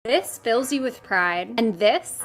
This fills you with pride, and this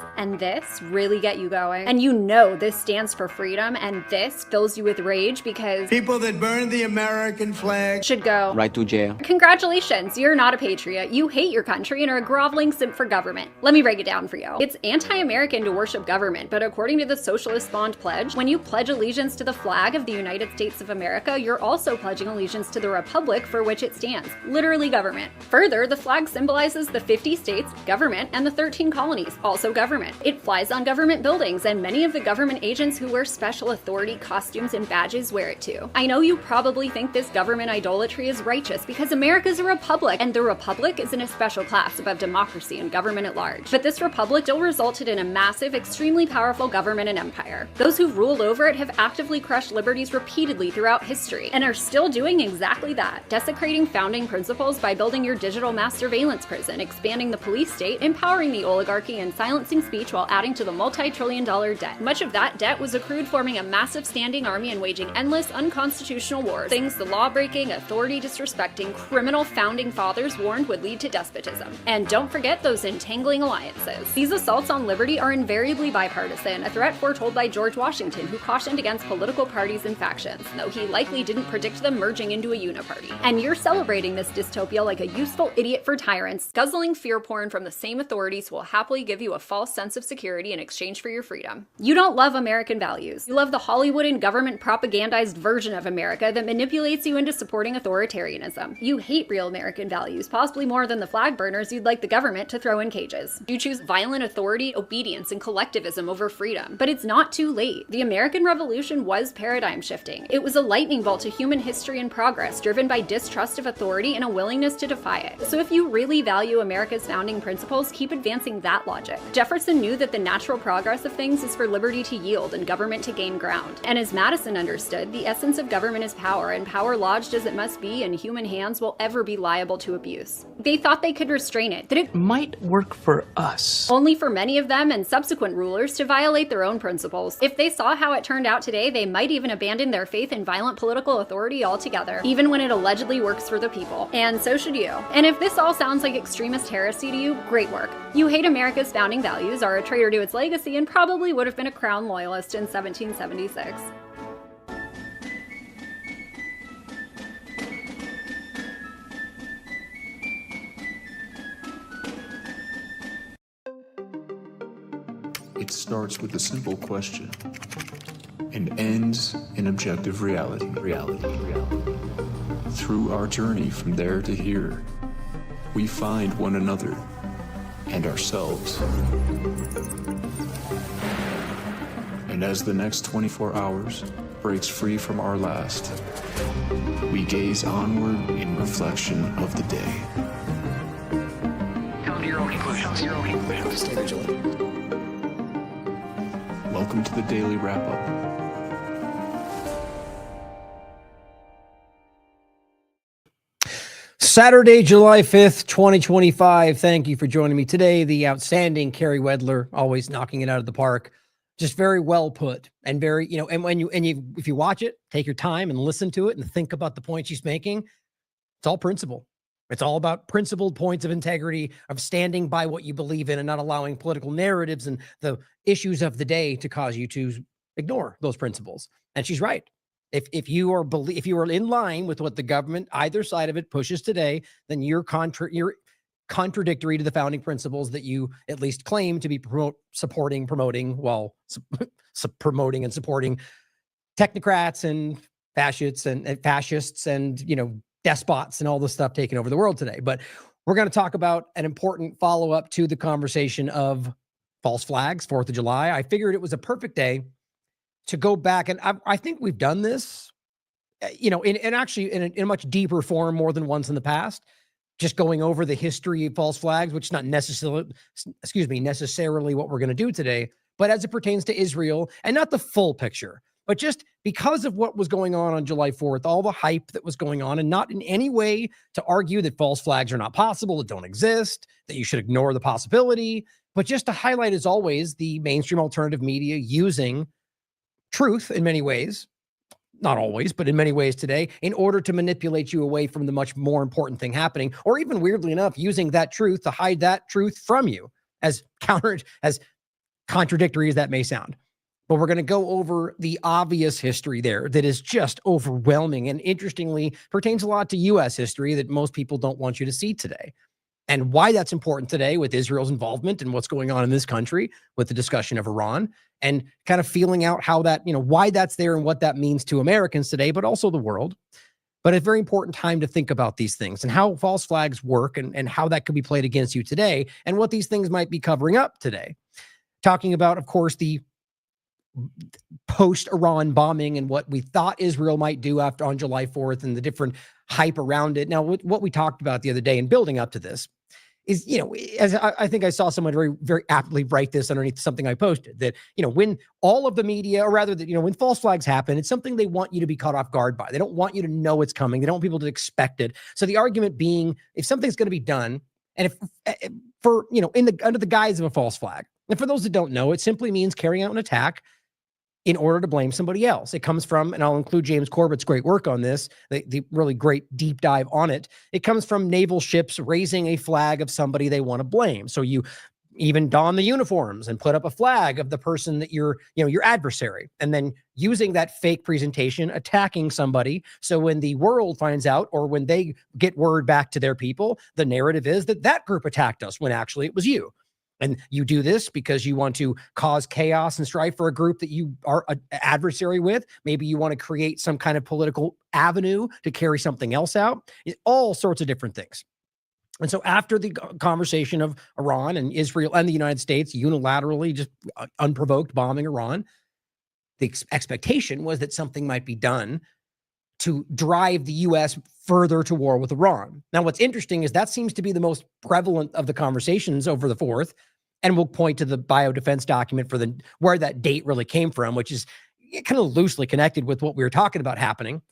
really get you going. And you know this stands for freedom, and this fills you with rage because people that burn the American flag should go right to jail. Congratulations, you're not a patriot. You hate your country and are a groveling simp for government. Let me break it down for you. It's anti-American to worship government, but according to the Socialist Bond Pledge, when you pledge allegiance to the flag of the United States of America, you're also pledging allegiance to the republic for which it stands, literally government. Further, the flag symbolizes the 50 states, government, and the 13 colonies, also government. It flies on government buildings, and many of the government agents who wear special authority costumes and badges wear it too. I know you probably think this government idolatry is righteous because America's a republic, and the republic is in a special class above democracy and government at large. But this republic still resulted in a massive, extremely powerful government and empire. Those who've ruled over it have actively crushed liberties repeatedly throughout history, and are still doing exactly that, desecrating founding principles by building your digital mass surveillance prison, expanding the police state, empowering the oligarchy, and silencing speech while adding to the multi-trillion-dollar debt. Much of that debt was accrued forming a massive standing army and waging endless, unconstitutional wars, things the law-breaking, authority-disrespecting, criminal founding fathers warned would lead to despotism. And don't forget those entangling alliances. These assaults on liberty are invariably bipartisan, a threat foretold by George Washington, who cautioned against political parties and factions, though he likely didn't predict them merging into a uniparty. And you're celebrating this dystopia like a useful idiot for tyrants, guzzling fear porn from the same authorities who will happily give you a false sense of security in exchange for your freedom. You don't love American values. You love the Hollywood and government propagandized version of America that manipulates you into supporting authoritarianism. You hate real American values, possibly more than the flag burners you'd like the government to throw in cages. You choose violent authority, obedience, and collectivism over freedom. But it's not too late. The American Revolution was paradigm shifting. It was a lightning bolt to human history and progress, driven by distrust of authority and a willingness to defy it. So if you really value America's founding principles, keep advancing that logic. Jefferson knew that the natural progress of things is for liberty to yield and government to gain ground. And as Madison understood, the essence of government is power, and power lodged as it must be in human hands will ever be liable to abuse. They thought they could restrain it, that it might work for us. Only for many of them and subsequent rulers to violate their own principles. If they saw how it turned out today, they might even abandon their faith in violent political authority altogether, even when it allegedly works for the people. And so should you. And if this all sounds like extremist heresy to you, great work. You hate America's founding values, are a traitor to its legacy, and probably would have been a Crown loyalist in 1776. It starts with a simple question and ends in objective reality. Through our journey from there to here, we find one another and ourselves. And as the next 24 hours breaks free from our last, we gaze onward in reflection of the day. Come to your own conclusions. Stay vigilant. Welcome to the Daily Wrap-Up. Saturday, July 5th, 2025. Thank you for joining me today. The outstanding Carrie Wedler, always knocking it out of the park. Just very well put and very, if you watch it, take your time and listen to it and think about the point she's making. It's all principle. It's all about principled points of integrity, of standing by what you believe in and not allowing political narratives and the issues of the day to cause you to ignore those principles. And she's right. If you are in line with what the government, either side of it, pushes today, then you're contradictory to the founding principles that you at least claim to be promoting and supporting technocrats and fascists and despots and all the stuff taking over the world today. But we're going to talk about an important follow-up to the conversation of false flags, 4th of July. I figured it was a perfect day to go back, and I think we've done this, in a much deeper form more than once in the past, just going over the history of false flags, which is not necessarily what we're going to do today, but as it pertains to Israel, and not the full picture, but just because of what was going on July 4th, all the hype that was going on, and not in any way to argue that false flags are not possible, that don't exist, that you should ignore the possibility, but just to highlight, as always, the mainstream alternative media using truth in many ways, not always, but in many ways today, in order to manipulate you away from the much more important thing happening, or even weirdly enough, using that truth to hide that truth from you, as contradictory as that may sound. But we're going to go over the obvious history there that is just overwhelming and interestingly pertains a lot to U.S. history that most people don't want you to see today. And why that's important today with Israel's involvement and what's going on in this country with the discussion of Iran and kind of feeling out how that, why that's there and what that means to Americans today, but also the world. But a very important time to think about these things and how false flags work and how that could be played against you today and what these things might be covering up today. Talking about, of course, the post-Iran bombing and what we thought Israel might do after on July 4th and the different hype around it. Now, what we talked about the other day and building up to this is, as I think I saw someone very, very aptly write this underneath something I posted, that, when all of the media, or rather that, when false flags happen, it's something they want you to be caught off guard by. They don't want you to know it's coming. They don't want people to expect it. So the argument being, if something's going to be done, and under the guise of a false flag, and for those that don't know, it simply means carrying out an attack in order to blame somebody else. It comes from, and I'll include James Corbett's great work on this, the really great deep dive on it. It comes from naval ships raising a flag of somebody they want to blame. So you even don the uniforms and put up a flag of the person that your adversary, and then using that fake presentation, attacking somebody. So when the world finds out, or when they get word back to their people, the narrative is that group attacked us when actually it was you. And you do this because you want to cause chaos and strife for a group that you are an adversary with. Maybe you want to create some kind of political avenue to carry something else out. All sorts of different things. And so after the conversation of Iran and Israel and the United States unilaterally, just unprovoked bombing Iran, the expectation was that something might be done to drive the U.S. further to war with Iran. Now, what's interesting is that seems to be the most prevalent of the conversations over the 4th. And we'll point to the biodefense document for where that date really came from, which is kind of loosely connected with what we were talking about happening.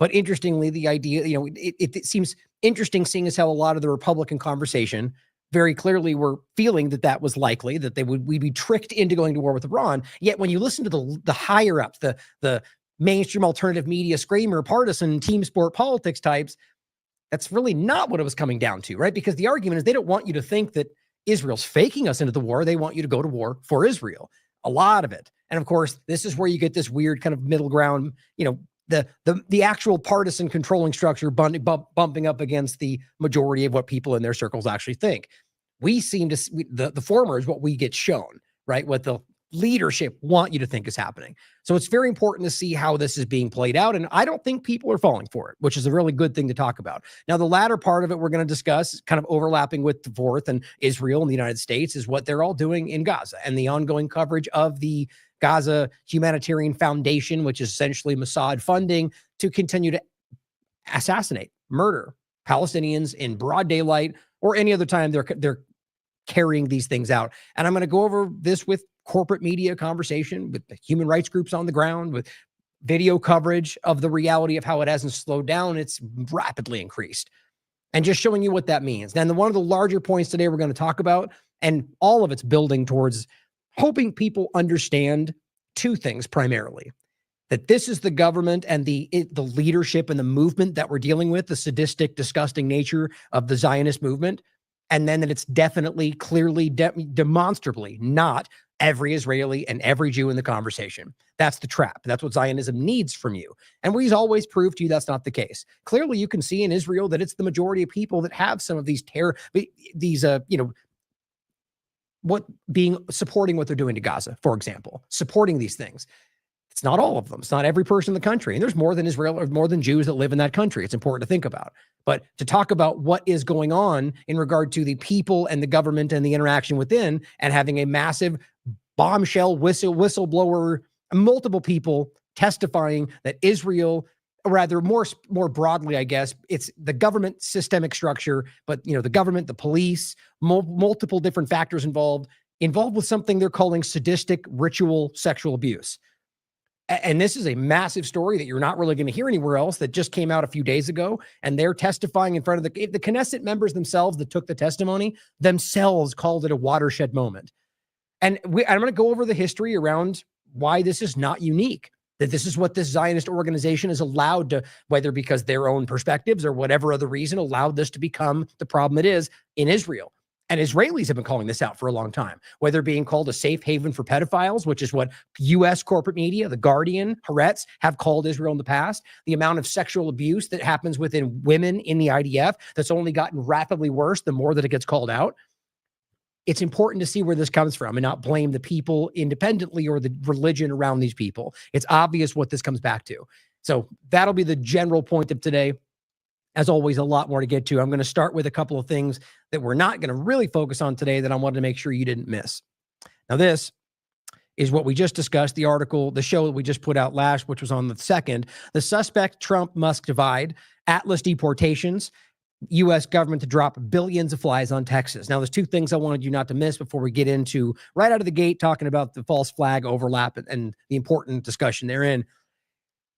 But interestingly, the idea, it seems interesting seeing as how a lot of the Republican conversation very clearly were feeling that was likely, that we'd be tricked into going to war with Iran. Yet when you listen to the higher ups, the mainstream alternative media screamer, partisan, team sport politics types, that's really not what it was coming down to, right? Because the argument is they don't want you to think that Israel's faking us into the war. They want you to go to war for Israel. A lot of it. And of course, this is where you get this weird kind of middle ground, the actual partisan controlling structure bumping up against the majority of what people in their circles actually think. We seem to, the former is what we get shown, right? What the leadership want you to think is happening. So it's very important to see how this is being played out. And I don't think people are falling for it, which is a really good thing to talk about. Now, the latter part of it we're going to discuss, kind of overlapping with the 4th and Israel and the United States, is what they're all doing in Gaza and the ongoing coverage of the Gaza Humanitarian Foundation, which is essentially Mossad funding to continue to assassinate, murder Palestinians in broad daylight or any other time they're carrying these things out. And I'm going to go over this with corporate media conversation, with the human rights groups on the ground, with video coverage of the reality of how it hasn't slowed down. It's rapidly increased. And just showing you what that means. Then one of the larger points today we're going to talk about, and all of it's building towards hoping people understand two things primarily. That this is the government and the leadership and the movement that we're dealing with, the sadistic, disgusting nature of the Zionist movement. And then that it's definitely, clearly, demonstrably not every Israeli and every Jew in the conversation. That's the trap. That's what Zionism needs from you. And we've always proved to you that's not the case. Clearly, you can see in Israel that it's the majority of people that have some of these supporting what they're doing to Gaza, for example, supporting these things. It's not all of them. It's not every person in the country. And there's more than Israel or more than Jews that live in that country. It's important to think about. But to talk about what is going on in regard to the people and the government and the interaction within, and having a massive bombshell whistleblower, multiple people testifying that Israel, or rather more broadly, I guess, it's the government systemic structure, but the government, the police, multiple different factors involved with something they're calling sadistic ritual sexual abuse. And this is a massive story that you're not really going to hear anywhere else, that just came out a few days ago. And they're testifying in front of the Knesset members themselves that took the testimony themselves called it a watershed moment. And I'm going to go over the history around why this is not unique, that this is what this Zionist organization is allowed to, whether because their own perspectives or whatever other reason, allowed this to become the problem it is in Israel. And Israelis have been calling this out for a long time, whether being called a safe haven for pedophiles, which is what U.S. corporate media, The Guardian, Haaretz, have called Israel in the past, the amount of sexual abuse that happens within women in the IDF that's only gotten rapidly worse the more that it gets called out. It's important to see where this comes from and not blame the people independently or the religion around these people. It's obvious what this comes back to. So that'll be the general point of today. As always, a lot more to get to. I'm going to start with a couple of things that we're not going to really focus on today that I wanted to make sure you didn't miss. Now, this is what we just discussed, the article, the show that we just put out last, which was on the 2nd. The suspect Trump-Musk divide, Atlas deportations, U.S. government to drop billions of flies on Texas. Now, there's two things I wanted you not to miss before we get into right out of the gate talking about the false flag overlap and the important discussion therein.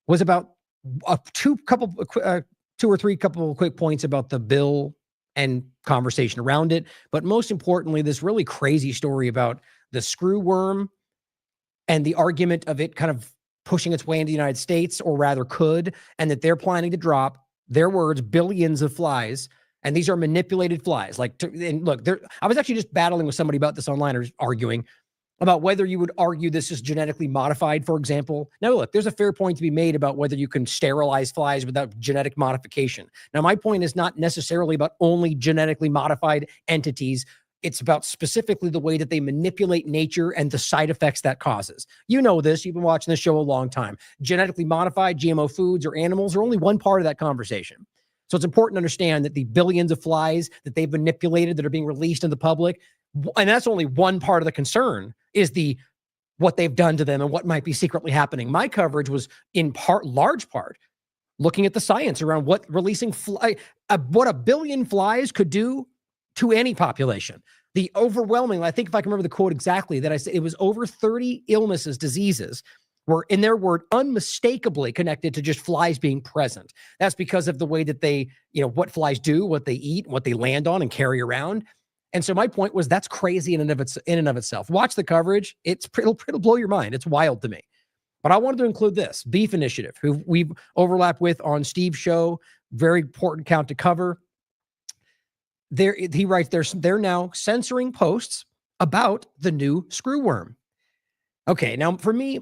Was about two or three quick points about the bill and conversation around it. But most importantly, this really crazy story about the screw worm and the argument of it kind of pushing its way into the United States, or rather could, and that they're planning to drop, their words, billions of flies. And these are manipulated flies. And look, I was actually just battling with somebody about this online, or arguing about whether you would argue this is genetically modified, for example. Now, look, there's a fair point to be made about whether you can sterilize flies without genetic modification. Now, my point is not necessarily about only genetically modified entities. It's about specifically the way that they manipulate nature and the side effects that causes. You know this. You've been watching this show a long time. Genetically modified GMO foods or animals are only one part of that conversation. So it's important to understand that the billions of flies that they've manipulated that are being released in the public, and that's only one part of the concern, is what they've done to them and what might be secretly happening. My coverage was in large part, looking at the science around what releasing what a billion flies could do to any population. The overwhelming, I think if I can remember the quote exactly, that I said it was over 30 illnesses, diseases, were, in their word, unmistakably connected to just flies being present. That's because of the way that they, what flies do, what they eat, what they land on and carry around. And so my point was, that's crazy in and of itself. Watch the coverage. It'll blow your mind. It's wild to me. But I wanted to include this Beef Initiative, who we've overlapped with on Steve's show. Very important count to cover. He writes, they're now censoring posts about the new screwworm. Okay, now for me,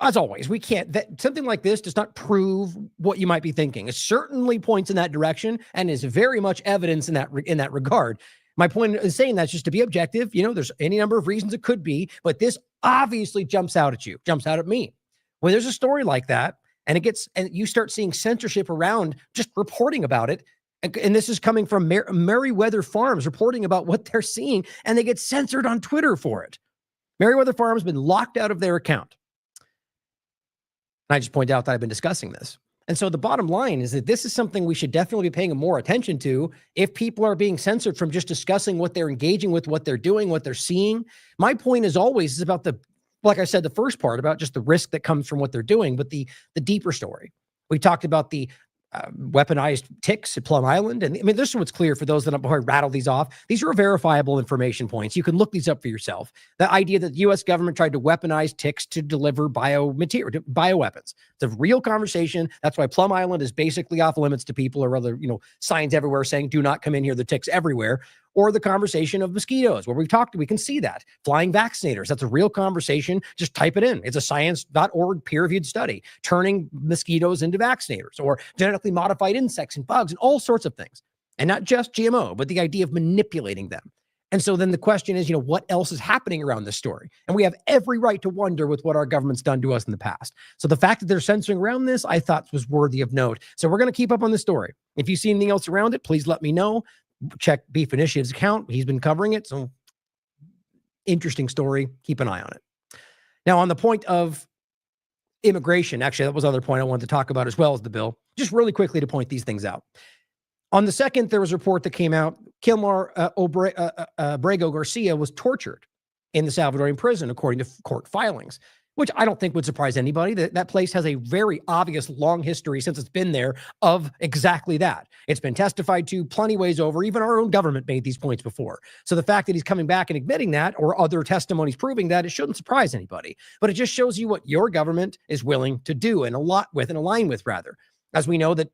as always, we can't, something like this does not prove what you might be thinking. It certainly points in that direction and is very much evidence in that regard. My point in saying that is just to be objective. There's any number of reasons it could be, but this obviously jumps out at me. When there's a story like that and you start seeing censorship around just reporting about it, and this is coming from Merriweather Farms reporting about what they're seeing, and they get censored on Twitter for it. Merriweather Farms has been locked out of their account. And I just point out that I've been discussing this. And so the bottom line is that this is something we should definitely be paying more attention to if people are being censored from just discussing what they're engaging with, what they're doing, what they're seeing. My point is always about like I said, the first part about just the risk that comes from what they're doing, but the deeper story. We talked about the weaponized ticks at Plum Island. And I mean, this is what's clear for those that I rattle these off. These are verifiable information points. You can look these up for yourself. The idea that the U.S. government tried to weaponize ticks to deliver bioweapons. It's a real conversation. That's why Plum Island is basically off limits to people, or other, signs everywhere saying, do not come in here. The ticks everywhere. Or the conversation of mosquitoes, where we can see that. Flying vaccinators, that's a real conversation. Just type it in. It's a science.org peer-reviewed study, turning mosquitoes into vaccinators, or genetically modified insects and bugs and all sorts of things. And not just GMO, but the idea of manipulating them. And so then the question is, what else is happening around this story? And we have every right to wonder with what our government's done to us in the past. So the fact that they're censoring around this, I thought was worthy of note. So we're going to keep up on this story. If you see anything else around it, please let me know. Check Beef Initiative's account. He's been covering it. So interesting story. Keep an eye on it. Now, on the point of immigration, actually, that was another point I wanted to talk about as well as the bill. Just really quickly to point these things out. On the 2nd, there was a report that came out. Kilmar Abrego Garcia was tortured in the Salvadorian prison, according to court filings. which I don't think would surprise anybody. That place has a very obvious long history since it's been there of exactly that. It's been testified to plenty ways over. Even our own government made these points before. So the fact that he's coming back and admitting that, or other testimonies proving that, it shouldn't surprise anybody. But it just shows you what your government is willing to do and align with, rather. As we know that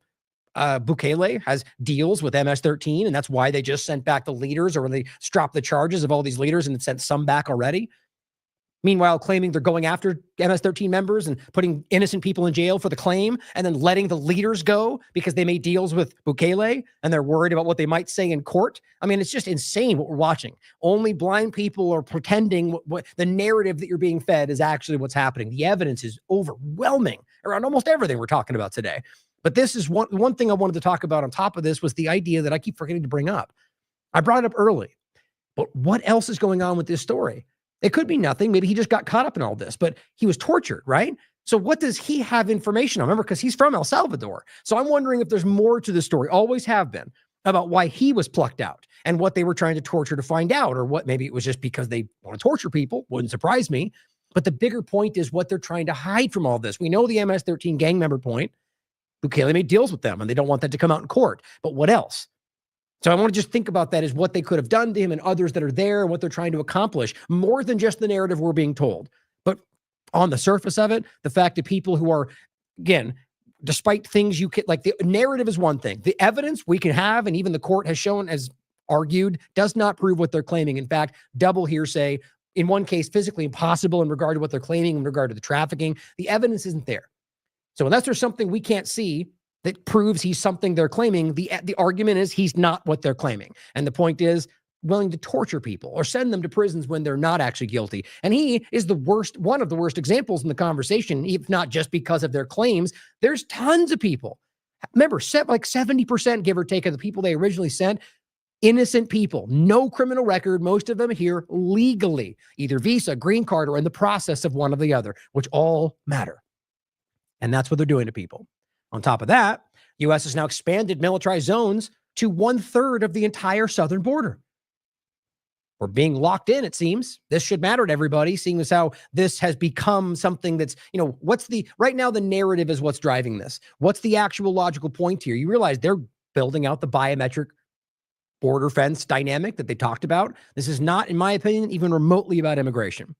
Bukele has deals with MS-13, and that's why they just sent back the leaders, or when they dropped the charges of all these leaders and sent some back already. Meanwhile, claiming they're going after MS-13 members and putting innocent people in jail for the claim, and then letting the leaders go because they made deals with Bukele and they're worried about what they might say in court. I mean, it's just insane what we're watching. Only blind people are pretending what the narrative that you're being fed is actually what's happening. The evidence is overwhelming around almost everything we're talking about today. But this is one thing I wanted to talk about on top of this was the idea that I keep forgetting to bring up. I brought it up early, but what else is going on with this story? It could be nothing. Maybe he just got caught up in all this, but he was tortured, right? So what does he have information on? Remember, because he's from El Salvador. So I'm wondering if there's more to the story, always have been, about why he was plucked out and what they were trying to torture to find out, or what maybe it was just because they want to torture people. Wouldn't surprise me. But the bigger point is what they're trying to hide from all this. We know the MS-13 gang member point. Bukele made deals with them and they don't want that to come out in court. But what else? So I want to just think about that as what they could have done to him and others that are there and what they're trying to accomplish, more than just the narrative we're being told. But on the surface of it, the fact that people who are, again, despite things you can, like the narrative is one thing. The evidence we can have, and even the court has shown, as argued, does not prove what they're claiming. In fact, double hearsay, in one case, physically impossible in regard to what they're claiming in regard to the trafficking. The evidence isn't there. So unless there's something we can't see that proves he's something they're claiming, the argument is he's not what they're claiming. And the point is willing to torture people or send them to prisons when they're not actually guilty. And he is one of the worst examples in the conversation, if not just because of their claims. There's tons of people. Remember, like 70%, give or take, of the people they originally sent, innocent people, no criminal record, most of them here legally, either visa, green card, or in the process of one or the other, which all matter. And that's what they're doing to people. On top of that, U.S. has now expanded militarized zones to 1/3 of the entire southern border. We're being locked in, it seems. This should matter to everybody, seeing as how this has become something that's, right now the narrative is what's driving this. What's the actual logical point here? You realize they're building out the biometric border fence dynamic that they talked about. This is not, in my opinion, even remotely about immigration.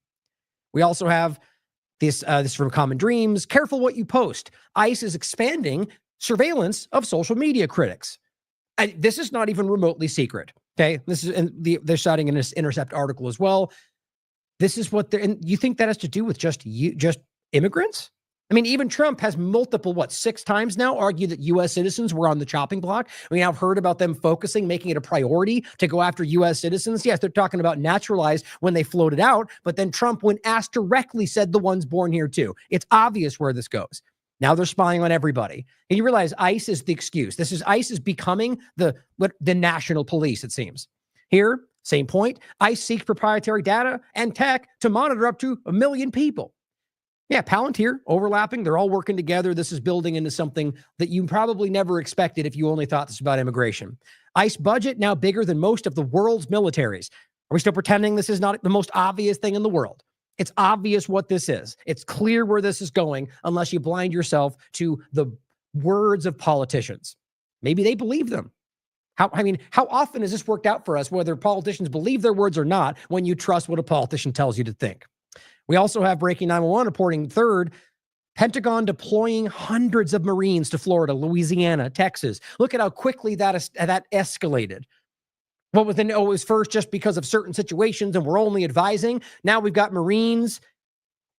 We also have this from Common Dreams. Careful what you post. ICE is expanding surveillance of social media critics. This is not even remotely secret. Okay, this is they're citing in this Intercept article as well. This is what and you think that has to do with just immigrants? I mean, even Trump has multiple, 6 times now argued that U.S. citizens were on the chopping block. We now have heard about them making it a priority to go after U.S. citizens. Yes, they're talking about naturalized when they floated out, but then Trump, when asked directly, said the ones born here too. It's obvious where this goes. Now they're spying on everybody. And you realize ICE is the excuse. ICE is becoming the national police, it seems. Here, same point. ICE seeks proprietary data and tech to monitor up to 1 million people. Yeah, Palantir, overlapping. They're all working together. This is building into something that you probably never expected if you only thought this was about immigration. ICE budget now bigger than most of the world's militaries. Are we still pretending this is not the most obvious thing in the world? It's obvious what this is. It's clear where this is going unless you blind yourself to the words of politicians. Maybe they believe them. How often has this worked out for us, whether politicians believe their words or not, when you trust what a politician tells you to think? We also have Breaking 911 reporting third, Pentagon deploying hundreds of Marines to Florida, Louisiana, Texas. Look at how quickly that escalated. What was it was first just because of certain situations and we're only advising. Now we've got Marines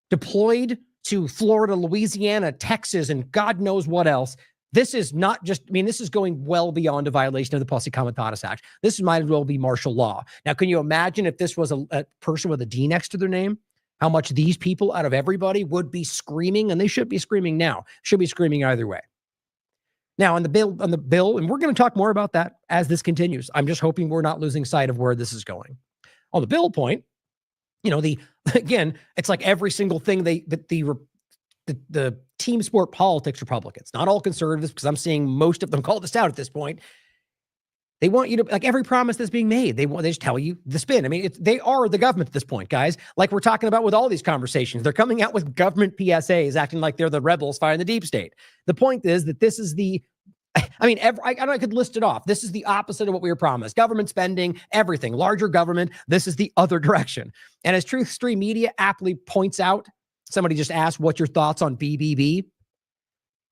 deployed to Florida, Louisiana, Texas, and God knows what else. This is not just, this is going well beyond a violation of the Posse Comitatus Act. This might as well be martial law. Now, can you imagine if this was a person with a D next to their name? How much these people out of everybody would be screaming, and they should be screaming now. Should be screaming either way. Now, on the bill, and we're going to talk more about that as this continues. I'm just hoping we're not losing sight of where this is going. On the bill point, again, it's like every single thing the team sport politics Republicans, not all conservatives, because I'm seeing most of them call this out at this point. They want you to, like every promise that's being made, they just tell you the spin. I mean, they are the government at this point, guys. Like we're talking about with all these conversations, they're coming out with government PSAs, acting like they're the rebels fighting the deep state. The point is that this is I could list it off. This is the opposite of what we were promised. Government spending, everything, larger government. This is the other direction. And as Truth Stream Media aptly points out, somebody just asked, what's your thoughts on BBB?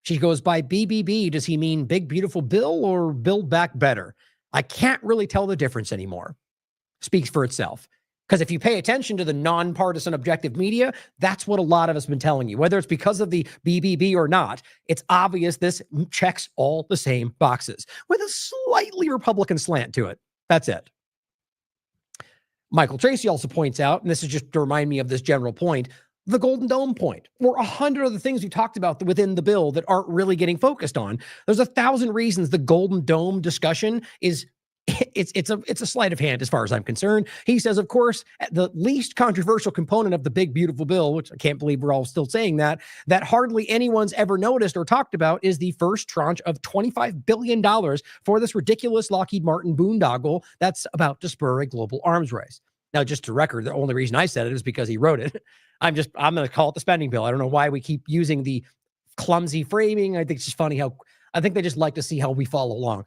She goes, by BBB, does he mean Big Beautiful Bill or Build Back Better? I can't really tell the difference anymore. Speaks for itself. Because if you pay attention to the nonpartisan objective media, that's what a lot of us have been telling you. Whether it's because of the BBB or not, it's obvious this checks all the same boxes with a slightly Republican slant to it. That's it. Michael Tracy also points out, and this is just to remind me of this general point, the Golden Dome point, or 100 other things we talked about within the bill that aren't really getting focused on. There's 1,000 reasons the Golden Dome discussion is it's a sleight of hand as far as I'm concerned. He says, of course, the least controversial component of the big beautiful bill, which I can't believe we're all still saying that hardly anyone's ever noticed or talked about, is the first tranche of $25 billion for this ridiculous Lockheed Martin boondoggle that's about to spur a global arms race. Now, just to record, the only reason I said it is because he wrote it. I'm going to call it the spending bill. I don't know why we keep using the clumsy framing. I think it's just funny I think they just like to see how we follow along.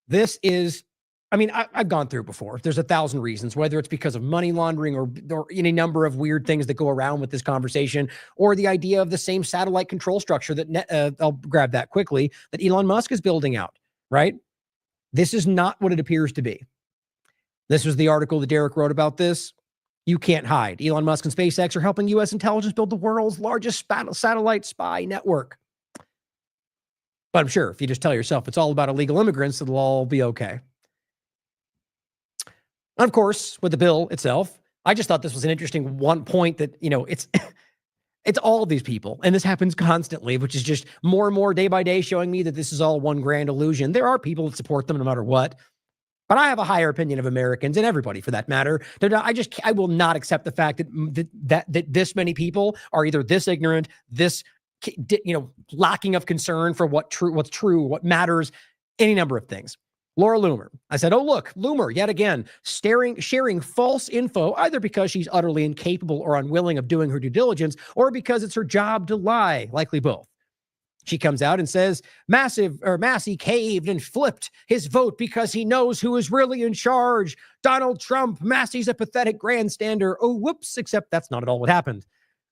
This is, I've gone through it before. There's 1,000 reasons, whether it's because of money laundering or any number of weird things that go around with this conversation, or the idea of the same satellite control structure that I'll grab that quickly, that Elon Musk is building out, right? This is not what it appears to be. This was the article that Derek wrote about this. You can't hide. Elon Musk and SpaceX are helping U.S. intelligence build the world's largest satellite spy network. But I'm sure if you just tell yourself it's all about illegal immigrants, it'll all be okay. And of course, with the bill itself, I just thought this was an interesting one point that, it's all of these people. And this happens constantly, which is just more and more day by day showing me that this is all one grand illusion. There are people that support them no matter what. But I have a higher opinion of Americans and everybody for that matter. I will not accept the fact that this many people are either this ignorant, this lacking of concern for what's true, what matters, any number of things. Laura Loomer. I said, oh, look, Loomer, yet again, sharing false info, either because she's utterly incapable or unwilling of doing her due diligence, or because it's her job to lie, likely both. She comes out and says, Massey caved and flipped his vote because he knows who is really in charge. Donald Trump, Massey's a pathetic grandstander. Oh, whoops, except that's not at all what happened.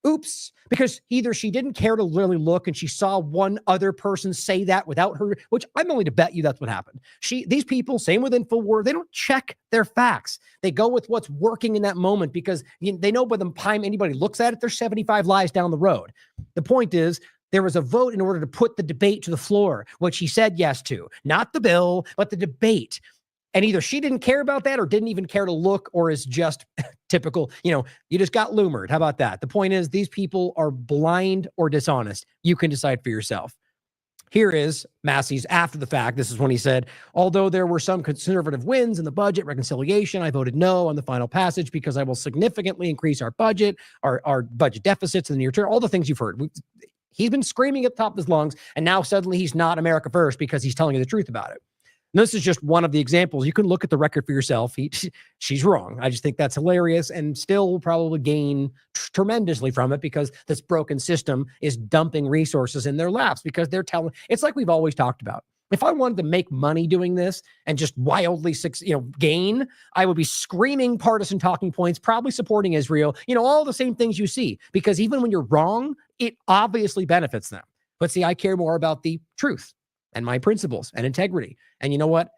Oops, because either she didn't care to really look and she saw one other person say that without her, which I'm willing to bet you that's what happened. These people, same with InfoWars, they don't check their facts. They go with what's working in that moment because they know by the time anybody looks at it, there's 75 lies down the road. The point is, there was a vote in order to put the debate to the floor, which he said yes to. Not the bill, but the debate. And either she didn't care about that or didn't even care to look, or is just typical, you just got Loomered. How about that? The point is, these people are blind or dishonest. You can decide for yourself. Here is Massey's after the fact. This is when he said, although there were some conservative wins in the budget reconciliation, I voted no on the final passage because I will significantly increase our budget, our budget deficits in the near term, all the things you've heard. He's been screaming at the top of his lungs, and now suddenly he's not America first because he's telling you the truth about it. And this is just one of the examples. You can look at the record for yourself. She's wrong. I just think that's hilarious and still will probably gain tremendously from it because this broken system is dumping resources in their laps because they're telling. It's like we've always talked about. If I wanted to make money doing this and just wildly gain, I would be screaming partisan talking points, probably supporting Israel, all the same things you see, because even when you're wrong, it obviously benefits them. But see, I care more about the truth and my principles and integrity. And you know what?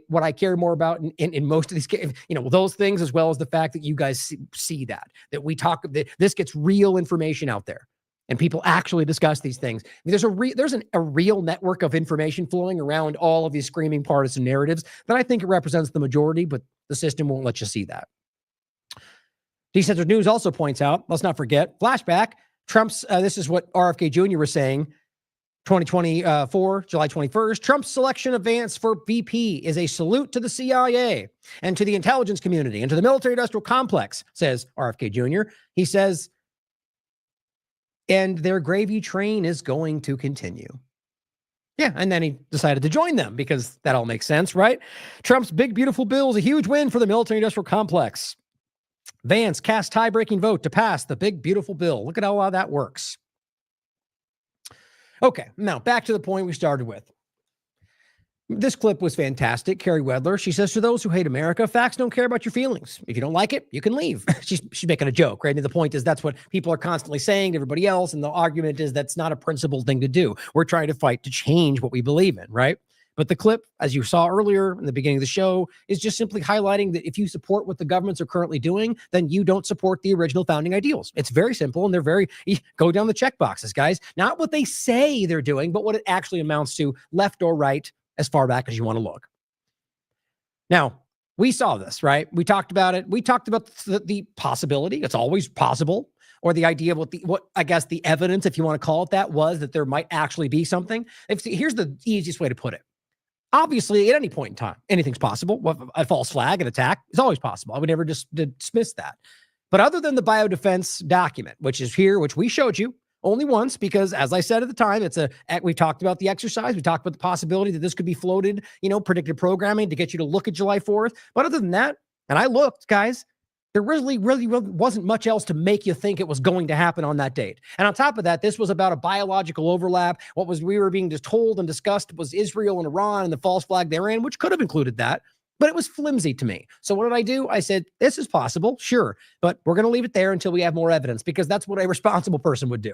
What I care more about in most of these, those things, as well as the fact that you guys see that we talk, that this gets real information out there. And people actually discuss these things. There's a real network of information flowing around all of these screaming partisan narratives that I think it represents the majority, but the system won't let you see that. Decentralized News also points out, let's not forget, flashback, Trump's, this is what RFK Jr. was saying, 2024, July 21st, Trump's selection advance for VP is a salute to the CIA and to the intelligence community and to the military-industrial complex, says RFK Jr. He says, and their gravy train is going to continue. Yeah, and then he decided to join them because that all makes sense, right? Trump's big, beautiful bill is a huge win for the military-industrial complex. Vance cast tie-breaking vote to pass the big, beautiful bill. Look at how that works. Okay, now back to the point we started with. This clip was fantastic. Carrie Wedler, she says, to those who hate America, facts don't care about your feelings. If you don't like it, you can leave. she's making a joke, right? And the point is that's what people are constantly saying to everybody else. And the argument is that's not a principled thing to do. We're trying to fight to change what we believe in, right? But the clip, as you saw earlier in the beginning of the show, is just simply highlighting that if you support what the governments are currently doing, then you don't support the original founding ideals. It's very simple, and they're very, go down the check boxes, guys. Not what they say they're doing, but what it actually amounts to, left or right, as far back as you want to look. Now, we saw this, right? We talked about it. We talked about the possibility. It's always possible. Or the idea of what I guess the evidence, if you want to call it that, was that there might actually be something. Here's the easiest way to put it. Obviously, at any point in time, anything's possible. A false flag, an attack is always possible. I would never just dismiss that. But other than the biodefense document, which is here, which we showed you, only once, because as I said at the time, we talked about the exercise. We talked about the possibility that this could be floated, predictive programming to get you to look at July 4th. But other than that, and I looked, guys, there really wasn't much else to make you think it was going to happen on that date. And on top of that, this was about a biological overlap. We were being just told and discussed was Israel and Iran and the false flag therein, which could have included that. But it was flimsy to me. So what did I do? I said, this is possible, sure, but we're going to leave it there until we have more evidence, because that's what a responsible person would do.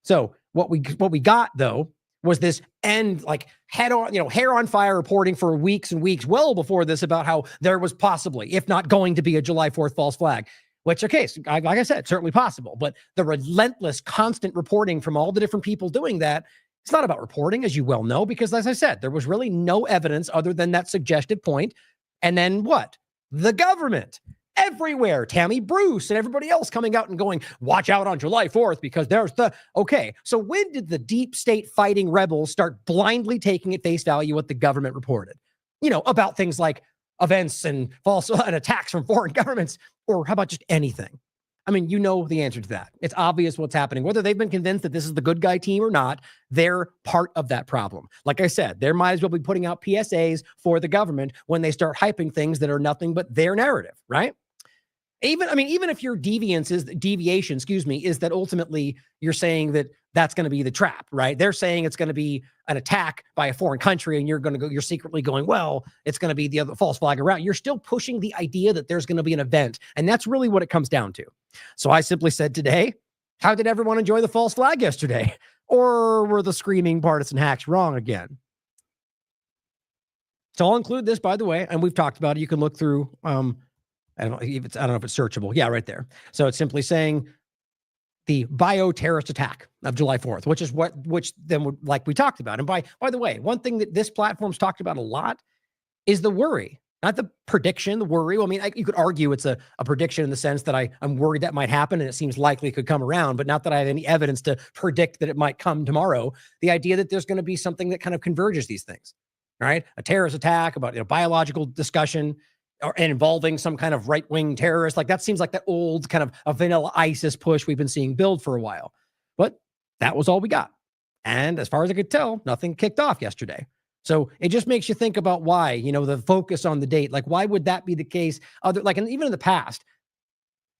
So what we got, though, was this hair on fire reporting for weeks and weeks, well before this, about how there was possibly, if not going to be, a July 4th false flag, which, okay, so like I said, certainly possible. But the relentless, constant reporting from all the different people doing that, it's not about reporting, as you well know, because as I said, there was really no evidence other than that suggested point. And then what? The government everywhere, Tammy Bruce and everybody else coming out and going, watch out on July 4th because there's okay. So when did the deep state fighting rebels start blindly taking at face value what the government reported? About things like events and false and attacks from foreign governments, or how about just anything? I mean, you know the answer to that. It's obvious what's happening. Whether they've been convinced that this is the good guy team or not, they're part of that problem. Like I said, they might as well be putting out PSAs for the government when they start hyping things that are nothing but their narrative, right? Even if your deviation, is that ultimately you're saying that that's going to be the trap, right? They're saying it's going to be an attack by a foreign country, and you're secretly going, well, it's going to be the other false flag around. You're still pushing the idea that there's going to be an event, and that's really what it comes down to. So I simply said today, how did everyone enjoy the false flag yesterday? Or were the screaming partisan hacks wrong again? So I'll include this, by the way, and we've talked about it. You can look through. I don't know if it's searchable. Yeah, right there. So it's simply saying the bioterrorist attack of July 4th, which then would, like we talked about. And by the way, one thing that this platform's talked about a lot is the worry, not the prediction, the worry. Well, I mean, you could argue it's a prediction in the sense that I'm worried that might happen and it seems likely it could come around, but not that I have any evidence to predict that it might come tomorrow. The idea that there's going to be something that kind of converges these things, right? A terrorist attack, about biological discussion, and involving some kind of right-wing terrorist. Like that seems like that old kind of a vanilla ISIS push we've been seeing build for a while. But that was all we got. And as far as I could tell, nothing kicked off yesterday. So it just makes you think about why, the focus on the date. Like, why would that be the case? And even in the past,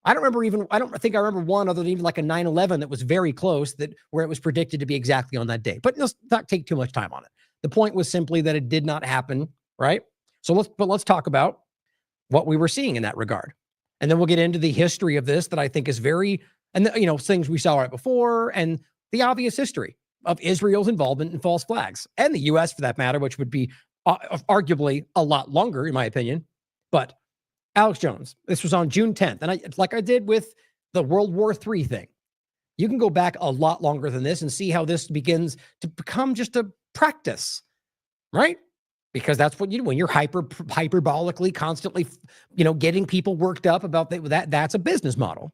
I don't think I remember one other than even like a 9/11 that was very close, where it was predicted to be exactly on that date. But let's not take too much time on it. The point was simply that it did not happen, right? So let's talk about what we were seeing in that regard. And then we'll get into the history of this that I think is things we saw right before, and the obvious history of Israel's involvement in false flags, and the U.S. for that matter, which would be arguably a lot longer, in my opinion. But Alex Jones, this was on June 10th. And like I did with the World War III thing, you can go back a lot longer than this and see how this begins to become just a practice, right? Because that's what you do when you're hyperbolically constantly, getting people worked up about that. That's a business model.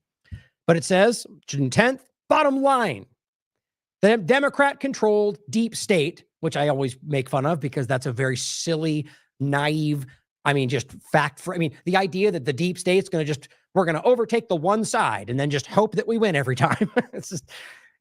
But it says, June 10th, bottom line, the Democrat-controlled deep state, which I always make fun of because that's a very silly, naive, the idea that the deep state's we're going to overtake the one side and then just hope that we win every time.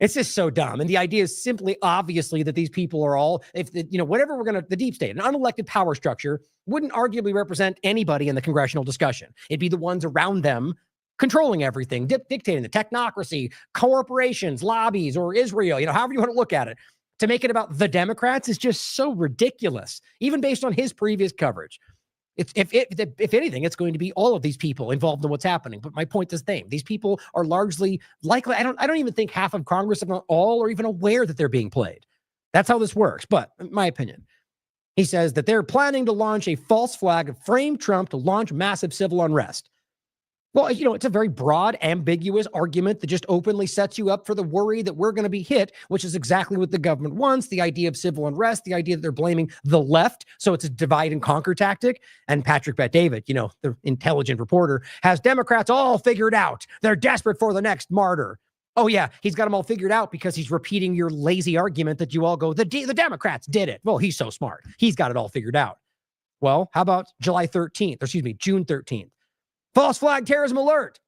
It's just so dumb. And the idea is simply, obviously, that these people are all, if the, whatever the deep state, an unelected power structure wouldn't arguably represent anybody in the congressional discussion. It'd be the ones around them controlling everything, dictating the technocracy, corporations, lobbies, or Israel, however you want to look at it. To make it about the Democrats is just so ridiculous, even based on his previous coverage. If anything, it's going to be all of these people involved in what's happening. But my point is the same. These people are largely likely. I don't even think half of Congress, if not all, are even aware that they're being played. That's how this works. But my opinion, he says that they're planning to launch a false flag, frame Trump to launch massive civil unrest. Well, it's a very broad, ambiguous argument that just openly sets you up for the worry that we're going to be hit, which is exactly what the government wants. The idea of civil unrest, the idea that they're blaming the left. So it's a divide and conquer tactic. And Patrick Bet-David, the intelligent reporter, has Democrats all figured out. They're desperate for the next martyr. Oh, yeah, he's got them all figured out because he's repeating your lazy argument that you all go, the Democrats did it. Well, he's so smart. He's got it all figured out. Well, how about June 13th? False flag terrorism alert.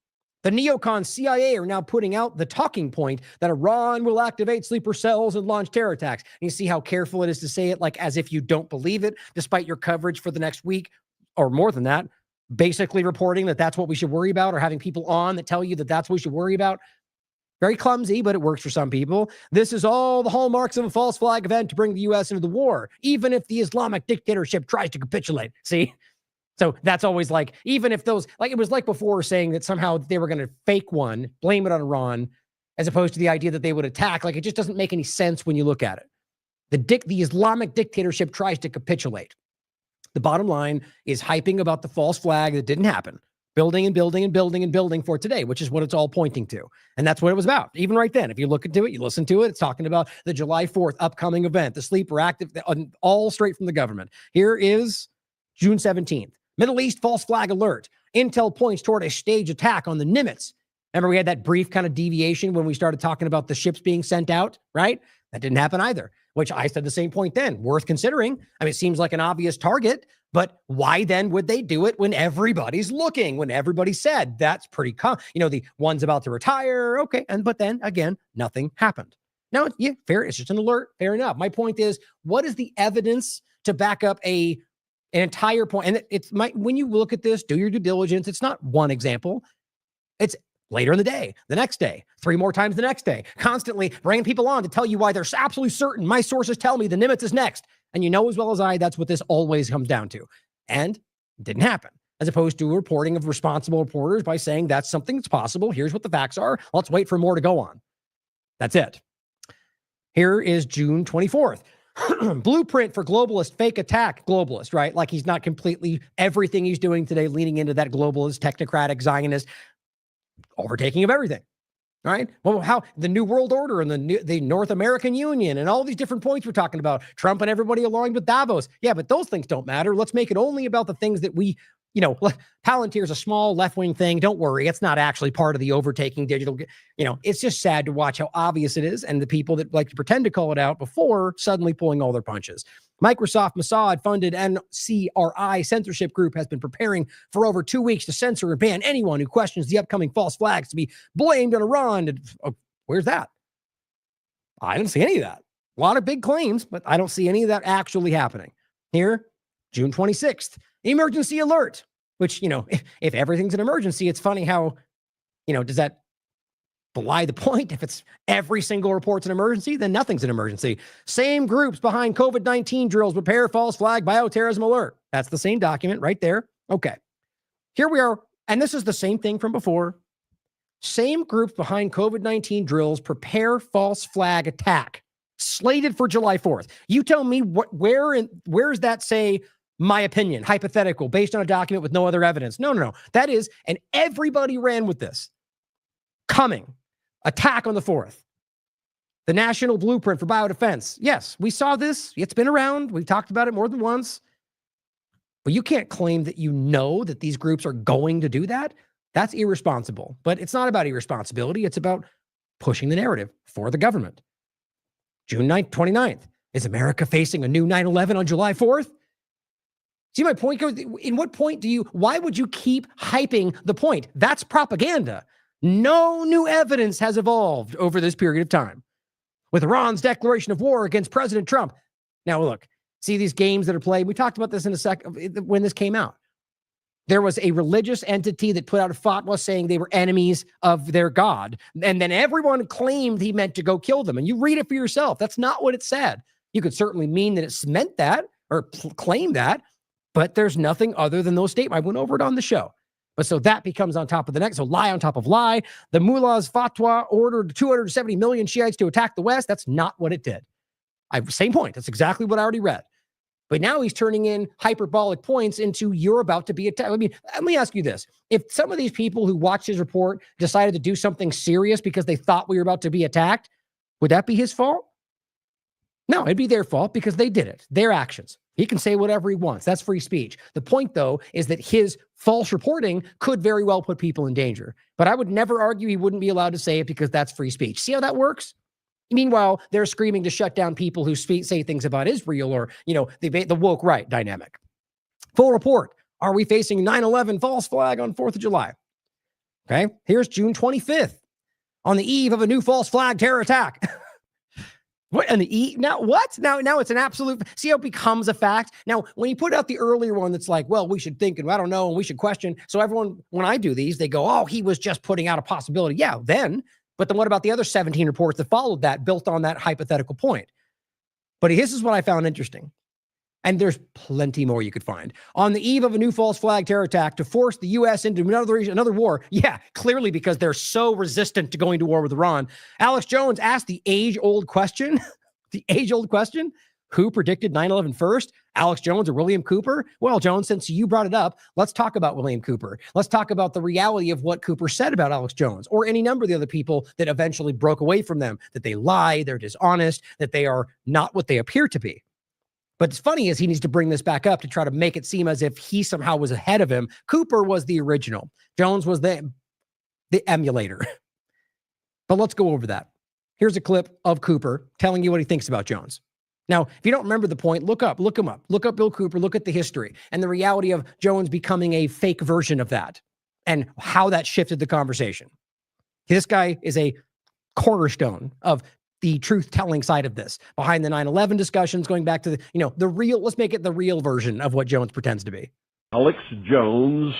The neocon CIA are now putting out the talking point that Iran will activate sleeper cells and launch terror attacks. And you see how careful it is to say it like as if you don't believe it, despite your coverage for the next week or more than that, basically reporting that that's what we should worry about or having people on that tell you that that's what we should worry about. Very clumsy, but it works for some people. This is all the hallmarks of a false flag event to bring the U.S. into the war, even if the Islamic dictatorship tries to capitulate. See? So that's always like, even if those, like it was like before saying that somehow they were going to fake one, blame it on Iran, as opposed to the idea that they would attack. Like it just doesn't make any sense when you look at it. The Islamic dictatorship tries to capitulate. The bottom line is hyping about the false flag that didn't happen. Building and building and building and building for today, which is what it's all pointing to. And that's what it was about. Even right then, if you look into it, you listen to it, it's talking about the July 4th upcoming event, the sleeper active, all straight from the government. Here is June 17th. Middle East false flag alert. Intel points toward a staged attack on the Nimitz. Remember, we had that brief kind of deviation when we started talking about the ships being sent out, right? That didn't happen either, which I said the same point then. Worth considering. I mean, it seems like an obvious target, but why then would they do it when everybody's looking, when everybody said that's pretty the one's about to retire, okay, but then again, nothing happened. Now, yeah, fair, it's just an alert, fair enough. My point is, what is the evidence to back up an entire point? And when you look at this, do your due diligence. It's not one example. It's later in the day, the next day, 3 more times the next day, constantly bringing people on to tell you why they're absolutely certain. My sources tell me the Nimitz is next. And you know as well as I, that's what this always comes down to. And it didn't happen. As opposed to reporting of responsible reporters by saying that's something that's possible. Here's what the facts are. Let's wait for more to go on. That's it. Here is June 24th. Blueprint for globalist fake attack. Globalist, right? Like he's not completely everything he's doing today leaning into that globalist, technocratic, Zionist overtaking of everything. All right. Well, how the New World Order and the North American Union and all these different points we're talking about, Trump and everybody aligned with Davos. Yeah, but those things don't matter. Let's make it only about the things that we, Palantir is a small left-wing thing. Don't worry. It's not actually part of the overtaking digital. It's just sad to watch how obvious it is. And the people that like to pretend to call it out before suddenly pulling all their punches. Microsoft Mossad-funded NCRI censorship group has been preparing for over 2 weeks to censor and ban anyone who questions the upcoming false flags to be blamed on Iran. Where's that? I didn't see any of that. A lot of big claims, but I don't see any of that actually happening. Here, June 26th, emergency alert, which, if everything's an emergency, it's funny how, does that belie the point? If it's every single report's an emergency, then nothing's an emergency. Same groups behind COVID-19 drills prepare false flag bioterrorism alert. That's the same document right there. Okay. Here we are. And this is the same thing from before. Same groups behind COVID-19 drills prepare false flag attack slated for July 4th. You tell me where does that say my opinion, hypothetical, based on a document with no other evidence? No. That is, and everybody ran with this. Coming. Attack on the 4th. The National Blueprint for Biodefense. Yes, we saw this. It's been around. We've talked about it more than once. But you can't claim that you know that these groups are going to do that. That's irresponsible. But it's not about irresponsibility. It's about pushing the narrative for the government. June 29th. Is America facing a new 9/11 on July 4th? See my point? In what point why would you keep hyping the point? That's propaganda. No new evidence has evolved over this period of time. With Iran's declaration of war against President Trump. Now, look, see these games that are played? We talked about this in a second when this came out. There was a religious entity that put out a fatwa saying they were enemies of their God. And then everyone claimed he meant to go kill them. And you read it for yourself. That's not what it said. You could certainly mean that it's meant that or claim that, but there's nothing other than those statements. I went over it on the show. But so that becomes on top of the next. So lie on top of lie. The mullah's fatwa ordered 270 million Shiites to attack the West. That's not what it did. Same point. That's exactly what I already read. But now he's turning in hyperbolic points into you're about to be attacked. I mean, let me ask you this. If some of these people who watched his report decided to do something serious because they thought we were about to be attacked, would that be his fault? No, it'd be their fault because they did it. Their actions. He can say whatever he wants. That's free speech. The point, though, is that his false reporting could very well put people in danger. But I would never argue he wouldn't be allowed to say it because that's free speech. See how that works? Meanwhile, they're screaming to shut down people who say things about Israel or, the woke right dynamic. Full report. Are we facing 9/11 false flag on 4th of July? Okay. Here's June 25th. On the eve of a new false flag terror attack. What on the eve? Now what? Now it's an absolute. See how it becomes a fact. Now, when you put out the earlier one that's like, well, we should think and I don't know, and we should question. So everyone, when I do these, they go, oh, he was just putting out a possibility. Yeah, then. But then what about the other 17 reports that followed that, built on that hypothetical point? But this is what I found interesting. And there's plenty more you could find. On the eve of a new false flag terror attack to force the U.S. into another war. Yeah, clearly because they're so resistant to going to war with Iran. Alex Jones asked the age-old question. The age-old question. Who predicted 9/11 first? Alex Jones or William Cooper? Well, Jones, since you brought it up, let's talk about William Cooper. Let's talk about the reality of what Cooper said about Alex Jones or any number of the other people that eventually broke away from them, that they lie, they're dishonest, that they are not what they appear to be. But it's funny is he needs to bring this back up to try to make it seem as if he somehow was ahead of him. Cooper was the original. Jones was the emulator. But let's go over that. Here's a clip of Cooper telling you what he thinks about Jones. Now, if you don't remember the point, look him up. Look up Bill Cooper, look at the history and the reality of Jones becoming a fake version of that and how that shifted the conversation. This guy is a cornerstone of the truth-telling side of this, behind the 9/11 discussions, going back to the real, let's make it the real version of what Jones pretends to be. Alex Jones,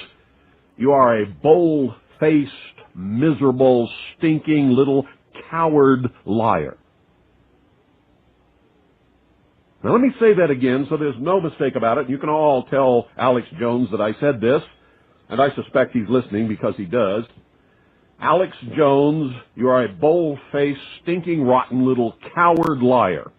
you are a bold-faced, miserable, stinking little coward liar. Now let me say that again so there's no mistake about it. You can all tell Alex Jones that I said this, and I suspect he's listening because he does. Alex Jones, you are a bold-faced, stinking, rotten little coward liar.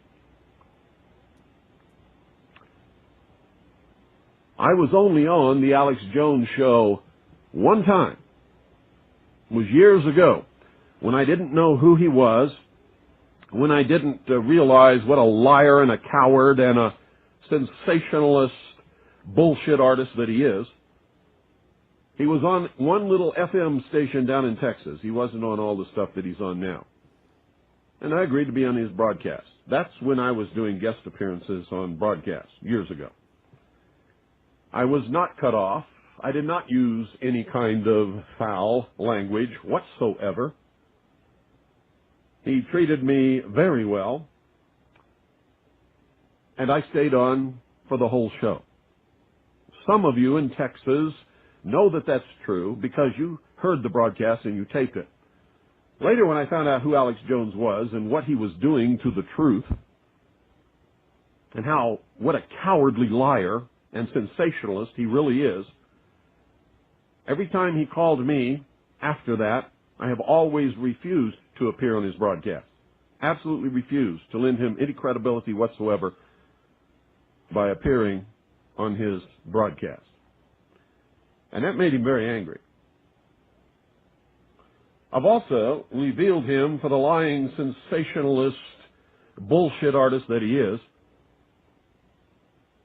I was only on the Alex Jones show one time. It was years ago when I didn't know who he was, when I didn't realize what a liar and a coward and a sensationalist bullshit artist that he is. He was on one little FM station down in Texas. He wasn't on all the stuff that he's on now. And I agreed to be on his broadcast. That's when I was doing guest appearances on broadcasts years ago. I was not cut off. I did not use any kind of foul language whatsoever. He treated me very well, and I stayed on for the whole show. Some of you in Texas know that that's true because you heard the broadcast and you taped it. Later, when I found out who Alex Jones was and what he was doing to the truth, and what a cowardly liar and sensationalist he really is, every time he called me after that, I have always refused to appear on his broadcast. Absolutely refused to lend him any credibility whatsoever by appearing on his broadcast. And that made him very angry. I've also revealed him for the lying sensationalist bullshit artist that he is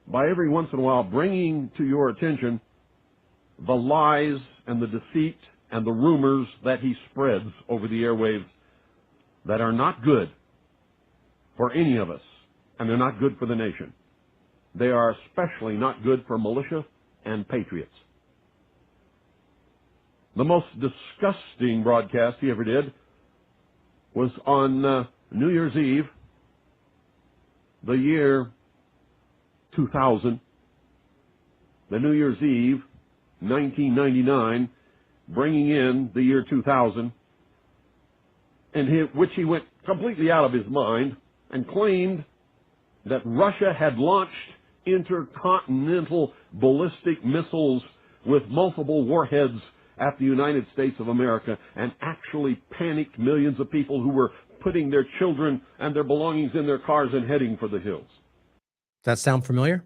by every once in a while bringing to your attention the lies and the deceit and the rumors that he spreads over the airwaves that are not good for any of us, and they're not good for the nation. They are especially not good for militia and patriots. The most disgusting broadcast he ever did was on New Year's Eve, the year 2000. The New Year's Eve, 1999, bringing in the year 2000, which he went completely out of his mind and claimed that Russia had launched intercontinental ballistic missiles with multiple warheads at the United States of America and actually panicked millions of people who were putting their children and their belongings in their cars and heading for the hills. Does that sound familiar?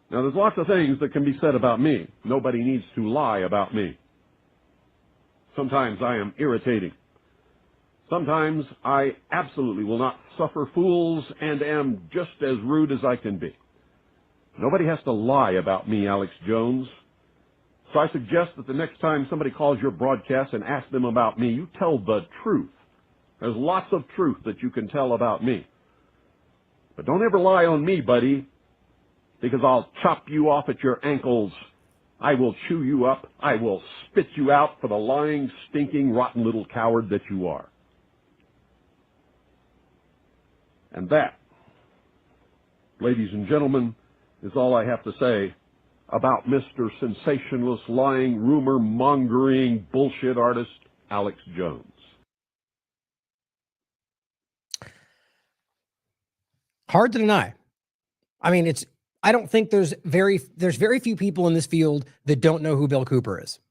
Now, there's lots of things that can be said about me. Nobody needs to lie about me. Sometimes I am irritating. Sometimes I absolutely will not suffer fools and am just as rude as I can be. Nobody has to lie about me, Alex Jones. So I suggest that the next time somebody calls your broadcast and asks them about me, you tell the truth. There's lots of truth that you can tell about me. But don't ever lie on me, buddy, because I'll chop you off at your ankles. I will chew you up. I will spit you out for the lying, stinking, rotten little coward that you are. And that, ladies and gentlemen, is all I have to say about Mr. Sensationalist, lying, rumor-mongering, bullshit artist, Alex Jones. Hard to deny. I mean, I don't think there's very few people in this field that don't know who Bill Cooper is.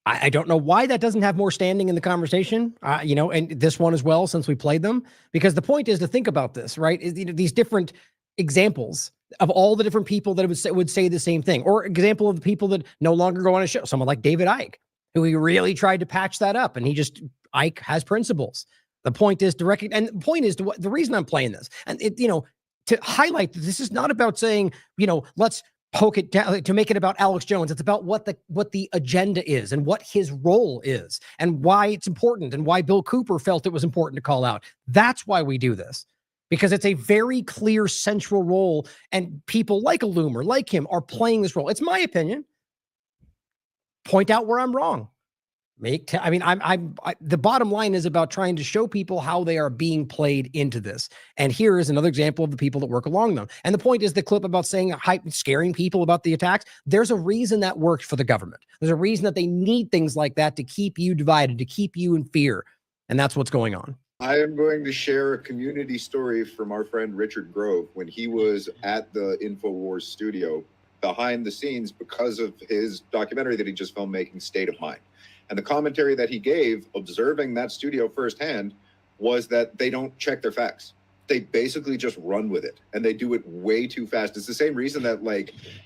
I don't know why that doesn't have more standing in the conversation, and this one as well, since we played them, because the point is to think about this, right? These different examples of all the different people that would say the same thing, or example of the people that no longer go on a show, someone like David Icke, who he really tried to patch that up, and Icke has principles. The point is to recognize, and the point is the reason I'm playing this, and to highlight that this is not about saying, let's poke it down to make it about Alex Jones. It's about what the agenda is and what his role is and why it's important and why Bill Cooper felt it was important to call out. That's why we do this, because it's a very clear central role, and people like a Loomer, like him, are playing this role. It's my opinion. Point out where I'm wrong. The bottom line is about trying to show people how they are being played into this. And here is another example of the people that work along them. And the point is the clip about scaring people about the attacks. There's a reason that worked for the government. There's a reason that they need things like that to keep you divided, to keep you in fear. And that's what's going on. I am going to share a community story from our friend Richard Grove when he was at the InfoWars studio behind the scenes because of his documentary that he just filmed making State of Mind. And the commentary that he gave, observing that studio firsthand, was that they don't check their facts. They basically just run with it, and they do it way too fast. It's the same reason that,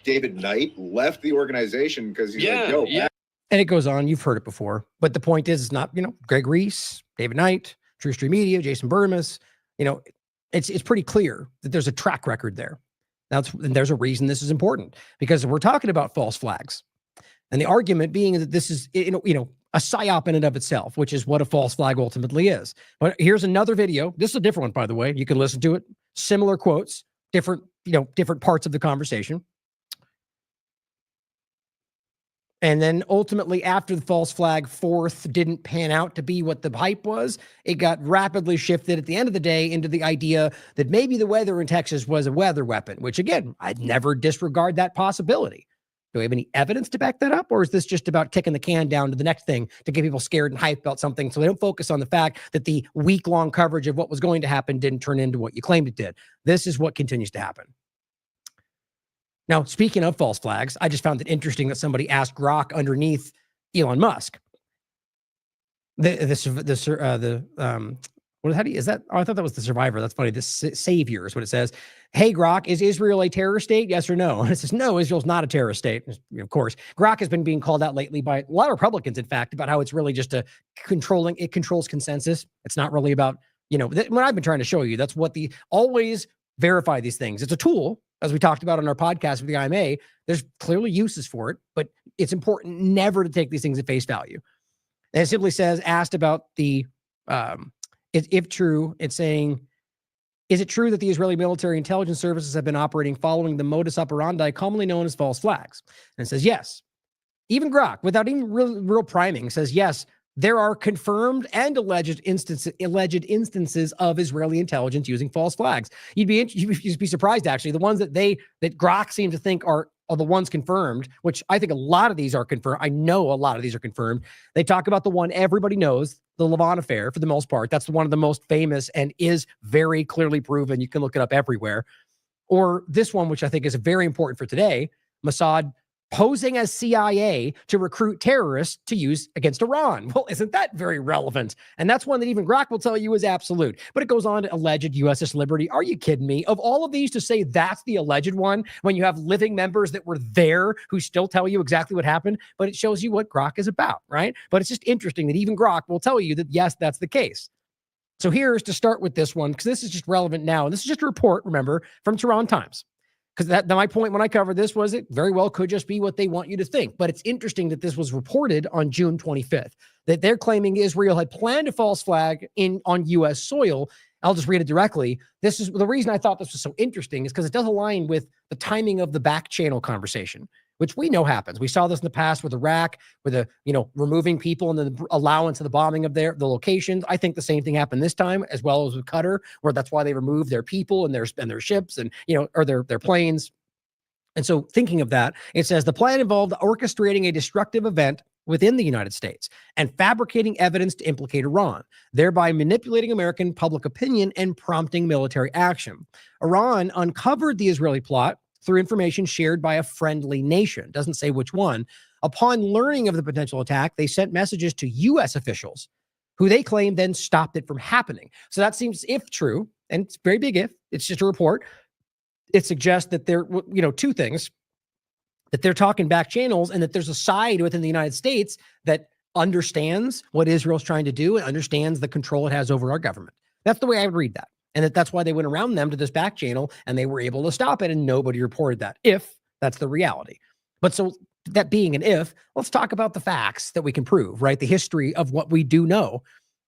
David Knight left the organization, because he's And it goes on. You've heard it before. But the point is, it's not, Greg Reese, David Knight, True Street Media, Jason Burmis. It's pretty clear that there's a track record there. And there's a reason this is important, because we're talking about false flags. And the argument being that this is, a psyop in and of itself, which is what a false flag ultimately is. But here's another video. This is a different one, by the way. You can listen to it. Similar quotes, different parts of the conversation. And then ultimately, after the false flag fourth didn't pan out to be what the hype was, it got rapidly shifted at the end of the day into the idea that maybe the weather in Texas was a weather weapon, which again, I'd never disregard that possibility. Do we have any evidence to back that up? Or is this just about kicking the can down to the next thing to get people scared and hyped about something so they don't focus on the fact that the week-long coverage of what was going to happen didn't turn into what you claimed it did? This is what continues to happen. Now, speaking of false flags, I just found it interesting that somebody asked Grok underneath Elon Musk. Is that? Oh, I thought that was the Survivor. That's funny. This Savior is what it says. Hey, Grok, is Israel a terror state? Yes or no? And it says, no, Israel's not a terror state. Of course, Grok has been being called out lately by a lot of Republicans, in fact, about how it's really just it controls consensus. It's not really about, what I've been trying to show you. That's what always verify these things. It's a tool, as we talked about on our podcast with the IMA. There's clearly uses for it, but it's important never to take these things at face value. And it simply says, asked about the, if true, it's saying, Is it true that the Israeli military intelligence services have been operating following the modus operandi commonly known as false flags? And it says yes. Even Grok, without even real priming, says yes, there are confirmed and alleged instances of Israeli intelligence using false flags. You'd be surprised, actually. The ones that Grok seem to think are the ones confirmed, which I think a lot of these are confirmed. I know a lot of these are confirmed. They talk about the one everybody knows, the Lavon affair, for the most part. That's one of the most famous and is very clearly proven. You can look it up everywhere. Or this one, which I think is very important for today, Mossad posing as CIA to recruit terrorists to use against Iran. Well, isn't that very relevant? And that's one that even Grok will tell you is absolute. But it goes on to alleged USS Liberty. Are you kidding me? Of all of these, to say that's the alleged one when you have living members that were there who still tell you exactly what happened, but it shows you what Grok is about, right? But it's just interesting that even Grok will tell you that, yes, that's the case. So here's to start with this one, because this is just relevant now. And this is just a report, remember, from Tehran Times. Because my point when I covered this was it very well could just be what they want you to think. But it's interesting that this was reported on June 25th, that they're claiming Israel had planned a false flag on U.S. soil. I'll just read it directly. This is the reason I thought this was so interesting is because it does align with the timing of the back channel conversation, which we know happens. We saw this in the past with Iraq, with removing people and the allowance of the bombing of the locations. I think the same thing happened this time, as well as with Qatar, where that's why they removed their people and their ships and or their planes. And so, thinking of that, it says the plan involved orchestrating a destructive event within the United States and fabricating evidence to implicate Iran, thereby manipulating American public opinion and prompting military action. Iran uncovered the Israeli plot through information shared by a friendly nation. Doesn't say which one. Upon learning of the potential attack, they sent messages to U.S. officials who they claim then stopped it from happening. So that seems, if true, and it's very big if, it's just a report, it suggests that there, two things, that they're talking back channels and that there's a side within the United States that understands what Israel's trying to do and understands the control it has over our government. That's the way I would read that. And that's why they went around them to this back channel and they were able to stop it and nobody reported that, if that's the reality. But so that being an if, let's talk about the facts that we can prove, right? The history of what we do know.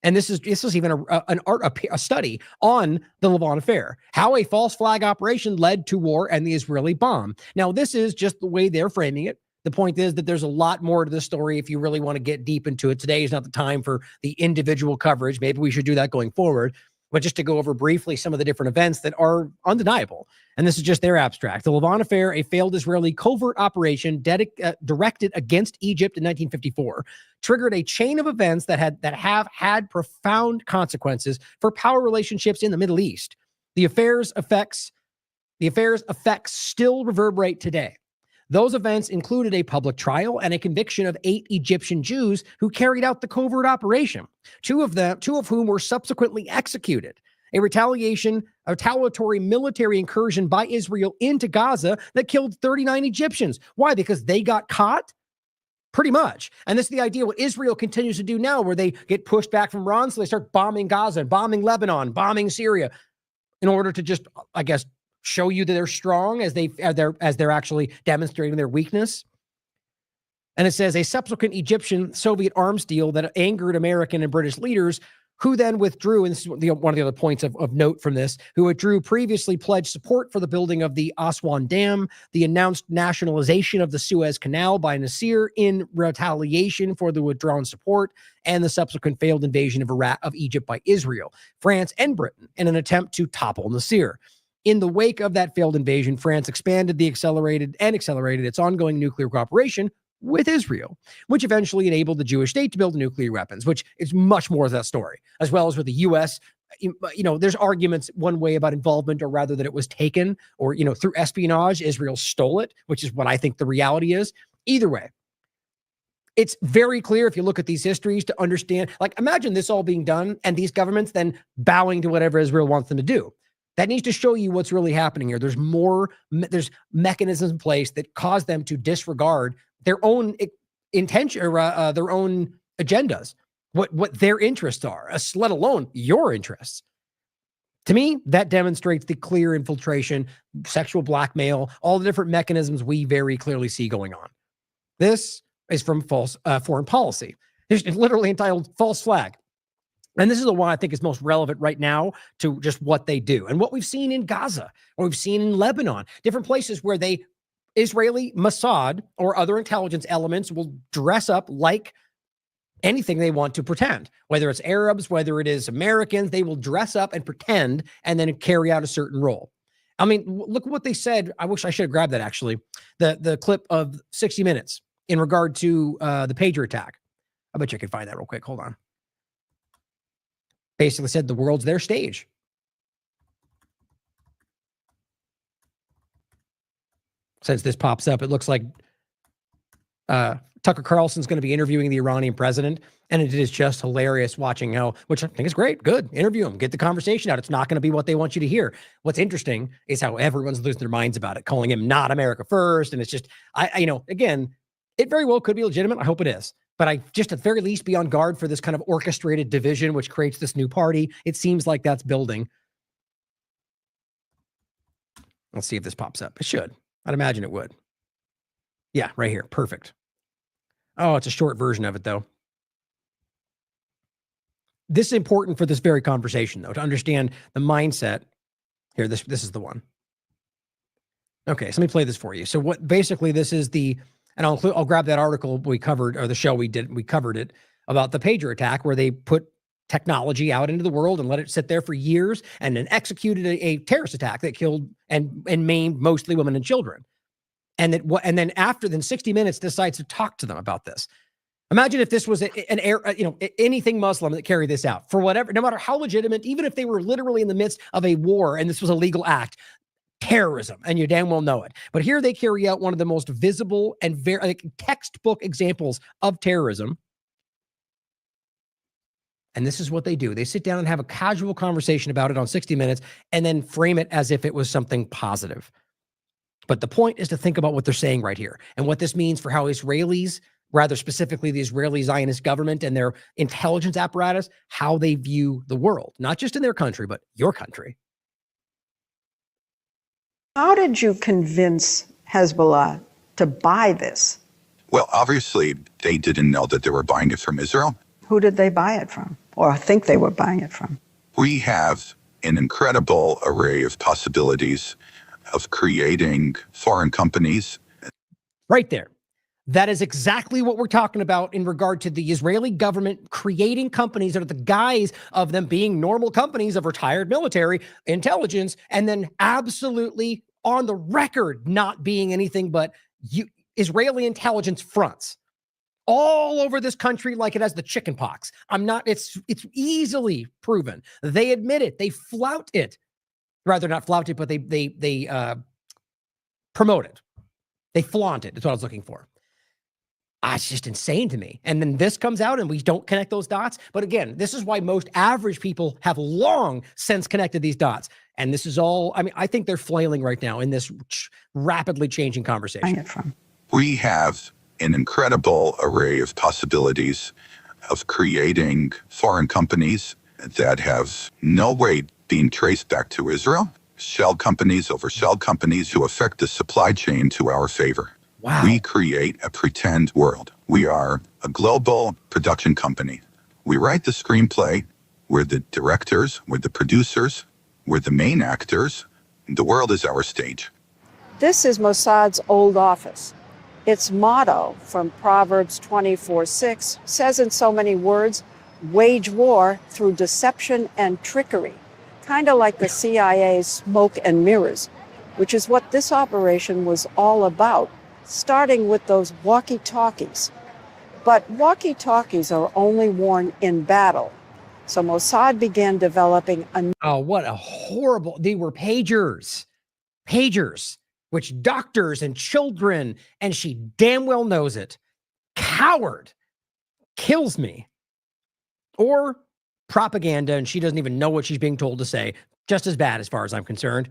And this is even a study on the Lavon affair, how a false flag operation led to war and the Israeli bomb. Now, this is just the way they're framing it. The point is that there's a lot more to the story if you really want to get deep into it. Today is not the time for the individual coverage. Maybe we should do that going forward. But just to go over briefly some of the different events that are undeniable. And this is just their abstract. The Lavon affair, a failed Israeli covert operation directed against Egypt in 1954, triggered a chain of events that have had profound consequences for power relationships in the Middle East. The affair's effects still reverberate today. Those events included a public trial and a conviction of 8 Egyptian Jews who carried out the covert operation, two of whom were subsequently executed. A retaliatory military incursion by Israel into Gaza that killed 39 Egyptians. Why? Because they got caught? Pretty much. And this is the idea what Israel continues to do now, where they get pushed back from Iran, so they start bombing Gaza, bombing Lebanon, bombing Syria, in order to just, I guess, show you that they're strong as they're actually demonstrating their weakness. And it says a subsequent Egyptian Soviet arms deal that angered American and British leaders, who then withdrew, and this is one of the other points of note from this, who withdrew previously pledged support for the building of the Aswan Dam, the announced nationalization of the Suez Canal by Nasser in retaliation for the withdrawn support, and the subsequent failed invasion of Egypt by Israel, France, and Britain in an attempt to topple Nasser. In the wake of that failed invasion, France accelerated its ongoing nuclear cooperation with Israel, which eventually enabled the Jewish state to build nuclear weapons, which is much more of that story, as well as with the U.S. There's arguments one way about involvement, or rather that it was taken, or, through espionage, Israel stole it, which is what I think the reality is. Either way, it's very clear if you look at these histories to understand, imagine this all being done and these governments then bowing to whatever Israel wants them to do. That needs to show you what's really happening here. There's mechanisms in place that cause them to disregard their own intention, or their own agendas, what their interests are, let alone your interests. To me, that demonstrates the clear infiltration, sexual blackmail, all the different mechanisms we very clearly see going on. This is from False Foreign Policy. It's literally entitled False Flag. And this is the one I think is most relevant right now to just what they do and what we've seen in Gaza, or we've seen in Lebanon, different places where Israeli Mossad or other intelligence elements will dress up like anything they want to pretend, whether it's Arabs, whether it is Americans, they will dress up and pretend and then carry out a certain role. I mean, look what they said. I wish I should have grabbed that actually. The clip of 60 Minutes in regard to the pager attack. I bet you can find that real quick. Hold on. Basically said the world's their stage. Since this pops up, it looks like Tucker Carlson's going to be interviewing the Iranian president, and it is just hilarious watching how, which I think is great, good, interview him, get the conversation out. It's not going to be what they want you to hear. What's interesting is how everyone's losing their minds about it, calling him not America first, and it's just, again, it very well could be legitimate. I hope it is. But I just at the very least be on guard for this kind of orchestrated division, which creates this new party. It seems like that's building. Let's see if this pops up. It should. I'd imagine it would. Yeah, right here. Perfect. Oh, it's a short version of it, though. This is important for this very conversation, though, to understand the mindset. Here, this is the one. Okay, so let me play this for you. So what basically this is and I'll grab that article we covered, or the show we covered it, about the pager attack, where they put technology out into the world and let it sit there for years and then executed a terrorist attack that killed and maimed mostly women and children. And then after 60 Minutes decides to talk to them about this. Imagine if this was anything Muslim that carried this out for whatever, no matter how legitimate, even if they were literally in the midst of a war and this was a legal act, terrorism, and you damn well know it. But here they carry out one of the most visible and very textbook examples of terrorism. And this is what they do. They sit down and have a casual conversation about it on 60 Minutes and then frame it as if it was something positive. But the point is to think about what they're saying right here and what this means for how Israelis, rather specifically the Israeli Zionist government and their intelligence apparatus, how they view the world, not just in their country, but your country. How did you convince Hezbollah to buy this? Well, obviously, they didn't know that they were buying it from Israel. Who did they buy it from, or think they were buying it from? We have an incredible array of possibilities of creating foreign companies. Right there. That is exactly what we're talking about in regard to the Israeli government creating companies under the guise of them being normal companies of retired military intelligence, and then absolutely on the record not being anything but Israeli intelligence fronts all over this country like it has the chicken pox. It's easily proven. They admit it. They flout it. Rather not flout it, but they promote it. They flaunt it. That's what I was looking for. It's just insane to me. And then this comes out and we don't connect those dots. But again, this is why most average people have long since connected these dots. And this is all, I think they're flailing right now in this rapidly changing conversation. We have an incredible array of possibilities of creating foreign companies that have no way being traced back to Israel. Shell companies over shell companies who affect the supply chain to our favor. Wow. We create a pretend world. We are a global production company. We write the screenplay. We're the directors. We're the producers. We're the main actors. The world is our stage. This is Mossad's old office. Its motto from Proverbs 24:6 says in so many words, wage war through deception and trickery, kind of like the CIA's smoke and mirrors, which is what this operation was all about, starting with those walkie-talkies. But walkie-talkies are only worn in battle. So Mossad began developing a... Oh, what a horrible... They were pagers. Pagers, which doctors and children, and she damn well knows it. Coward. Kills me. Or propaganda, and she doesn't even know what she's being told to say. Just as bad as far as I'm concerned.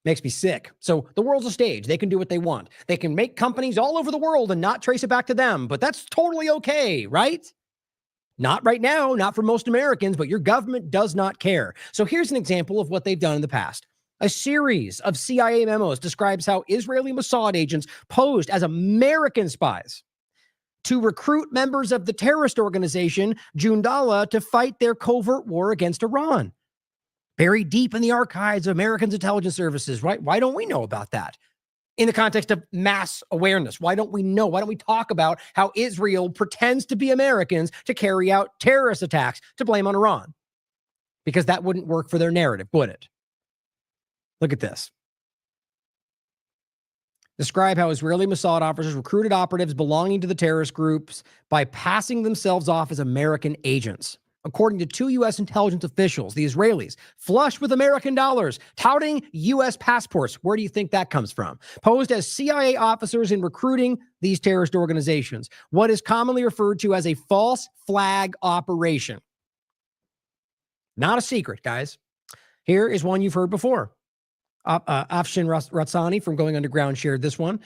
Makes me sick. So the world's a stage. They can do what they want. They can make companies all over the world and not trace it back to them, but that's totally okay, right? Not right now, not for most Americans, but your government does not care. So here's an example of what they've done in the past. A series of CIA memos describes how Israeli Mossad agents posed as American spies to recruit members of the terrorist organization Jundallah to fight their covert war against Iran. Buried deep in the archives of Americans' intelligence services, right? Why don't we know about that? In the context of mass awareness, why don't we know? Why don't we talk about how Israel pretends to be Americans to carry out terrorist attacks to blame on Iran? Because that wouldn't work for their narrative, would it? Look at this. Describe how Israeli Mossad officers recruited operatives belonging to the terrorist groups by passing themselves off as American agents. According to 2 U.S. intelligence officials, the Israelis, flush with American dollars, touting U.S. passports. Where do you think that comes from? Posed as CIA officers in recruiting these terrorist organizations. What is commonly referred to as a false flag operation. Not a secret, guys. Here is one you've heard before. Afshin Ratsani from Going Underground shared this one.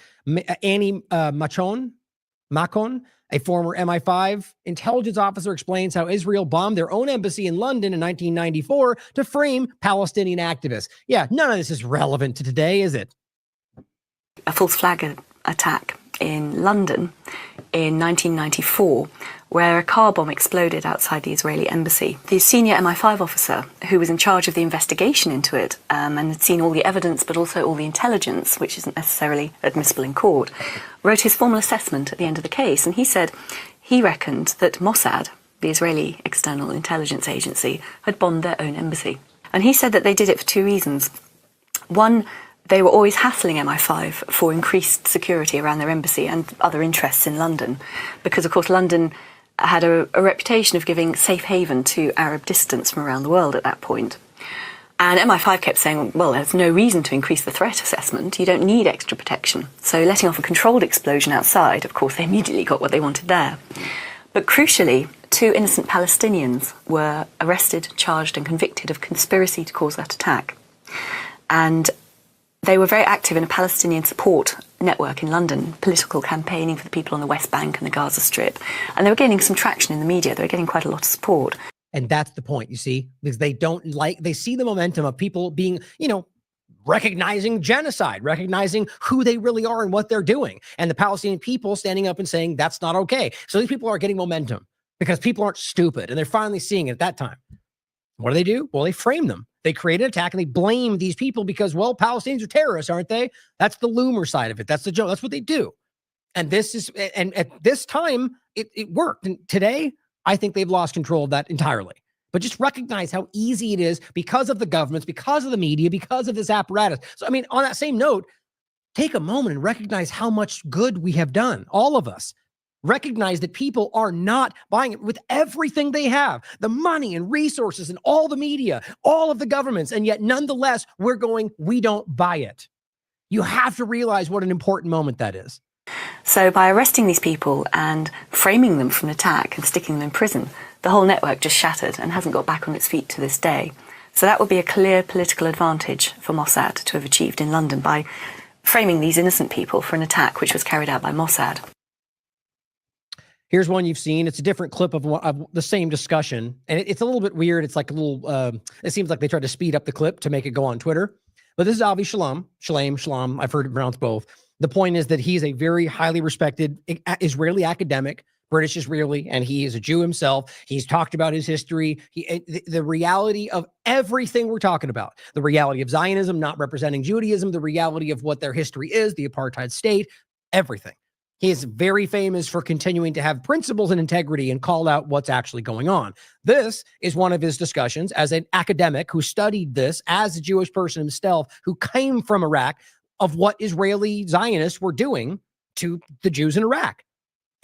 Annie Macon, a former MI5 intelligence officer, explains how Israel bombed their own embassy in London in 1994 to frame Palestinian activists. Yeah, none of this is relevant to today, is it? A false flag attack in London in 1994, where a car bomb exploded outside the Israeli embassy. The senior MI5 officer who was in charge of the investigation into it and had seen all the evidence but also all the intelligence, which isn't necessarily admissible in court, wrote his formal assessment at the end of the case, and he said he reckoned that Mossad, the Israeli external intelligence agency, had bombed their own embassy. And he said that they did it for 2 reasons. One, they were always hassling MI5 for increased security around their embassy and other interests in London, because, of course, London had a reputation of giving safe haven to Arab dissidents from around the world at that point. And MI5 kept saying, well, there's no reason to increase the threat assessment. You don't need extra protection. So letting off a controlled explosion outside, of course, they immediately got what they wanted there. But crucially, 2 innocent Palestinians were arrested, charged and convicted of conspiracy to cause that attack. And they were very active in a Palestinian support network in London, political campaigning for the people on the West Bank and the Gaza Strip. And they were gaining some traction in the media. They were getting quite a lot of support. And that's the point, you see, because they see the momentum of people being, recognizing genocide, recognizing who they really are and what they're doing. And the Palestinian people standing up and saying, that's not okay. So these people are getting momentum because people aren't stupid. And they're finally seeing it at that time. What do? Well, they frame them. They create an attack and they blame these people because, well, Palestinians are terrorists, aren't they? That's the loomer side of it. That's the joke. That's what they do. And at this time, it worked. And today, I think they've lost control of that entirely. But just recognize how easy it is because of the governments, because of the media, because of this apparatus. So, on that same note, take a moment and recognize how much good we have done, all of us. Recognize that people are not buying it with everything they have, the money and resources and all the media, all of the governments. And yet, nonetheless, we don't buy it. You have to realize what an important moment that is. So by arresting these people and framing them for an attack and sticking them in prison, the whole network just shattered and hasn't got back on its feet to this day. So that would be a clear political advantage for Mossad to have achieved in London by framing these innocent people for an attack which was carried out by Mossad. Here's one you've seen. It's a different clip of the same discussion. And it's a little bit weird. It's like a little, it seems like they tried to speed up the clip to make it go on Twitter. But this is Avi Shalom. I've heard it pronounced both. The point is that he's a very highly respected Israeli academic, British Israeli, and he is a Jew himself. He's talked about his history, the reality of everything we're talking about, the reality of Zionism not representing Judaism, the reality of what their history is, the apartheid state, everything. He is very famous for continuing to have principles and integrity and call out what's actually going on. This is one of his discussions as an academic who studied this as a Jewish person himself, who came from Iraq, of what Israeli Zionists were doing to the Jews in Iraq,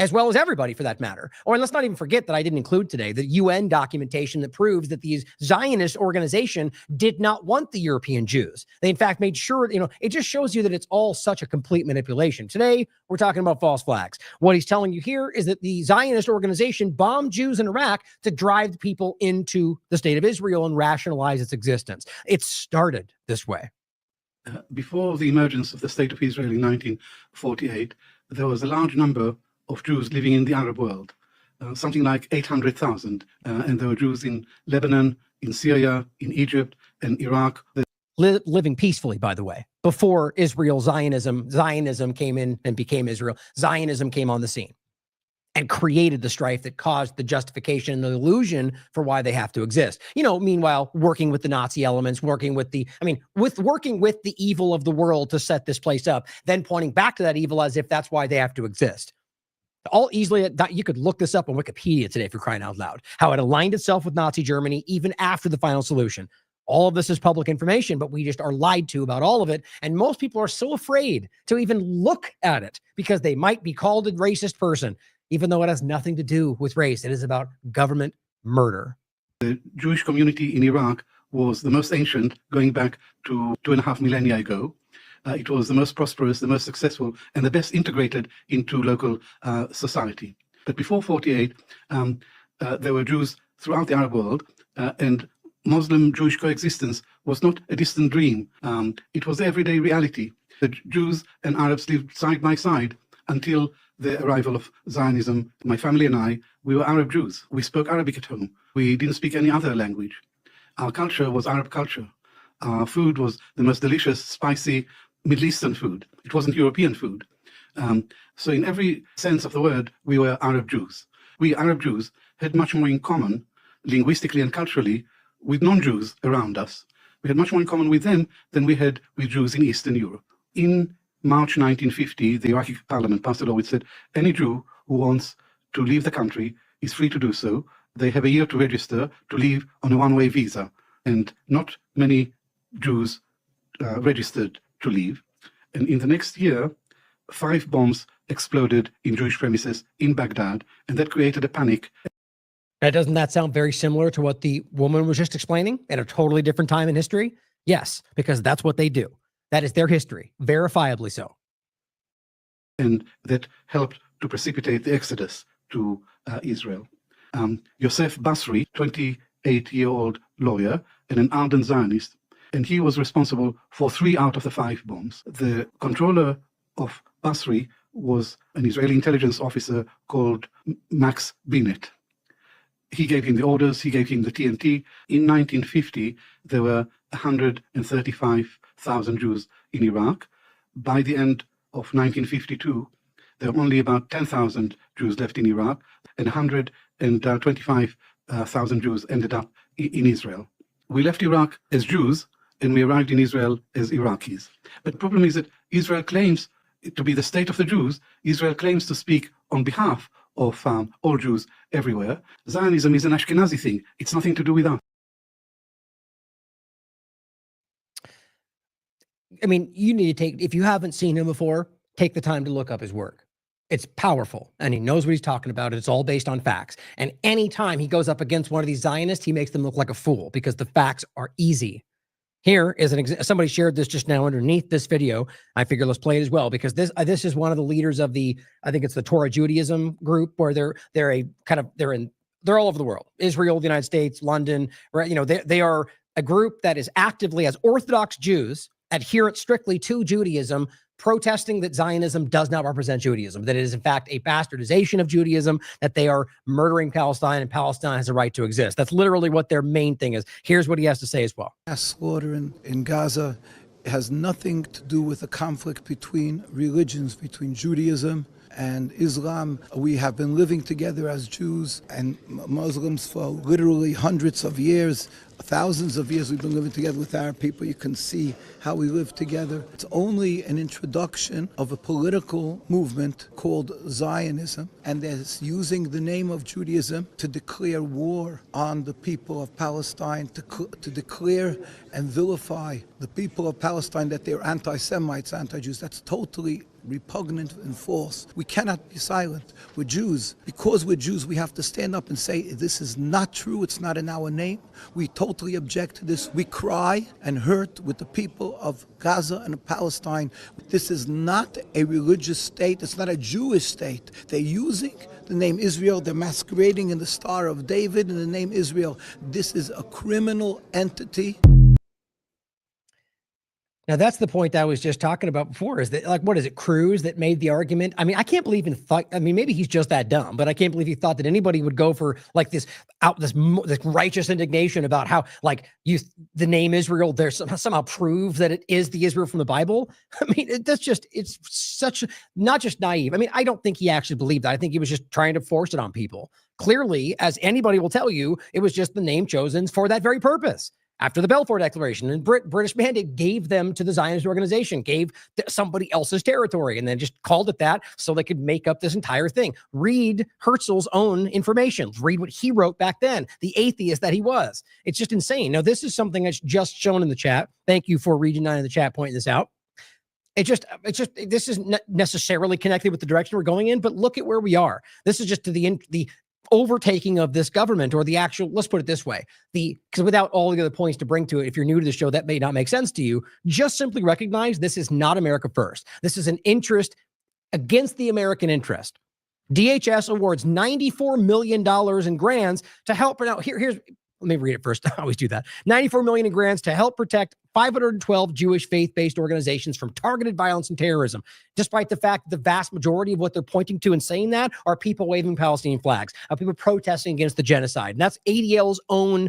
as well as everybody for that matter. And let's not even forget that I didn't include today the UN documentation that proves that these Zionist organization did not want the European Jews. They in fact made sure, it just shows you that it's all such a complete manipulation. Today, we're talking about false flags. What he's telling you here is that the Zionist organization bombed Jews in Iraq to drive people into the state of Israel and rationalize its existence. It started this way. Before the emergence of the State of Israel in 1948, there was a large number of Jews living in the Arab world, something like 800,000. And there were Jews in Lebanon, in Syria, in Egypt, and Iraq. Living peacefully, by the way, before Zionism came in and became Israel. Zionism came on the scene. and created the strife that caused the justification and the illusion for why they have to exist. Meanwhile, working with the Nazi elements, working with the evil of the world to set this place up, then pointing back to that evil as if that's why they have to exist. All easily, you could look this up on Wikipedia today if you're crying out loud, how it aligned itself with Nazi Germany even after the final solution. All of this is public information, but we just are lied to about all of it. And most people are so afraid to even look at it because they might be called a racist person, even though it has nothing to do with race. It is about government murder. The Jewish community in Iraq was the most ancient, going back to 2.5 millennia ago. It was the most prosperous, the most successful, and the best integrated into local society. But before 48, there were Jews throughout the Arab world, and Muslim-Jewish coexistence was not a distant dream. It was everyday reality. The Jews and Arabs lived side by side until the arrival of Zionism. My family and I, we were Arab Jews. We spoke Arabic at home. We didn't speak any other language. Our culture was Arab culture. Our food was the most delicious, spicy Middle Eastern food. It wasn't European food. So in every sense of the word, we were Arab Jews. We Arab Jews had much more in common, linguistically and culturally, with non-Jews around us. We had much more in common with them than we had with Jews in Eastern Europe. In March 1950, the Iraqi parliament passed a law which said any Jew who wants to leave the country is free to do so. They have a year to register to leave on a one-way visa. And not many Jews registered to leave. And in the next year, 5 bombs exploded in Jewish premises in Baghdad, and that created a panic. Now, doesn't that sound very similar to what the woman was just explaining at a totally different time in history? Yes, because that's what they do. That is their history, verifiably so. And that helped to precipitate the exodus to Israel. Yosef Basri, 28-year-old lawyer and an ardent Zionist, and he was responsible for 3 out of the 5 bombs. The controller of Basri was an Israeli intelligence officer called Max Binet. He gave him the orders, he gave him the TNT. In 1950, there were 135,000 Jews in Iraq. By the end of 1952, there were only about 10,000 Jews left in Iraq, and 125,000 Jews ended up in Israel. We left Iraq as Jews, and we arrived in Israel as Iraqis. But the problem is that Israel claims to be the state of the Jews. Israel claims to speak on behalf of all Jews everywhere. Zionism is an Ashkenazi thing. It's nothing to do with us. I mean, you need to take, if you haven't seen him before, take the time to look up his work. It's powerful, and he knows what he's talking about. It's all based on facts. And anytime he goes up against one of these Zionists, he makes them look like a fool because the facts are easy. Here is an example. Somebody shared this just now underneath this video. I figure let's play it as well, because this is one of the leaders of the, I think it's the Torah Judaism group, where they're all over the world. Israel, the United States, London, right? They are a group that is actively, as Orthodox Jews, adherent strictly to Judaism, protesting that Zionism does not represent Judaism, that it is in fact a bastardization of Judaism, that they are murdering Palestine and Palestine has a right to exist. That's literally what their main thing is. Here's what he has to say as well. Mass slaughter in Gaza has nothing to do with a conflict between religions, between Judaism and Islam. We have been living together as Jews and Muslims for literally hundreds of years. Thousands of years we've been living together with Arab people. You can see how we live together. It's only an introduction of a political movement called Zionism, and that's using the name of Judaism to declare war on the people of Palestine, to declare and vilify the people of Palestine that they're anti-Semites, anti-Jews. That's totally repugnant and false. We cannot be silent. We're Jews. Because we're Jews, we have to stand up and say, this is not true. It's not in our name. We totally object to this. We cry and hurt with the people of Gaza and Palestine. This is not a religious state. It's not a Jewish state. They're using the name Israel. They're masquerading in the Star of David in the name Israel. This is a criminal entity. Now, that's the point I was just talking about before, is that, like, what is it, Cruz that made the argument? I mean, I can't believe maybe he's just that dumb, but I can't believe he thought that anybody would go for like this righteous indignation about how, like, the name Israel, there's somehow prove that it is the Israel from the Bible. I mean, it's such, not just naive. I mean, I don't think he actually believed that. I think he was just trying to force it on people. Clearly, as anybody will tell you, it was just the name chosen for that very purpose. After the Balfour Declaration, and British mandate gave them to the Zionist organization, gave somebody else's territory, and then just called it that so they could make up this entire thing. Read Herzl's own information. Read what he wrote back then, the atheist that he was. It's just insane. Now, this is something that's just shown in the chat. Thank you for Region 9 in the chat pointing this out. This isn't necessarily connected with the direction we're going in, but look at where we are. This is just to the overtaking of this government, or the actual, let's put it this way, because without all the other points to bring to it, if you're new to the show, that may not make sense to you. Just simply recognize this is not America first. This is an interest against the American interest. DHS awards $94 million in grants to help. Now, here's, let me read it first. I always do that. $94 million in grants to help protect 512 Jewish faith-based organizations from targeted violence and terrorism, despite the fact that the vast majority of what they're pointing to and saying that are people waving Palestinian flags, people protesting against the genocide. And that's ADL's own,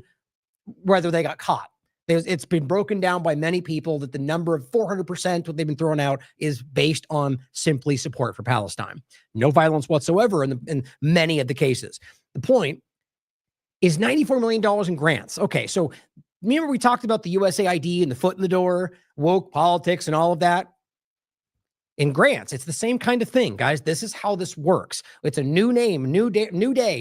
whether they got caught. It's been broken down by many people that the number of 400%, what they've been throwing out, is based on simply support for Palestine. No violence whatsoever in many of the cases. The point is $94 million in grants. Okay, so remember we talked about the USAID and the foot in the door, woke politics and all of that? In grants, it's the same kind of thing, guys. This is how this works. It's a new name, new day,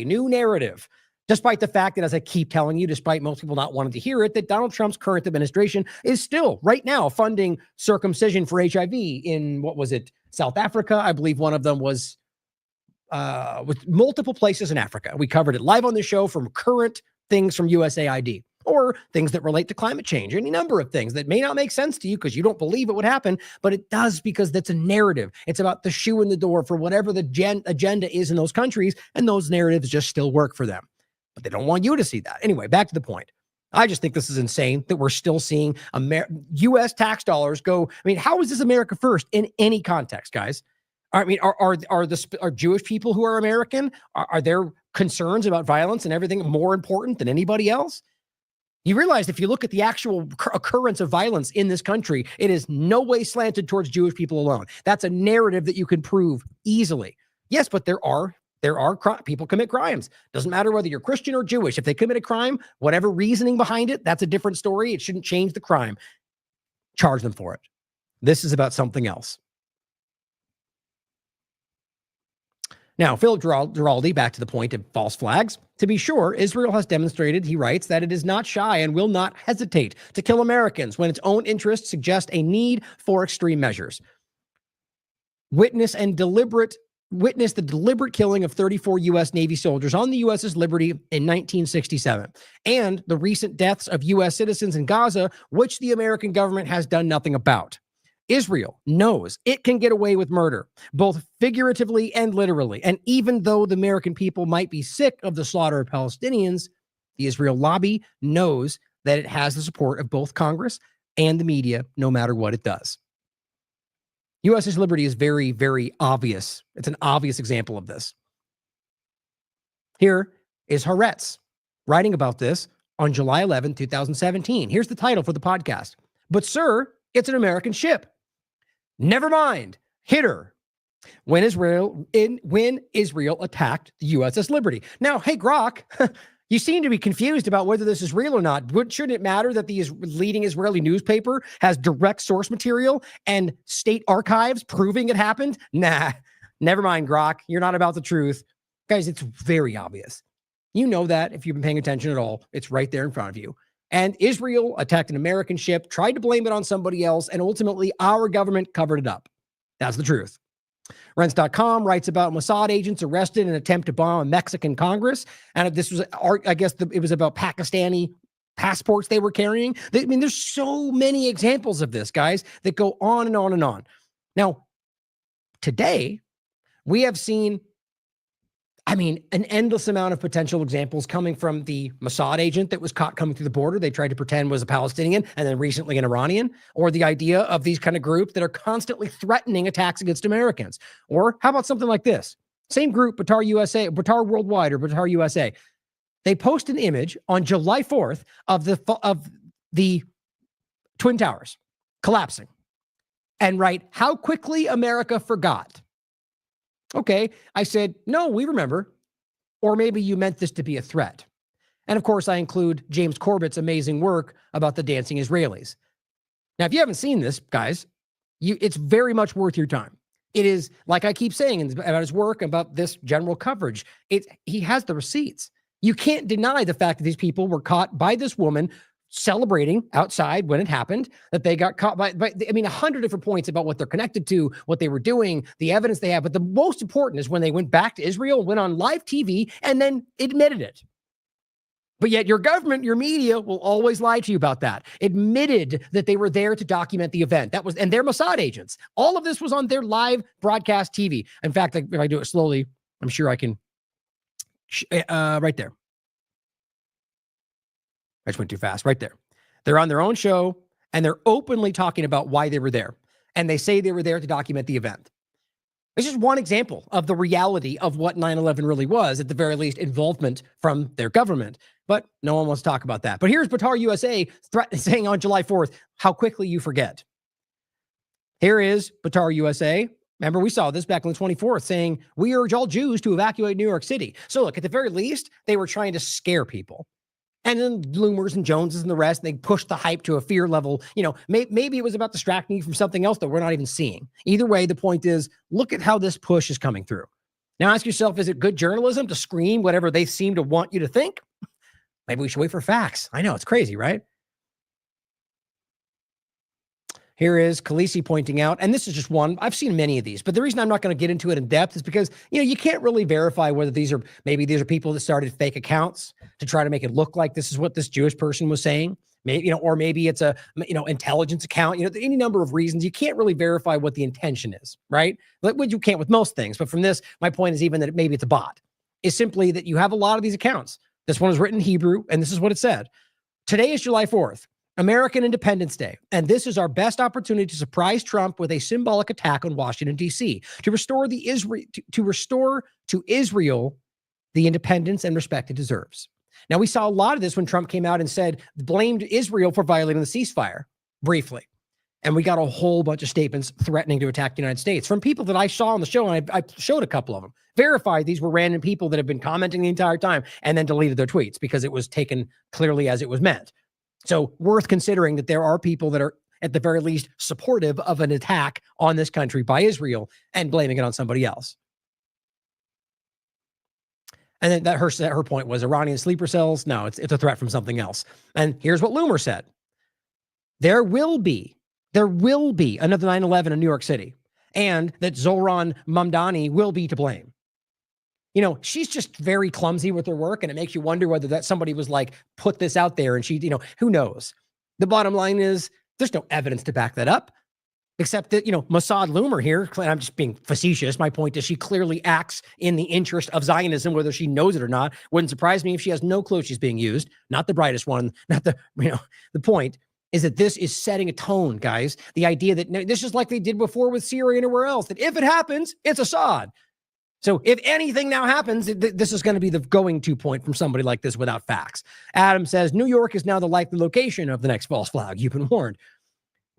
new narrative. Despite the fact that, as I keep telling you, despite most people not wanting to hear it, that Donald Trump's current administration is still right now funding circumcision for HIV in, what was it, South Africa? I believe one of them was with multiple places in Africa. We covered it live on the show, from current things from USAID or things that relate to climate change, any number of things that may not make sense to you because you don't believe it would happen, but it does, because that's a narrative. It's about the shoe in the door for whatever the agenda is in those countries, and those narratives just still work for them. But they don't want you to see that. Anyway, back to the point. I just think this is insane that we're still seeing U.S. tax dollars go. I mean, how is this America first in any context, guys? I mean, are Jewish people who are American, are their concerns about violence and everything more important than anybody else? You realize if you look at the actual occurrence of violence in this country, it is no way slanted towards Jewish people alone. That's a narrative that you can prove easily. Yes, but there are people commit crimes. Doesn't matter whether you're Christian or Jewish. If they commit a crime, whatever reasoning behind it, that's a different story. It shouldn't change the crime. Charge them for it. This is about something else. Now, Philip Giraldi, back to the point of false flags. To be sure, Israel has demonstrated, he writes, that it is not shy and will not hesitate to kill Americans when its own interests suggest a need for extreme measures. Witness the deliberate killing of 34 U.S. Navy soldiers on the USS Liberty in 1967, and the recent deaths of U.S. citizens in Gaza, which the American government has done nothing about. Israel knows it can get away with murder, both figuratively and literally. And even though the American people might be sick of the slaughter of Palestinians, the Israel lobby knows that it has the support of both Congress and the media, no matter what it does. USS Liberty is very, very obvious. It's an obvious example of this. Here is Haaretz writing about this on July 11, 2017. Here's the title for the podcast. But sir, it's an American ship. Never mind. Hit her. When Israel attacked the USS Liberty. Now, hey, Grok, you seem to be confused about whether this is real or not. Shouldn't it matter that the leading Israeli newspaper has direct source material and state archives proving it happened? Nah, never mind, Grok. You're not about the truth. Guys, it's very obvious. You know that if you've been paying attention at all. It's right there in front of you. And Israel attacked an American ship, tried to blame it on somebody else, and ultimately our government covered it up. That's the truth. Rense.com writes about Mossad agents arrested in an attempt to bomb a Mexican Congress. And this was, I guess it was about Pakistani passports they were carrying. I mean, there's so many examples of this, guys, that go on and on and on. Now, today, we have seen I mean, an endless amount of potential examples coming from the Mossad agent that was caught coming through the border. They tried to pretend was a Palestinian and then recently an Iranian, or the idea of these kind of groups that are constantly threatening attacks against Americans. Or how about something like this? Same group, Batar Worldwide or Batar USA. They post an image on July 4th of the Twin Towers collapsing and write, "How quickly America forgot." Okay, I said, no, we remember. Or maybe you meant this to be a threat. And of course, I include James Corbett's amazing work about the dancing Israelis. Now, if you haven't seen this, guys, it's very much worth your time. It is, like I keep saying about his work, about this general coverage, he has the receipts. You can't deny the fact that these people were caught by this woman celebrating outside when it happened, that they got caught by 100 different points about what they're connected to, what they were doing, the evidence they have. But the most important is when they went back to Israel, went on live TV, and then admitted it. But yet your government, your media will always lie to you about that. Admitted that they were there to document the event. And they're Mossad agents. All of this was on their live broadcast TV. In fact, if I do it slowly, I'm sure I can, right there. I just went too fast. Right there. They're on their own show, and they're openly talking about why they were there. And they say they were there to document the event. It's just one example of the reality of what 9/11 really was, at the very least, involvement from their government. But no one wants to talk about that. But here's Batar USA saying on July 4th, "How quickly you forget." Here is Batar USA. Remember, we saw this back on the 24th saying, "We urge all Jews to evacuate New York City." So look, at the very least, they were trying to scare people. And then Bloomers and Joneses and the rest, they pushed the hype to a fear level. Maybe it was about distracting you from something else that we're not even seeing. Either way, the point is, look at how this push is coming through. Now ask yourself, is it good journalism to scream whatever they seem to want you to think? Maybe we should wait for facts. I know, it's crazy, right? Here is Khaleesi pointing out, and this is just one. I've seen many of these, but the reason I'm not going to get into it in depth is because, you can't really verify whether these are people that started fake accounts to try to make it look like this is what this Jewish person was saying. Maybe, or maybe it's a, intelligence account, any number of reasons. You can't really verify what the intention is, right? Like, you can't with most things. But from this, my point is even that maybe it's a bot. Is simply that you have a lot of these accounts. This one is written in Hebrew, and this is what it said. Today is July 4th. American Independence Day, and this is our best opportunity to surprise Trump with a symbolic attack on Washington, D.C., to restore to Israel the independence and respect it deserves. Now, we saw a lot of this when Trump came out and blamed Israel for violating the ceasefire, briefly. And we got a whole bunch of statements threatening to attack the United States from people that I saw on the show, and I showed a couple of them. Verified these were random people that have been commenting the entire time and then deleted their tweets because it was taken clearly as it was meant. So worth considering that there are people that are, at the very least, supportive of an attack on this country by Israel and blaming it on somebody else. And then that her point was Iranian sleeper cells. No, it's a threat from something else. And here's what Loomer said. There will be another 9/11 in New York City, and that Zohran Mamdani will be to blame. She's just very clumsy with her work, and it makes you wonder whether that somebody was like, put this out there, and she, who knows? The bottom line is there's no evidence to back that up, except that, Mossad Loomer here, and I'm just being facetious. My point is she clearly acts in the interest of Zionism, whether she knows it or not. Wouldn't surprise me if she has no clue she's being used. Not the brightest one, the point is that this is setting a tone, guys. The idea that this is like they did before with Syria and everywhere else, that if it happens, it's Assad. So if anything now happens, this is going to be the going-to point from somebody like this without facts. Adam says, New York is now the likely location of the next false flag. You've been warned.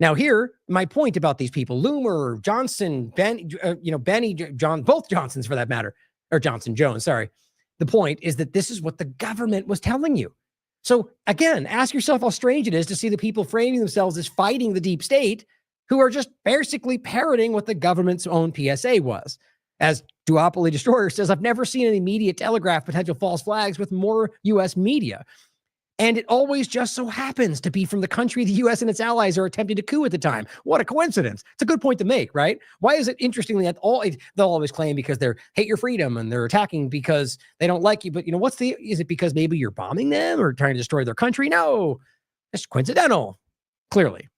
Now here, my point about these people, Loomer, Johnson, Benny, John, both Johnsons for that matter, or Johnson Jones, sorry. The point is that this is what the government was telling you. So again, ask yourself how strange it is to see the people framing themselves as fighting the deep state who are just basically parroting what the government's own PSA was. As Duopoly Destroyer says, I've never seen any media telegraph potential false flags with more U.S. media. And it always just so happens to be from the country the U.S. and its allies are attempting to coup at the time. What a coincidence. It's a good point to make, right? Why is it interestingly that they'll always claim because they hate your freedom and they're attacking because they don't like you. But is it because maybe you're bombing them or trying to destroy their country? No, it's coincidental, clearly.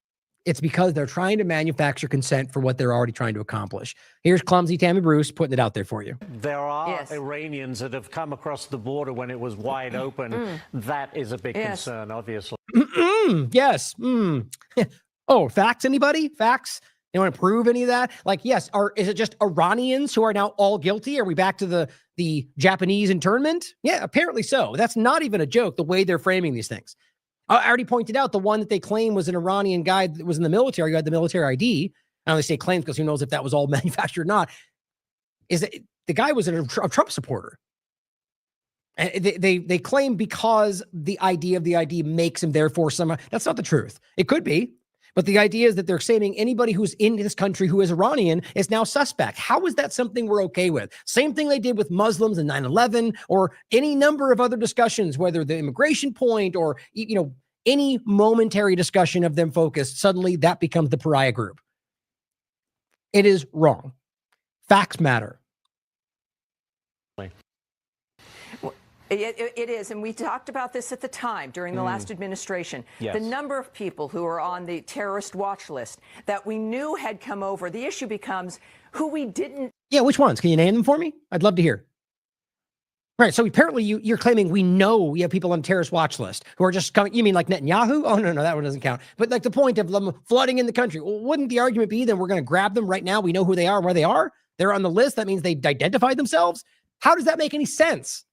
It's because they're trying to manufacture consent for what they're already trying to accomplish. Here's clumsy Tammy Bruce putting it out there for you. There are Iranians that have come across the border when it was wide open. That is a big concern, obviously. Yes. Oh, facts, anybody? Facts? You want to prove any of that? Like, yes, is it just Iranians who are now all guilty? Are we back to the Japanese internment? Yeah, apparently so. That's not even a joke, the way they're framing these things. I already pointed out the one that they claim was an Iranian guy that was in the military, who had the military ID. I only say claims because who knows if that was all manufactured or not. Is that the guy was a Trump supporter. And they claim because the idea of the ID makes him therefore somehow. That's not the truth. It could be. But the idea is that they're saying anybody who's in this country who is Iranian is now suspect. How is that something we're okay with? Same thing they did with Muslims in 9/11 or any number of other discussions, whether the immigration point or, any momentary discussion of them focused, suddenly that becomes the pariah group. It is wrong. Facts matter. It is, and we talked about this at the time during the last administration. Yes. The number of people who are on the terrorist watch list that we knew had come over. The issue becomes who we didn't. Yeah, which ones? Can you name them for me? I'd love to hear. Right, so apparently you're claiming we know we have people on the terrorist watch list who are just coming. You mean like Netanyahu? Oh, no, that one doesn't count. But like the point of them flooding in the country. Well, wouldn't the argument be then we're going to grab them right now? We know who they are and where they are. They're on the list. That means they identified themselves. How does that make any sense?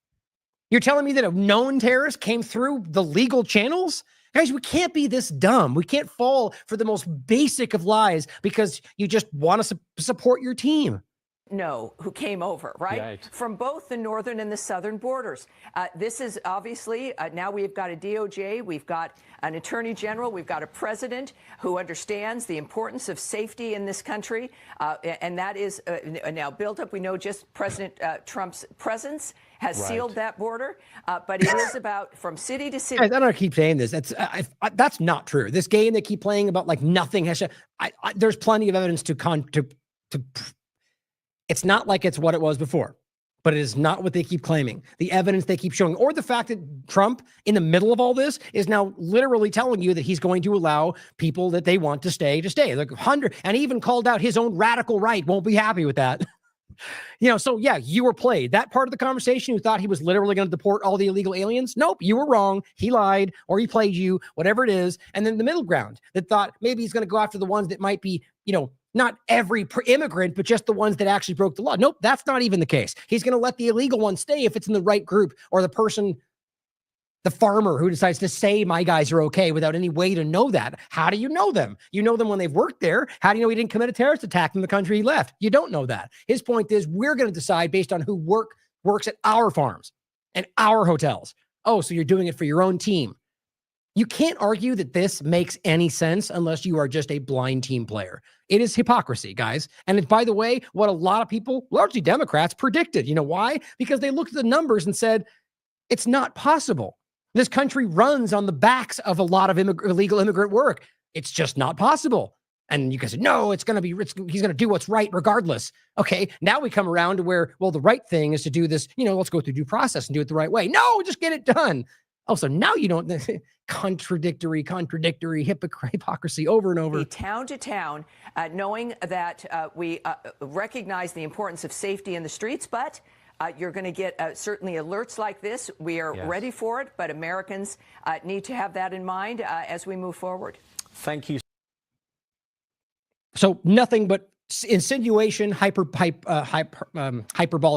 You're telling me that a known terrorist came through the legal channels? Guys, we can't be this dumb. We can't fall for the most basic of lies because you just want to support your team. know who came over, right? From both the northern and the southern borders. This is obviously, now we've got a DOJ, we've got an attorney general, we've got a president who understands the importance of safety in this country. And that is now built up. We know just President Trump's presence has sealed that border. But it is about from city to city. I don't keep saying this. That's not true. This game they keep playing about like nothing has. There's plenty of evidence to it's not like it's what it was before, but it is not what they keep claiming. The evidence they keep showing, or the fact that Trump, in the middle of all this, is now literally telling you that he's going to allow people that they want to stay. Like 100, and even called out his own radical right. Won't be happy with that. So yeah, you were played. That part of the conversation, who thought he was literally going to deport all the illegal aliens. Nope, you were wrong. He lied, or he played you, whatever it is. And then the middle ground that thought maybe he's going to go after the ones that might be, not every immigrant, but just the ones that actually broke the law. Nope, that's not even the case. He's going to let the illegal ones stay if it's in the right group, or the person, the farmer who decides to say my guys are okay without any way to know that. How do you know them? You know them when they've worked there. How do you know he didn't commit a terrorist attack in the country he left? You don't know that. His point is we're going to decide based on who works at our farms and our hotels. Oh, so you're doing it for your own team. You can't argue that this makes any sense unless you are just a blind team player. It is hypocrisy, guys. And it's, by the way, what a lot of people, largely Democrats, predicted. You know why? Because they looked at the numbers and said, it's not possible. This country runs on the backs of a lot of illegal immigrant work. It's just not possible. And you guys said, no, he's going to do what's right regardless. Okay, now we come around to where, well, the right thing is to do this, let's go through due process and do it the right way. No, just get it done. Also, now you don't contradictory hypocrisy over and over. Town to town, knowing that we recognize the importance of safety in the streets, but you're going to get certainly alerts like this. We are ready for it, but Americans need to have that in mind as we move forward. Thank you. So nothing but insinuation, hyperbolic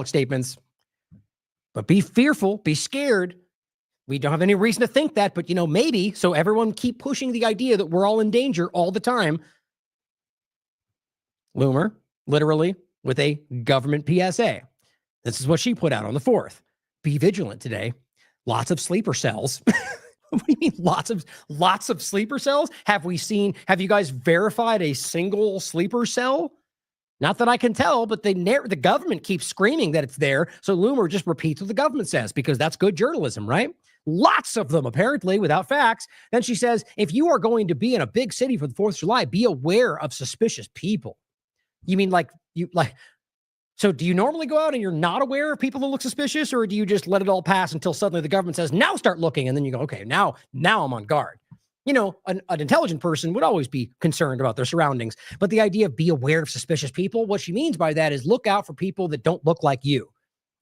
statements. But be fearful, be scared. We don't have any reason to think that, but maybe. So everyone keep pushing the idea that we're all in danger all the time. Loomer, literally, with a government PSA. This is what she put out on the 4th. Be vigilant today. Lots of sleeper cells. What do you mean lots of sleeper cells? Have you guys verified a single sleeper cell? Not that I can tell, but the government keeps screaming that it's there. So Loomer just repeats what the government says because that's good journalism, right? Lots of them, apparently, without facts. Then she says, if you are going to be in a big city for the 4th of July, be aware of suspicious people. You mean so do you normally go out and you're not aware of people that look suspicious, or do you just let it all pass until suddenly the government says, now start looking, and then you go, okay, now I'm on guard? You know, an intelligent person would always be concerned about their surroundings. But the idea of be aware of suspicious people, what she means by that is look out for people that don't look like you,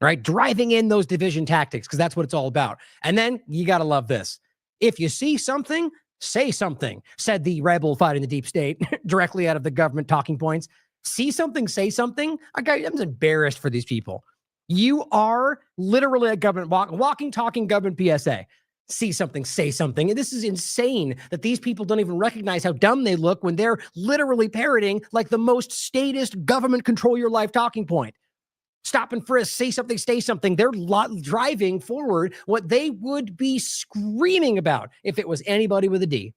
right? Driving in those division tactics, because that's what it's all about. And then you got to love this. If you see something, say something, said the rebel fighting the deep state directly out of the government talking points. See something, say something. I'm embarrassed for these people. You are literally a government, walking, talking government PSA. See something, say something. And this is insane that these people don't even recognize how dumb they look when they're literally parroting like the most statist government control your life talking point. Stop and frisk, say something, say something. They're driving forward what they would be screaming about if it was anybody with a D.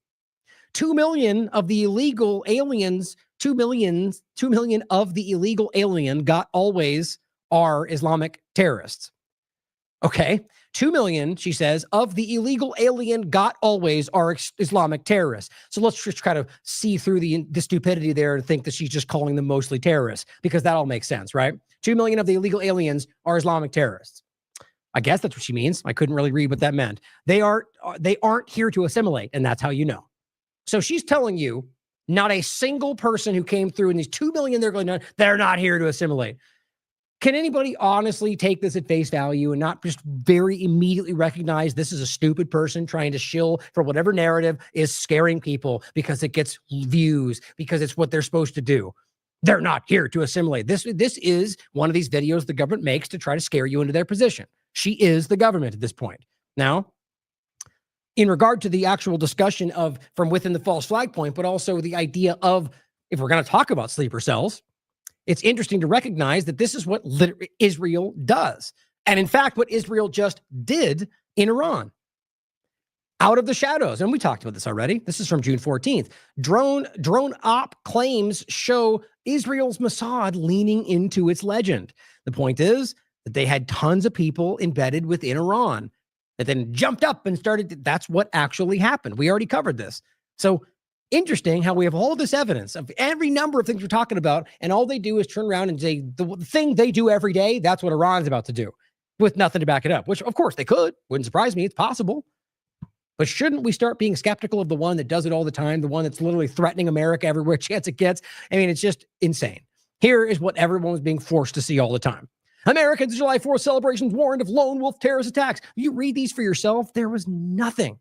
2 million of the illegal aliens, 2 million of the illegal alien got always are Islamic terrorists. Okay. 2 million, she says, of the illegal alien got always are Islamic terrorists. So let's just try to see through the stupidity there and think that she's just calling them mostly terrorists, because that all makes sense, right? 2 million of the illegal aliens are Islamic terrorists. I guess that's what she means. I couldn't really read what that meant. They aren't here to assimilate, and that's how you know. So she's telling you not a single person who came through in these 2 million, they're not here to assimilate. Can anybody honestly take this at face value and not just very immediately recognize this is a stupid person trying to shill for whatever narrative is scaring people because it gets views, because it's what they're supposed to do? They're not here to assimilate. This is one of these videos the government makes to try to scare you into their position. She is the government at this point. Now, in regard to the actual discussion of from within the false flag point, but also the idea of, if we're going to talk about sleeper cells, it's interesting to recognize that this is what Israel does. And in fact, what Israel just did in Iran. Out of the shadows. And we talked about this already. This is from June 14th. Drone op claims show Israel's Mossad leaning into its legend. The point is that they had tons of people embedded within Iran that then jumped up and started. That's what actually happened. We already covered this. So interesting how we have all this evidence of every number of things we're talking about, and all they do is turn around and say the thing they do every day, that's what Iran's about to do, with nothing to back it up, which of course they could. Wouldn't surprise me. It's possible. But shouldn't we start being skeptical of the one that does it all the time, the one that's literally threatening America everywhere chance it gets? I mean, it's just insane. Here is what everyone was being forced to see all the time. Americans' July 4th celebrations warned of lone wolf terrorist attacks. You read these for yourself, there was nothing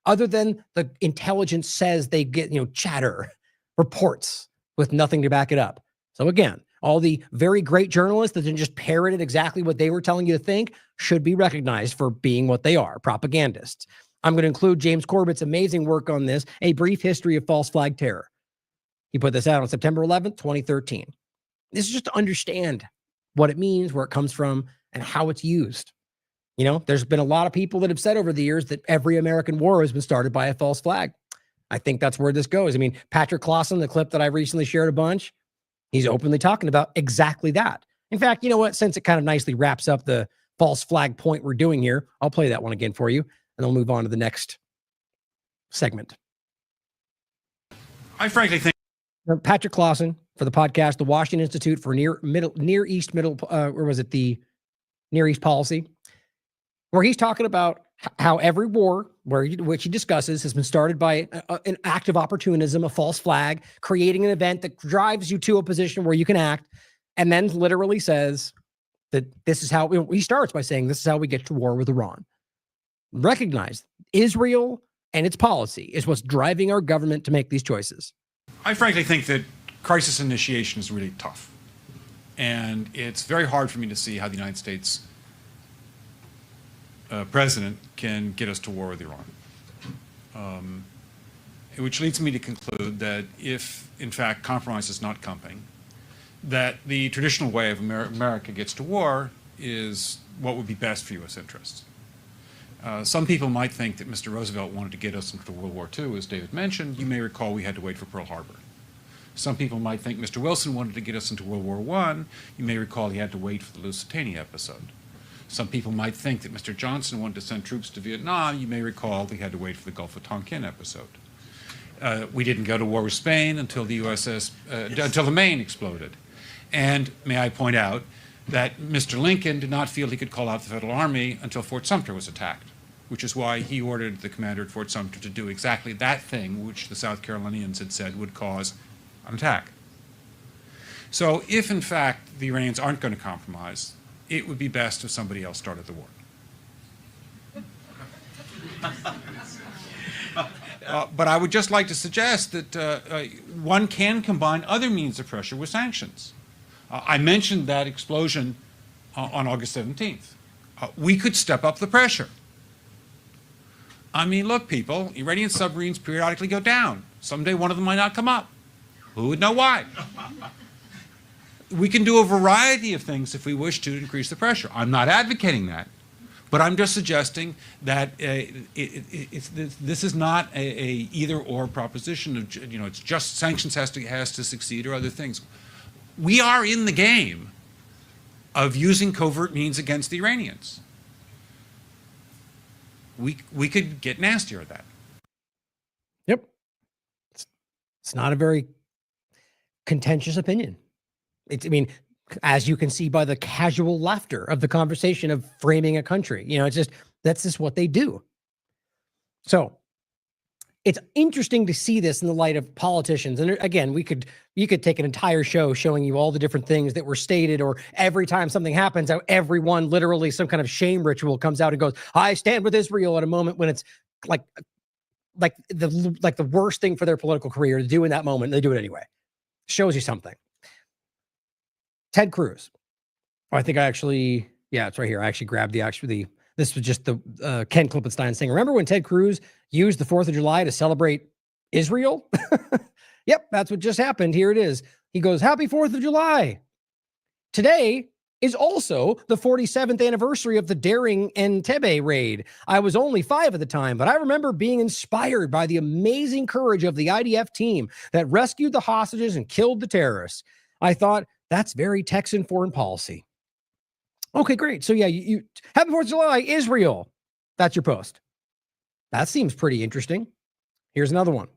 other than the intelligence says they get, chatter, reports with nothing to back it up. So again, all the very great journalists that didn't just parroted exactly what they were telling you to think should be recognized for being what they are, propagandists. I'm going to include James Corbett's amazing work on this, A Brief History of False Flag Terror. He put this out on September 11th, 2013. This is just to understand what it means, where it comes from, and how it's used. There's been a lot of people that have said over the years that every American war has been started by a false flag. I think that's where this goes. I mean, Patrick Clausen, the clip that I recently shared a bunch, he's openly talking about exactly that. In fact, you know what? Since it kind of nicely wraps up the false flag point we're doing here, I'll play that one again for you, and then we'll move on to the next segment. I frankly think Patrick Clausen for the podcast, the Washington Institute for Near East Policy, where he's talking about how every war, which he discusses, has been started by an act of opportunism, a false flag, creating an event that drives you to a position where you can act, and then literally says that this is how he starts by saying this is how we get to war with Iran. Recognize Israel and its policy is what's driving our government to make these choices. I frankly think that crisis initiation is really tough. And it's very hard for me to see how the United States president can get us to war with Iran. Which leads me to conclude that if, in fact, compromise is not coming, that the traditional way of America gets to war is what would be best for U.S. interests. Some people might think that Mr. Roosevelt wanted to get us into World War II, as David mentioned. You may recall we had to wait for Pearl Harbor. Some people might think Mr. Wilson wanted to get us into World War I. You may recall he had to wait for the Lusitania episode. Some people might think that Mr. Johnson wanted to send troops to Vietnam. You may recall we had to wait for the Gulf of Tonkin episode. We didn't go to war with Spain until the until the Maine exploded. And may I point out that Mr. Lincoln did not feel he could call out the Federal Army until Fort Sumter was attacked. which is why he ordered the commander at Fort Sumter to do exactly that thing, which the South Carolinians had said would cause an attack. So if, in fact, the Iranians aren't going to compromise, it would be best if somebody else started the war. But I would just like to suggest that one can combine other means of pressure with sanctions. I mentioned that explosion on August 17th. We could step up the pressure. I mean, look, people, Iranian submarines periodically go down. Someday one of them might not come up. Who would know why? We can do a variety of things if we wish to increase the pressure. I'm not advocating that, but I'm just suggesting that this is not a either-or proposition of, it's just sanctions has to succeed or other things. We are in the game of using covert means against the Iranians. We could get nastier at that. Yep. It's not a very contentious opinion. I mean, as you can see by the casual laughter of the conversation of framing a country, that's just what they do. So it's interesting to see this in the light of politicians. And again, you could take an entire show showing you all the different things that were stated, or every time something happens, how everyone literally some kind of shame ritual comes out and goes, I stand with Israel, at a moment when it's like the worst thing for their political career to do in that moment. They do it anyway. Shows you something. Ted Cruz. Oh, I think it's right here. I actually grabbed this was just the Ken Klippenstein saying, remember when Ted Cruz used the 4th of July to celebrate Israel? Yep, that's what just happened. Here it is. He goes, happy 4th of July. Today is also the 47th anniversary of the daring Entebbe raid. I was only 5 at the time, but I remember being inspired by the amazing courage of the IDF team that rescued the hostages and killed the terrorists. I thought, that's very Texan foreign policy. Okay, great. So yeah, you happy 4th of July, Israel. That's your post. That seems pretty interesting. Here's another one.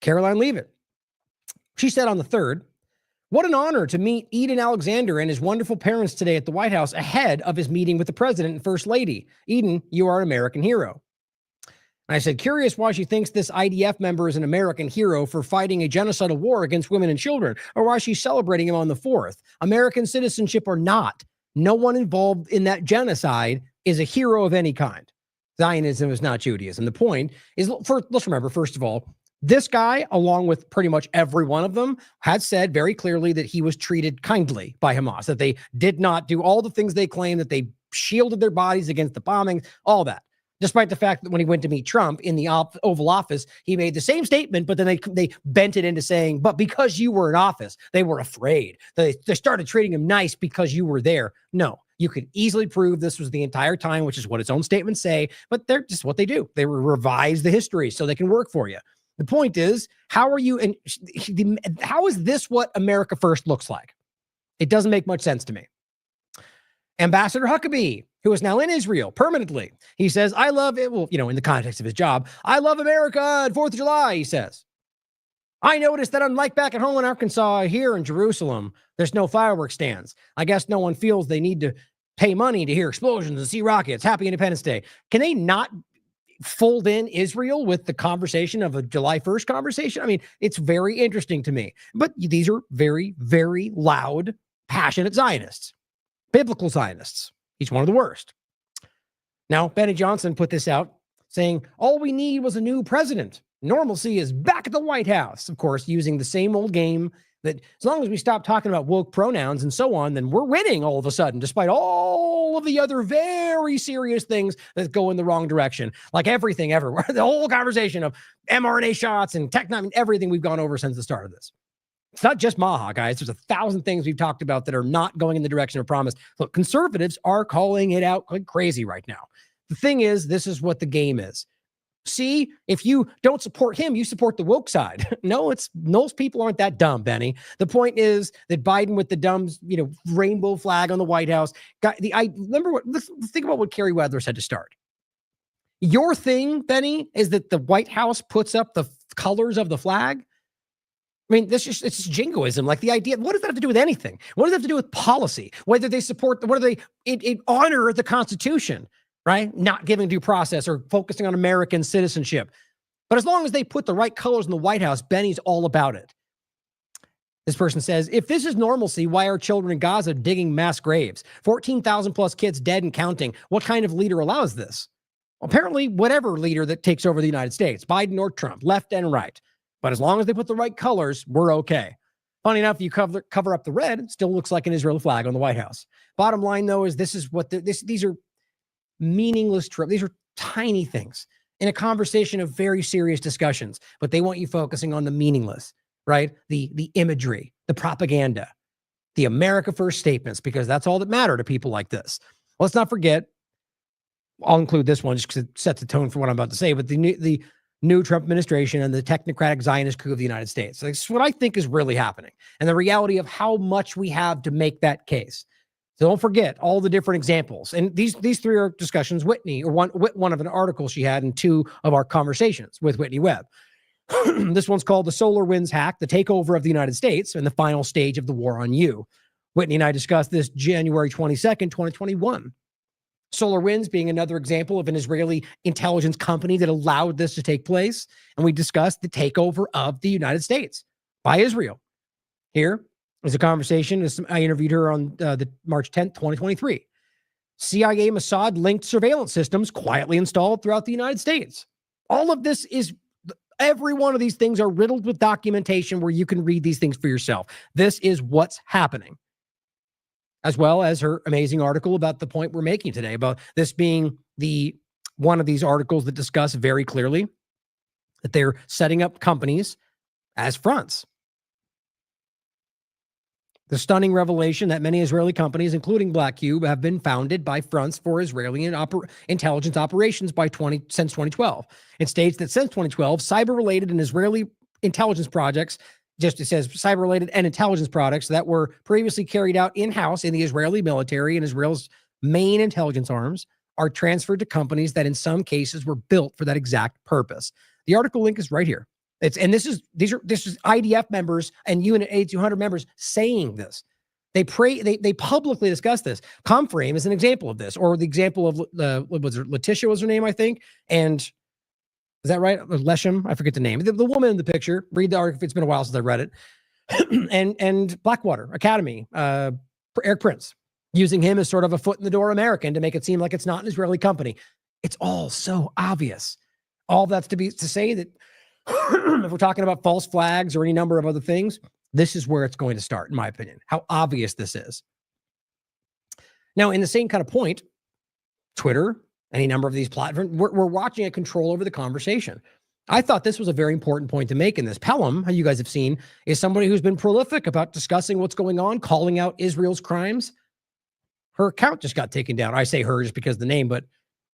Caroline Leavitt. She said on the 3rd, what an honor to meet Eden Alexander and his wonderful parents today at the White House ahead of his meeting with the president and first lady. Eden, you are an American hero. And I said, curious why she thinks this IDF member is an American hero for fighting a genocidal war against women and children, or why she's celebrating him on the 4th. American citizenship or not, no one involved in that genocide is a hero of any kind. Zionism is not Judaism. The point is, let's remember, first of all, this guy, along with pretty much every one of them, had said very clearly that he was treated kindly by Hamas, that they did not do all the things they claim, that they shielded their bodies against the bombings, all that. Despite the fact that when he went to meet Trump in the Oval Office, he made the same statement, but then they bent it into saying, but because you were in office, they were afraid. They started treating him nice because you were there. No, you could easily prove this was the entire time, which is what its own statements say, but they're just what they do. They revise the history so they can work for you. The point is, how is this what America First looks like? It doesn't make much sense to me. Ambassador Huckabee, who is now in Israel permanently, he says, I love it. Well, in the context of his job, I love America and 4th of July, he says. I noticed that unlike back at home in Arkansas, here in Jerusalem, there's no fireworks stands. I guess no one feels they need to pay money to hear explosions and see rockets. Happy Independence Day. Can they not fold in Israel with the conversation of a July 1st conversation? I mean, it's very interesting to me. But these are very, very loud, passionate Zionists. Biblical Zionists. He's one of the worst. Now, Benny Johnson put this out saying, all we need was a new president. Normalcy is back at the White House. Of course, using the same old game that as long as we stop talking about woke pronouns and so on, then we're winning all of a sudden, despite all of the other very serious things that go in the wrong direction, like everything everywhere. The whole conversation of mRNA shots and everything we've gone over since the start of this. It's not just Maha, guys. There's 1,000 things we've talked about that are not going in the direction of promise. Look, conservatives are calling it out like crazy right now. The thing is, this is what the game is. See, if you don't support him, you support the woke side. No, those people aren't that dumb, Benny. The point is that Biden with the dumb, rainbow flag on the White House let's think about what Kerry Weather said to start. Your thing, Benny, is that the White House puts up the colors of the flag. I mean, it's just jingoism. Like the idea, what does that have to do with anything? What does that have to do with policy? Whether they support, honor the Constitution? right? Not giving due process or focusing on American citizenship. But as long as they put the right colors in the White House, Benny's all about it. This person says, if this is normalcy, why are children in Gaza digging mass graves? 14,000 plus kids dead and counting. What kind of leader allows this? Apparently, whatever leader that takes over the United States, Biden or Trump, left and right. But as long as they put the right colors, we're okay. Funny enough, you cover up the red, it still looks like an Israeli flag on the White House. Bottom line, though, is this is what these are meaningless trips. These are tiny things in a conversation of very serious discussions, but they want you focusing on the meaningless, right? The imagery, the propaganda, the America First statements, because that's all that matter to people like this. Let's not forget, I'll include this one just because it sets the tone for what I'm about to say, but the new Trump administration and the technocratic Zionist coup of the United States. So this is what I think is really happening and the reality of how much we have to make that case. So don't forget all the different examples. And these three are discussions Whitney, or one of an article she had in two of our conversations with Whitney Webb. This one's called The Solar Winds Hack, the Takeover of the United States and the Final Stage of the War on You. Whitney and I discussed this January 22nd, 2021. Solar Winds being another example of an Israeli intelligence company that allowed this to take place. And we discussed the takeover of the United States by Israel. Here is a conversation. I interviewed her on the March 10th, 2023. CIA Mossad linked surveillance systems quietly installed throughout the United States. All of this is, every one of these things are riddled with documentation where you can read these things for yourself. This is what's happening. As well as her amazing article about the point we're making today, about this being one of these articles that discuss very clearly that they're setting up companies as fronts. The stunning revelation that many Israeli companies, including Black Cube, have been founded by fronts for Israeli intelligence operations since 2012. It states that since 2012, cyber-related and Israeli intelligence projects, just it says cyber-related and intelligence products that were previously carried out in-house in the Israeli military and Israel's main intelligence arms are transferred to companies that in some cases were built for that exact purpose. The article link is right here. This is IDF members and Unit A200 members saying this. They publicly discuss this. Comframe is an example of this, or the example of what was it? Letitia was her name, I think, and is that right? Leshem? I forget the name. The woman in the picture. Read the article. It's been a while since I read it. and Blackwater Academy, Eric Prince, using him as sort of a foot in the door American to make it seem like it's not an Israeli company. It's all so obvious. All that's to say that if we're talking about false flags or any number of other things, this is where it's going to start, in my opinion. How obvious this is. Now, in the same kind of point, Twitter, any number of these platforms, we're watching a control over the conversation. I thought this was a very important point to make in this. Pelham, how you guys have seen, is somebody who's been prolific about discussing what's going on, calling out Israel's crimes. Her account just got taken down. I say her just because of the name, but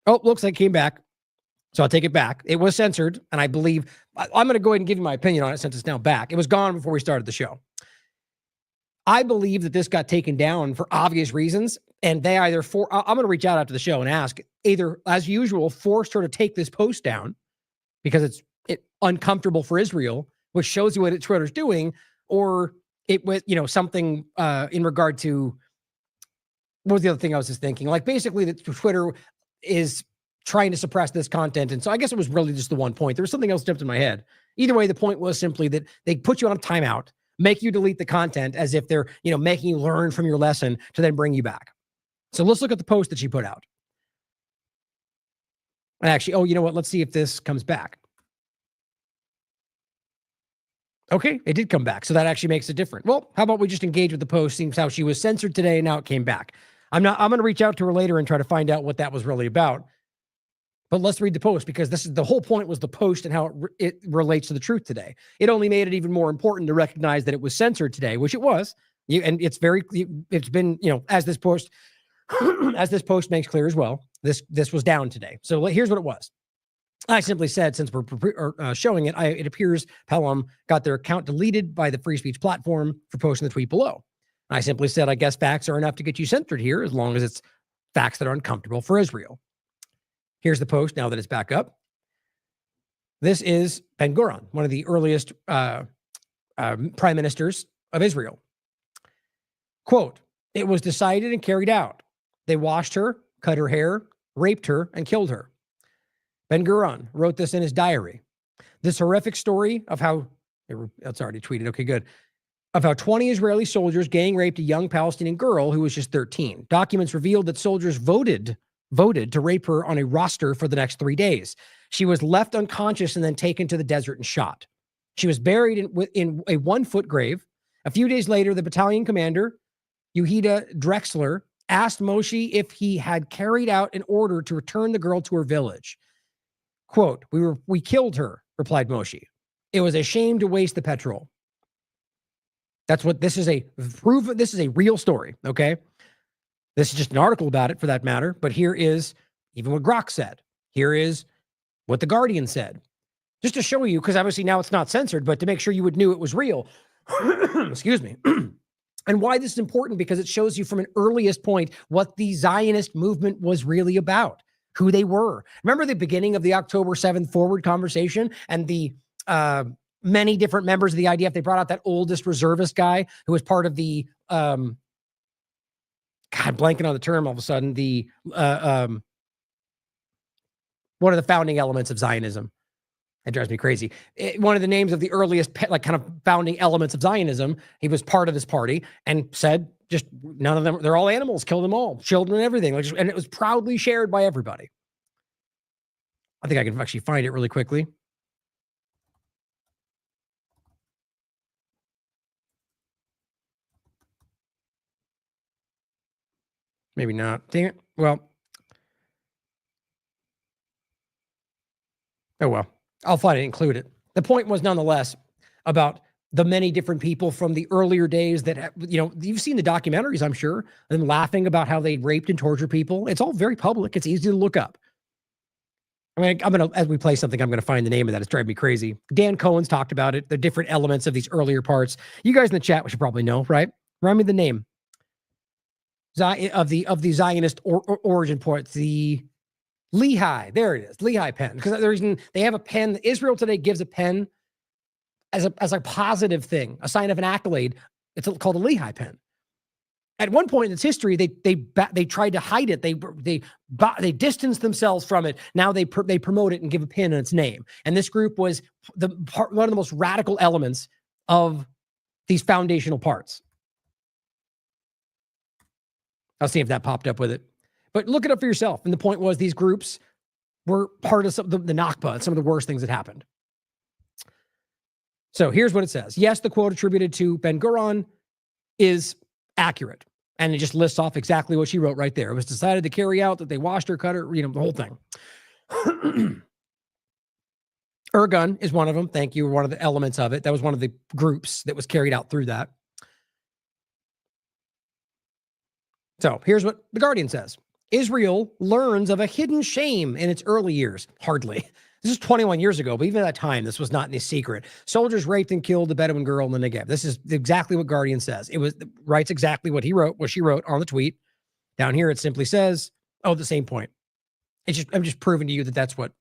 looks like it came back. So I'll take it back. It was censored, and I believe I'm going to go ahead and give you my opinion on it since it's now back. It was gone before we started the show. I believe that this got taken down for obvious reasons, and they I'm going to reach out after the show and ask, either, as usual, forced her to take this post down because it's uncomfortable for Israel, which shows you what Twitter's doing, or it was, something in regard to, what was the other thing I was just thinking? Like, basically, that Twitter is trying to suppress this content. And so I guess it was really just the one point. There was something else jumped in my head. Either way, the point was simply that they put you on a timeout, make you delete the content as if they're, making you learn from your lesson to then bring you back. So let's look at the post that she put out. And actually, you know what? Let's see if this comes back. Okay, it did come back. So that actually makes it different. Well, how about we just engage with the post, seeing how she was censored today and now it came back. I'm going to reach out to her later and try to find out what that was really about. But let's read the post, because this is the whole point, was the post and how it relates to the truth today. It only made it even more important to recognize that it was censored today, which it was. And it's been, as this post makes clear as well, this was down today. So here's what it was. I simply said, since we're showing it, it appears Pelham got their account deleted by the free speech platform for posting the tweet below. I simply said, I guess facts are enough to get you censored here, as long as it's facts that are uncomfortable for Israel. Here's the post now that it's back up. This is Ben-Gurion, one of the earliest prime ministers of Israel. Quote, "It was decided and carried out. They washed her, cut her hair, raped her and killed her. Ben-Gurion wrote this in his diary. This horrific story of how, it's already tweeted, okay, good, of how 20 Israeli soldiers gang raped a young Palestinian girl who was just 13. Documents revealed that soldiers voted to rape her on a roster for the next 3 days. She was left unconscious and then taken to the desert and shot. She was buried in a 1-foot grave. A few days later, the battalion commander, Yehuda Drexler, asked Moshe if he had carried out an order to return the girl to her village. Quote, we killed her, replied Moshe. It was a shame to waste the petrol. That's what this is this is a real story, okay? This is just an article about it for that matter, but here is even what Grok said. Here is what The Guardian said. Just to show you, because obviously now it's not censored, but to make sure you would knew it was real. Excuse me. And why this is important, because it shows you from an earliest point what the Zionist movement was really about, who they were. Remember the beginning of the October 7th Forward conversation and the many different members of the IDF? They brought out that oldest reservist guy who was part of the, God, blanking on the term all of a sudden, the, one of the founding elements of Zionism. It drives me crazy. One of the names of the earliest kind of founding elements of Zionism, he was part of this party and said, just none of them, they're all animals, kill them all, children and everything. And it was proudly shared by everybody. I think I can actually find it really quickly. Maybe not. Dang it. Well. Oh, well. I'll find it, include it. The point was nonetheless about the many different people from the earlier days that, you've seen the documentaries, I'm sure, them laughing about how they raped and tortured people. It's all very public. It's easy to look up. I mean, as we play something, I'm going to find the name of that. It's driving me crazy. Dan Cohen's talked about it, the different elements of these earlier parts. You guys in the chat should probably know, right? Remind me the name of the Zionist origin part, the Lehi, there it is, Lehi pen. Because the reason they have a pen, Israel today gives a pen as a positive thing, a sign of an accolade. It's called a Lehi pen. At one point in its history, they tried to hide it. They distanced themselves from it. Now they promote it and give a pin in its name. And this group was one of the most radical elements of these foundational parts. I'll see if that popped up with it. But look it up for yourself. And the point was these groups were part of the Nakba and some of the worst things that happened. So here's what it says. Yes, the quote attributed to Ben-Gurion is accurate. And it just lists off exactly what she wrote right there. It was decided to carry out that they washed her, cut her, the whole thing. Irgun is one of them. Thank you. One of the elements of it. That was one of the groups that was carried out through that. So here's what The Guardian says. Israel learns of a hidden shame in its early years. Hardly. This is 21 years ago, but even at that time, this was not any secret. Soldiers raped and killed the Bedouin girl in the Negev. This is exactly what Guardian says. Writes exactly what she wrote on the tweet. Down here, it simply says, the same point. I'm just proving to you that that's what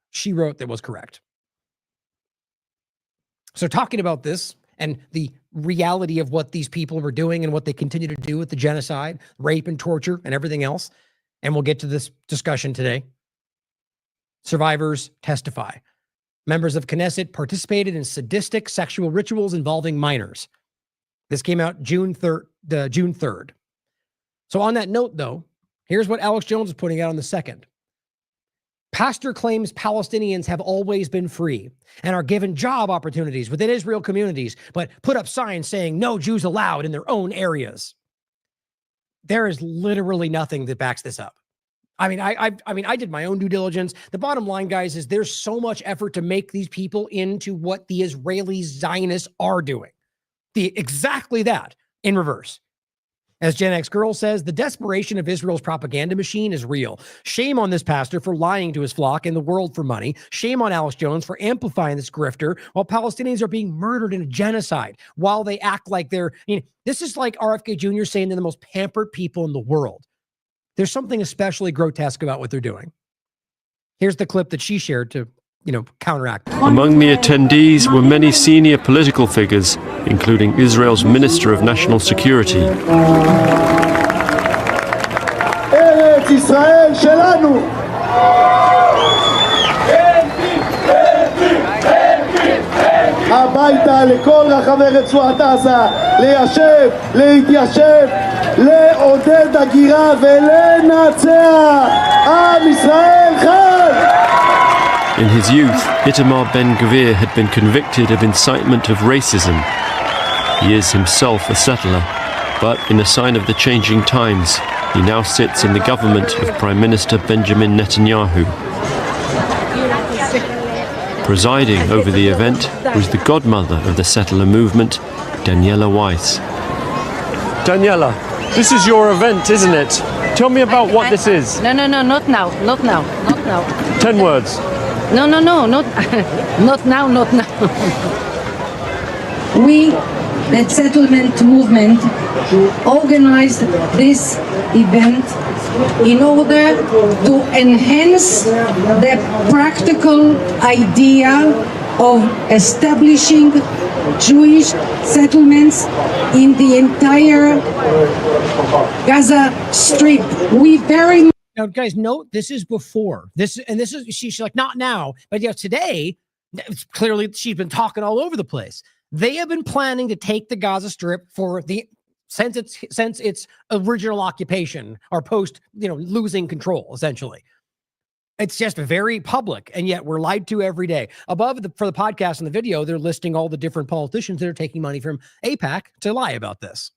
she wrote that was correct. So talking about this and the reality of what these people were doing and what they continue to do with the genocide, rape and torture and everything else, and we'll get to this discussion today. Survivors testify. Members of Knesset participated in sadistic sexual rituals involving minors. This came out June 3rd. So on that note, though, here's what Alex Jones is putting out on the 2nd. Pastor claims Palestinians have always been free and are given job opportunities within Israel communities, but put up signs saying no Jews allowed in their own areas. There is literally nothing that backs this up. I mean, I did my own due diligence. The bottom line, guys, is there's so much effort to make these people into what the Israeli Zionists are doing. Exactly that in reverse. As Gen X Girl says, the desperation of Israel's propaganda machine is real. Shame on this pastor for lying to his flock and the world for money. Shame on Alex Jones for amplifying this grifter while Palestinians are being murdered in a genocide while they act like this is like RFK Jr. saying they're the most pampered people in the world. There's something especially grotesque about what they're doing. Here's the clip that she shared to, counteract. Among the attendees were many senior political figures, including Israel's Minister of National Security. ארץ ישראל שלנו. הביתה לכל רחבי רצועת עזה, ליישב, להתיישב, לעודד הגירה ולנצח. עם ישראל חי! In his youth, Itamar Ben-Gvir had been convicted of incitement of racism. He is himself a settler, but in a sign of the changing times, he now sits in the government of Prime Minister Benjamin Netanyahu. Presiding over the event was the godmother of the settler movement, Daniela Weiss. Daniela, this is your event, isn't it? Tell me about what this is. No, not now. 10 words. No, not now. We, the settlement movement, organized this event in order to enhance the practical idea of establishing Jewish settlements in the entire Gaza Strip. We very much. Now, guys, note this is before this, and this is she's like not now, but yeah, today. It's clearly she's been talking all over the place. They have been planning to take the Gaza Strip for the since its original occupation or post, losing control. Essentially, it's just very public, and yet we're lied to every day. Above for the podcast and the video, they're listing all the different politicians that are taking money from AIPAC to lie about this.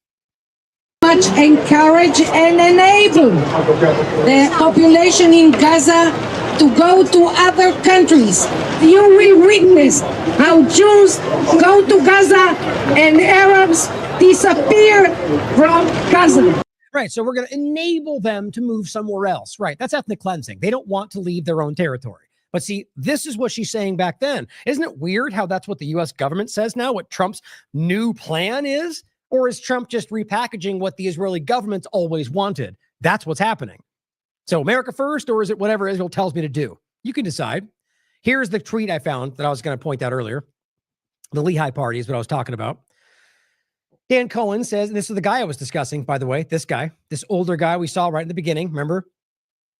Much encourage and enable the population in Gaza to go to other countries. You will witness how Jews go to Gaza and Arabs disappear from Gaza. Right, so we're going to enable them to move somewhere else. Right, that's ethnic cleansing. They don't want to leave their own territory. But see, this is what she's saying back then. Isn't it weird how that's what the U.S. government says now, what Trump's new plan is? Or is Trump just repackaging what the Israeli government's always wanted? That's what's happening. So America first, or is it whatever Israel tells me to do? You can decide. Here's the tweet I found that I was going to point out earlier. The Lehigh party is what I was talking about. Dan Cohen says, and this is the guy I was discussing, by the way, this guy, this older guy we saw right in the beginning, remember?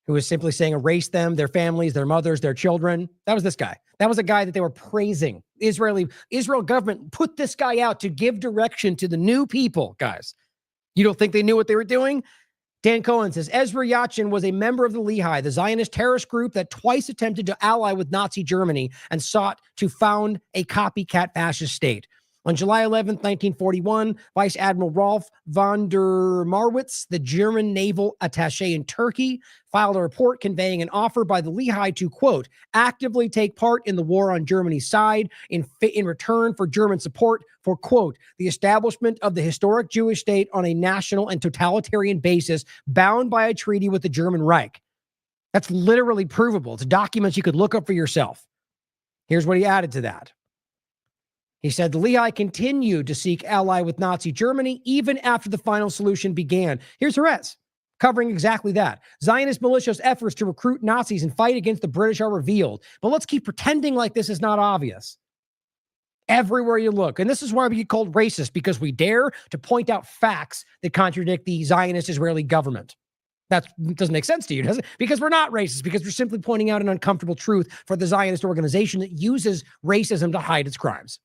Who was simply saying erase them, their families, their mothers, their children. That was this guy. That was a guy that they were praising. Israel government put this guy out to give direction to the new people, guys. You don't think they knew what they were doing? Dan Cohen says, Ezra Yachin was a member of the Lehigh, the Zionist terrorist group that twice attempted to ally with Nazi Germany and sought to found a copycat fascist state. On July 11th, 1941, Vice Admiral Rolf von der Marwitz, the German naval attaché in Turkey, filed a report conveying an offer by the Lehigh to, quote, actively take part in the war on Germany's side in return for German support for, quote, the establishment of the historic Jewish state on a national and totalitarian basis bound by a treaty with the German Reich. That's literally provable. It's documents you could look up for yourself. Here's what he added to that. He said the Lehigh continued to seek ally with Nazi Germany even after the final solution began. Here's Haaretz covering exactly that. Zionist militia's efforts to recruit Nazis and fight against the British are revealed. But let's keep pretending like this is not obvious. Everywhere you look. And this is why we get called racist, because we dare to point out facts that contradict the Zionist Israeli government. That doesn't make sense to you, does it? Because we're not racist, because we're simply pointing out an uncomfortable truth for the Zionist organization that uses racism to hide its crimes.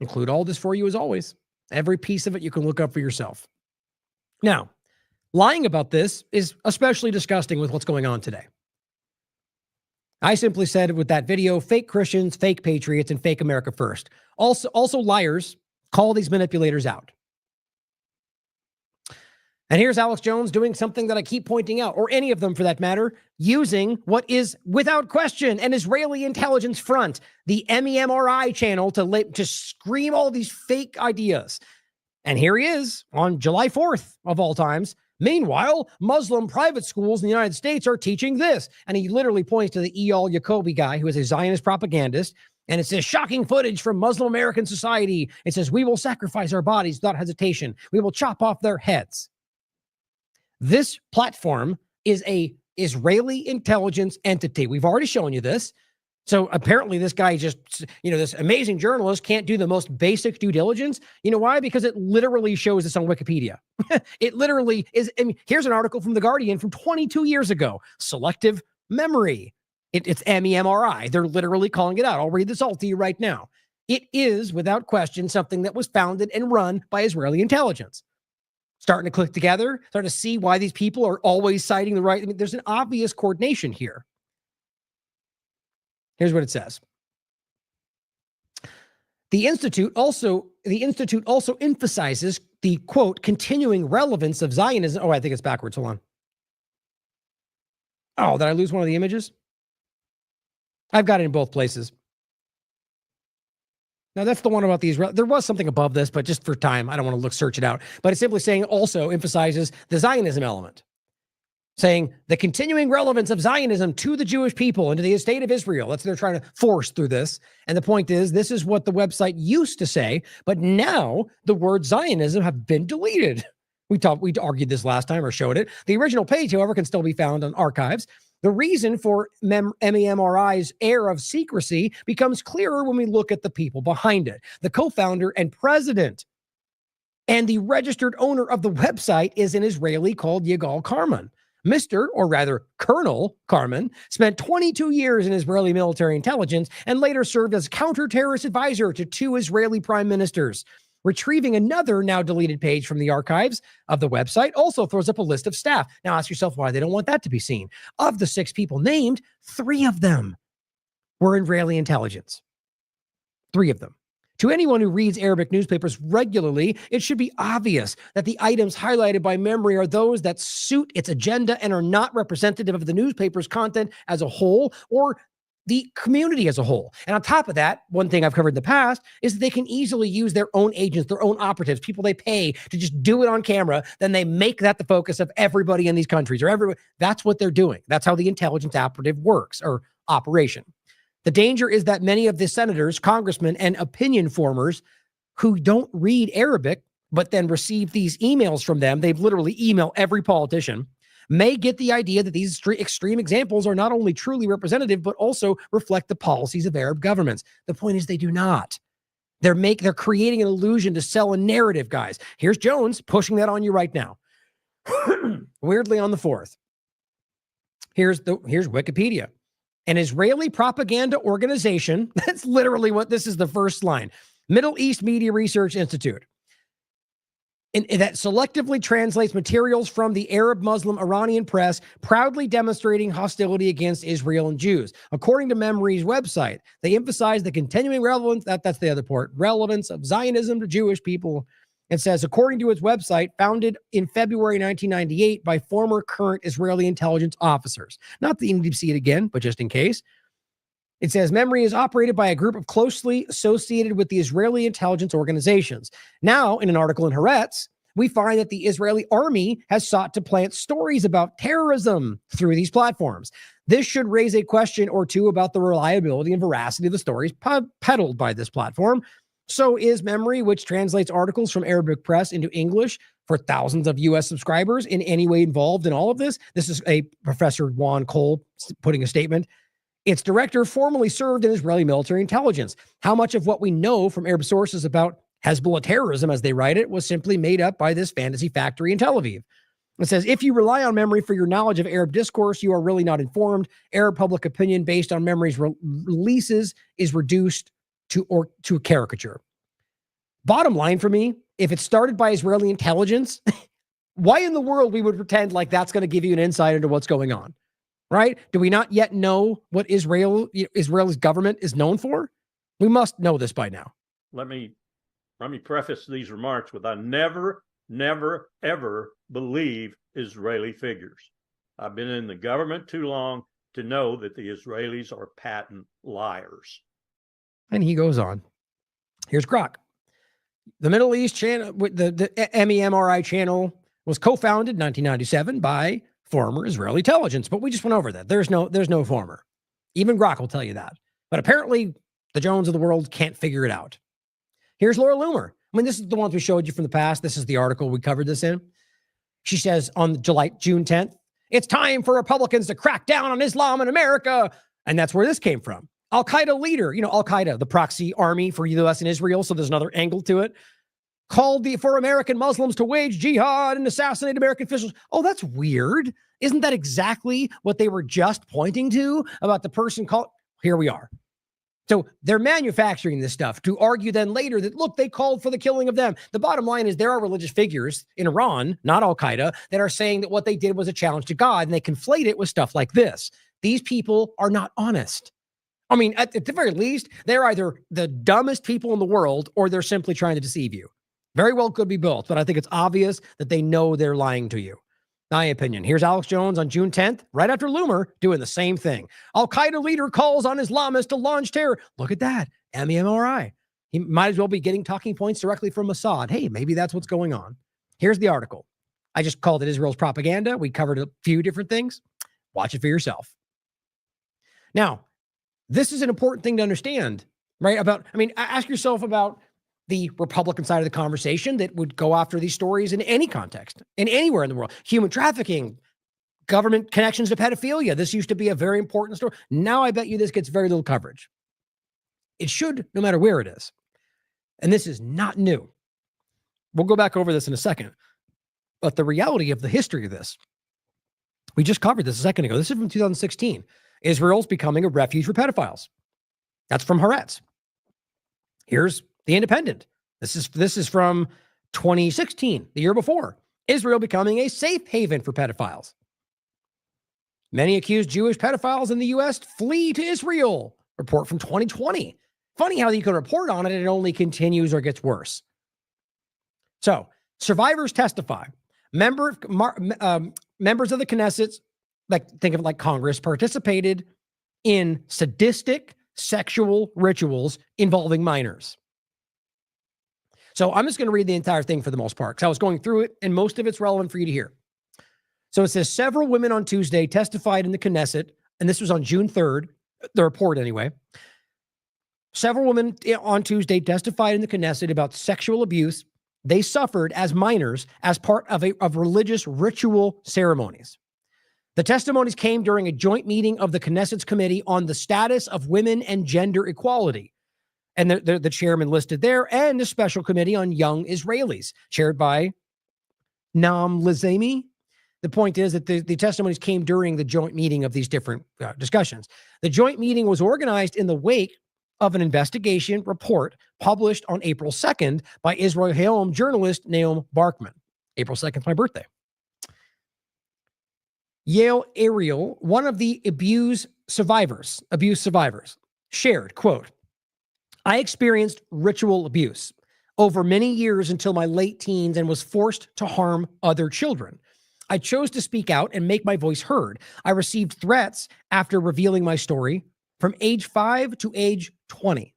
Include all this for you as always. Every piece of it you can look up for yourself. Now, lying about this is especially disgusting with what's going on today. I simply said with that video, fake Christians, fake patriots, and fake America first. Also liars call these manipulators out. And here's Alex Jones doing something that I keep pointing out, or any of them for that matter, using what is without question an Israeli intelligence front, the MEMRI channel, to scream all these fake ideas. And here he is on July 4th of all times. Meanwhile, Muslim private schools in the United States are teaching this. And he literally points to the Eyal Yacobi guy, who is a Zionist propagandist. And it says, shocking footage from Muslim American society. It says, we will sacrifice our bodies without hesitation. We will chop off their heads. This platform is a Israeli intelligence entity. We've already shown you this. So apparently this guy just, this amazing journalist can't do the most basic due diligence. You know why? Because it literally shows this on Wikipedia. It literally is. I mean, here's an article from The Guardian from 22 years ago. Selective memory. It's MEMRI. They're literally calling it out. I'll read this all to you right now. It is, without question, something that was founded and run by Israeli intelligence. Starting to click together, starting to see why these people are always citing the right. I mean, there's an obvious coordination here. Here's what it says. The Institute also emphasizes the, quote, continuing relevance of Zionism. Oh, I think it's backwards. Hold on. Oh, did I lose one of the images? I've got it in both places. Now, that's the one about these. There was something above this, but just for time, I don't want to search it out. But it's simply saying also emphasizes the Zionism element. Saying the continuing relevance of Zionism to the Jewish people and to the state of Israel. That's what they're trying to force through this. And the point is, this is what the website used to say, but now the word Zionism have been deleted. We argued this last time or showed it. The original page, however, can still be found on archives. The reason for MEMRI's air of secrecy becomes clearer when we look at the people behind it. The co-founder and president and the registered owner of the website is an Israeli called Yigal Karman. Mr., or rather Colonel Karman, spent 22 years in Israeli military intelligence and later served as counter-terrorist advisor to 2 Israeli prime ministers. Retrieving another now deleted page from the archives of the website also throws up a list of staff. Now ask yourself why they don't want that to be seen. Of the 6 people named, 3 of them were Israeli intelligence. 3 of them. To anyone who reads Arabic newspapers regularly, it should be obvious that the items highlighted by memory are those that suit its agenda and are not representative of the newspaper's content as a whole or the community as a whole. And on top of that, one thing I've covered in the past is that they can easily use their own agents, their own operatives, people they pay to just do it on camera. Then they make that the focus of everybody in these countries or everyone. That's what they're doing. That's how the intelligence operative works or operation. The danger is that many of the senators, congressmen, and opinion formers who don't read Arabic, but then receive these emails from them, they've literally emailed every politician, may get the idea that these extreme examples are not only truly representative, but also reflect the policies of Arab governments. The point is they do not. They're creating an illusion to sell a narrative, guys. Here's Jones pushing that on you right now. Weirdly on the 4th. Here's Wikipedia. An Israeli propaganda organization, that's literally what this is, the first line, Middle East Media Research Institute, and that selectively translates materials from the Arab Muslim Iranian press, proudly demonstrating hostility against Israel and Jews. According to Memory's website, they emphasize the continuing relevance, that's the other part, relevance of Zionism to Jewish people. It says, according to its website, founded in February 1998 by former current Israeli intelligence officers. Not that you need to see it again, but just in case. It says, Memory is operated by a group of closely associated with the Israeli intelligence organizations. Now, in an article in Haaretz, we find that the Israeli army has sought to plant stories about terrorism through these platforms. This should raise a question or two about the reliability and veracity of the stories peddled by this platform. So is Memory, which translates articles from Arabic press into English for thousands of U.S. subscribers, in any way involved in all of this? This is a Professor Juan Cole putting a statement. Its director formerly served in Israeli military intelligence. How much of what we know from Arab sources about Hezbollah terrorism, as they write it, was simply made up by this fantasy factory in Tel Aviv? It says, if you rely on Memory for your knowledge of Arab discourse, you are really not informed. Arab public opinion based on Memory's releases is reduced to a caricature. Bottom line for me, if it's started by Israeli intelligence, why in the world we would pretend like that's going to give you an insight into what's going on, right? Do we not yet know what Israel's government is known for? We must know this by now. Let me preface these remarks with I never, ever believe Israeli figures. I've been in the government too long to know that the Israelis are patent liars. And he goes on. Here's Grok. The Middle East channel, the MEMRI channel, was co-founded in 1997 by former Israeli intelligence, but we just went over that. There's no former. Even Grok will tell you that. But apparently, the Jones of the world can't figure it out. Here's Laura Loomer. I mean, this is the ones we showed you from the past. This is the article we covered this in. She says on June 10th, it's time for Republicans to crack down on Islam in America. And that's where this came from. Al-Qaeda leader, Al-Qaeda, the proxy army for U.S. and Israel, so there's another angle to it, called for American Muslims to wage jihad and assassinate American officials. Oh, that's weird. Isn't that exactly what they were just pointing to about the person called? Here we are. So they're manufacturing this stuff to argue then later that, look, they called for the killing of them. The bottom line is there are religious figures in Iran, not Al-Qaeda, that are saying that what they did was a challenge to God, and they conflate it with stuff like this. These people are not honest. I mean, at the very least, they're either the dumbest people in the world or they're simply trying to deceive you. Very well could be both, but I think it's obvious that they know they're lying to you. My opinion. Here's Alex Jones on June 10th, right after Loomer, doing the same thing. Al-Qaeda leader calls on Islamists to launch terror. Look at that. MEMRI. He might as well be getting talking points directly from Mossad. Hey, maybe that's what's going on. Here's the article. I just called it Israel's propaganda. We covered a few different things. Watch it for yourself. Now, this is an important thing to understand, right? Ask yourself about the Republican side of the conversation that would go after these stories in any context, in anywhere in the world. Human trafficking, government connections to pedophilia. This used to be a very important story. Now I bet you this gets very little coverage. It should, no matter where it is. And this is not new. We'll go back over this in a second. But the reality of the history of this, we just covered this a second ago. This is from 2016. Israel's becoming a refuge for pedophiles. That's from Haaretz. Here's The Independent. This is from 2016, the year before. Israel becoming a safe haven for pedophiles. Many accused Jewish pedophiles in the U.S. flee to Israel. Report from 2020. Funny how you can report on it and it only continues or gets worse. So, survivors testify. Members of the Knesset, think of it like Congress, participated in sadistic sexual rituals involving minors. So I'm just going to read the entire thing for the most part because I was going through it and most of it's relevant for you to hear. So it says several women on Tuesday testified in the Knesset, and this was on June 3rd, the report anyway. Several women on Tuesday testified in the Knesset about sexual abuse they suffered as minors as part of religious ritual ceremonies. The testimonies came during a joint meeting of the Knesset's Committee on the Status of Women and Gender Equality. And the chairman listed there, and a special committee on young Israelis, chaired by Nam Lizami. The point is that the testimonies came during the joint meeting of these different discussions. The joint meeting was organized in the wake of an investigation report published on April 2nd by Israel Hayom journalist Naomi Barkman. April 2nd is my birthday. Yael Ariel, one of the abuse survivors, shared, quote, I experienced ritual abuse over many years until my late teens and was forced to harm other children. I chose to speak out and make my voice heard. I received threats after revealing my story from age 5 to age 20.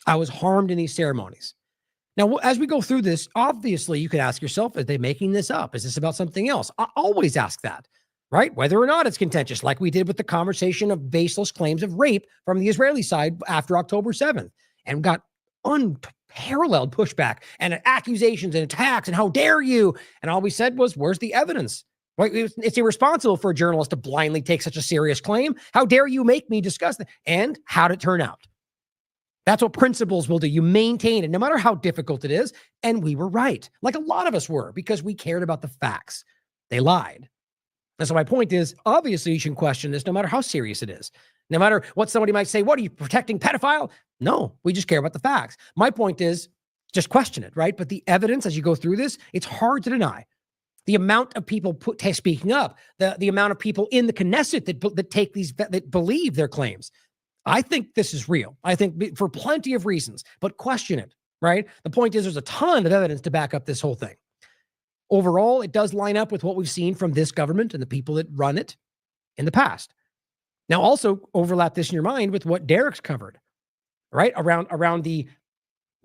I was harmed in these ceremonies. Now, as we go through this, obviously you could ask yourself, are they making this up? Is this about something else? I always ask that, right? Whether or not it's contentious, like we did with the conversation of baseless claims of rape from the Israeli side after October 7th. And got unparalleled pushback and accusations and attacks and how dare you? And all we said was, where's the evidence? Right? It's irresponsible for a journalist to blindly take such a serious claim. How dare you make me discuss that? And how'd it turn out? That's what principles will do. You maintain it no matter how difficult it is. And we were right. Like a lot of us were because we cared about the facts. They lied. And so my point is, obviously you should question this no matter how serious it is. No matter what somebody might say, what are you protecting pedophile? No, we just care about the facts. My point is just question it, right? But the evidence as you go through this, it's hard to deny. The amount of people speaking up, the amount of people in the Knesset that believe their claims. I think this is real. I think for plenty of reasons, but question it, right? The point is there's a ton of evidence to back up this whole thing. Overall, it does line up with what we've seen from this government and the people that run it in the past. Now, also overlap this in your mind with what Derek's covered, right? Around the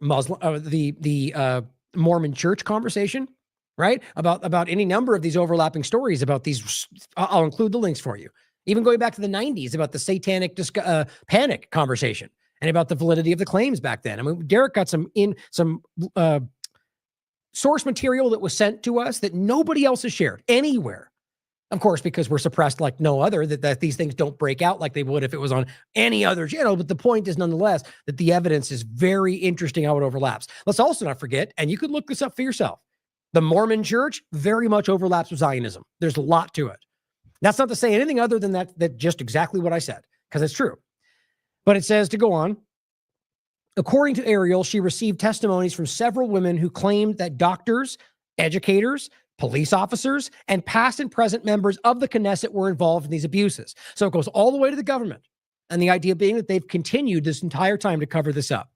Muslim, the Mormon church conversation, right? About any number of these overlapping stories about these. I'll include the links for you. Even going back to the 90s about the satanic panic conversation and about the validity of the claims back then. I mean, Derek got some source material that was sent to us that nobody else has shared anywhere Of course, because we're suppressed like no other, that these things don't break out like they would if it was on any other channel. But the point is nonetheless that the evidence is very interesting how it overlaps. Let's also not forget, and you could look this up for yourself, the Mormon church very much overlaps with Zionism. There's a lot to it. That's not to say anything other than that just exactly what I said, because it's true. But it says, to go on, according to Ariel, she received testimonies from several women who claimed that doctors, educators, police officers, and past and present members of the Knesset were involved in these abuses. So it goes all the way to the government. And the idea being that they've continued this entire time to cover this up.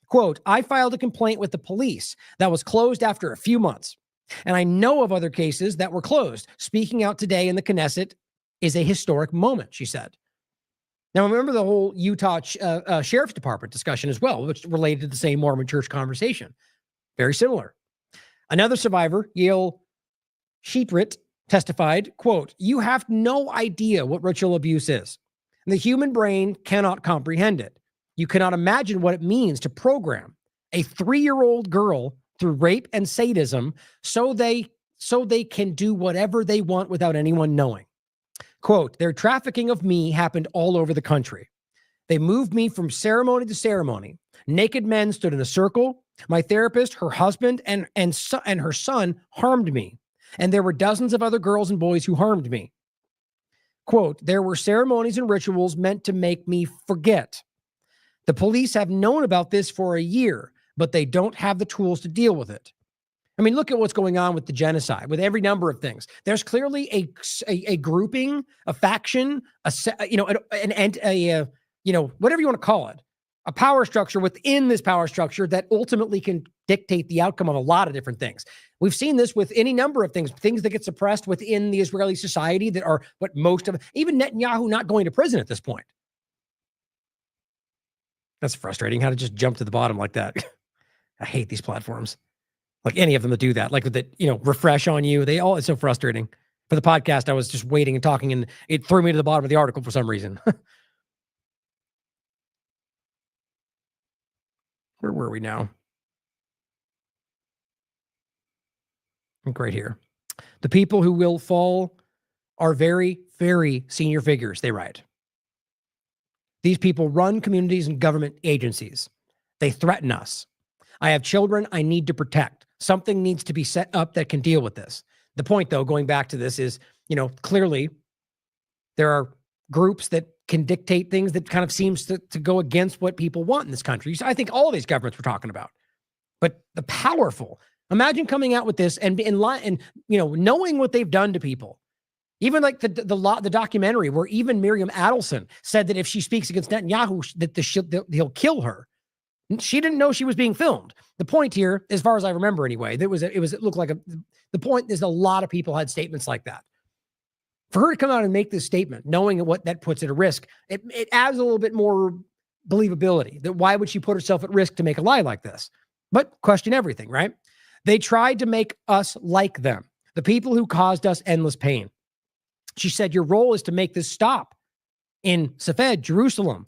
Quote, I filed a complaint with the police that was closed after a few months. And I know of other cases that were closed. Speaking out today in the Knesset is a historic moment, she said. Now, remember the whole Utah Sheriff's Department discussion as well, which related to the same Mormon church conversation. Very similar. Another survivor, Yale Sheeprit, testified, quote, you have no idea what ritual abuse is. And the human brain cannot comprehend it. You cannot imagine what it means to program a 3-year-old girl through rape and sadism so they can do whatever they want without anyone knowing. Quote, their trafficking of me happened all over the country. They moved me from ceremony to ceremony. Naked men stood in a circle. My therapist, her husband, and her son harmed me. And there were dozens of other girls and boys who harmed me. Quote, there were ceremonies and rituals meant to make me forget. The police have known about this for a year, but they don't have the tools to deal with it. I mean, look at what's going on with the genocide, with every number of things. There's clearly a grouping, a faction, whatever you want to call it, a power structure within this power structure that ultimately can dictate the outcome of a lot of different things. We've seen this with any number of things that get suppressed within the Israeli society that are what most of, even Netanyahu not going to prison at this point. That's frustrating how to just jump to the bottom like that. I hate these platforms. Like any of them that do that, like with the, refresh on you. It's so frustrating. For the podcast, I was just waiting and talking and it threw me to the bottom of the article for some reason. Where were we now? I think right here. The people who will fall are very, very senior figures, they write. These people run communities and government agencies. They threaten us. I have children I need to protect. Something needs to be set up that can deal with this. The point, though, going back to this is, clearly there are groups that can dictate things that kind of seems to go against what people want in this country. So I think all these governments we're talking about, but the powerful, imagine coming out with this and knowing what they've done to people. Even like the documentary where even Miriam Adelson said that if she speaks against Netanyahu, that he'll kill her. She didn't know she was being filmed. The point here, as far as I remember anyway, it looked like the point is a lot of people had statements like that. For her to come out and make this statement, knowing what that puts at a risk, it adds a little bit more believability. That why would she put herself at risk to make a lie like this? But question everything, right? They tried to make us like them, the people who caused us endless pain. She said, your role is to make this stop in Safed, Jerusalem,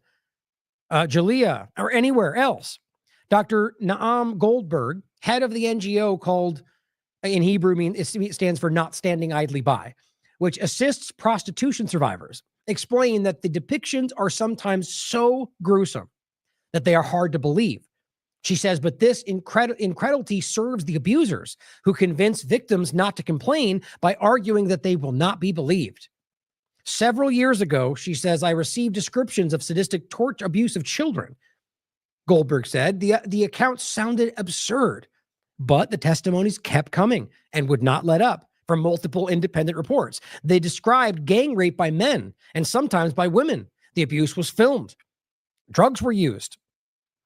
Jalea, or anywhere else. Dr. Naam Goldberg, head of the NGO called, in Hebrew, it stands for Not Standing Idly By, which assists prostitution survivors, explain that the depictions are sometimes so gruesome that they are hard to believe. She says, but this incredulity serves the abusers who convince victims not to complain by arguing that they will not be believed. Several years ago, she says, I received descriptions of sadistic torture, abuse of children. Goldberg said the accounts sounded absurd, but the testimonies kept coming and would not let up from multiple independent reports. They described gang rape by men and sometimes by women. The abuse was filmed. Drugs were used.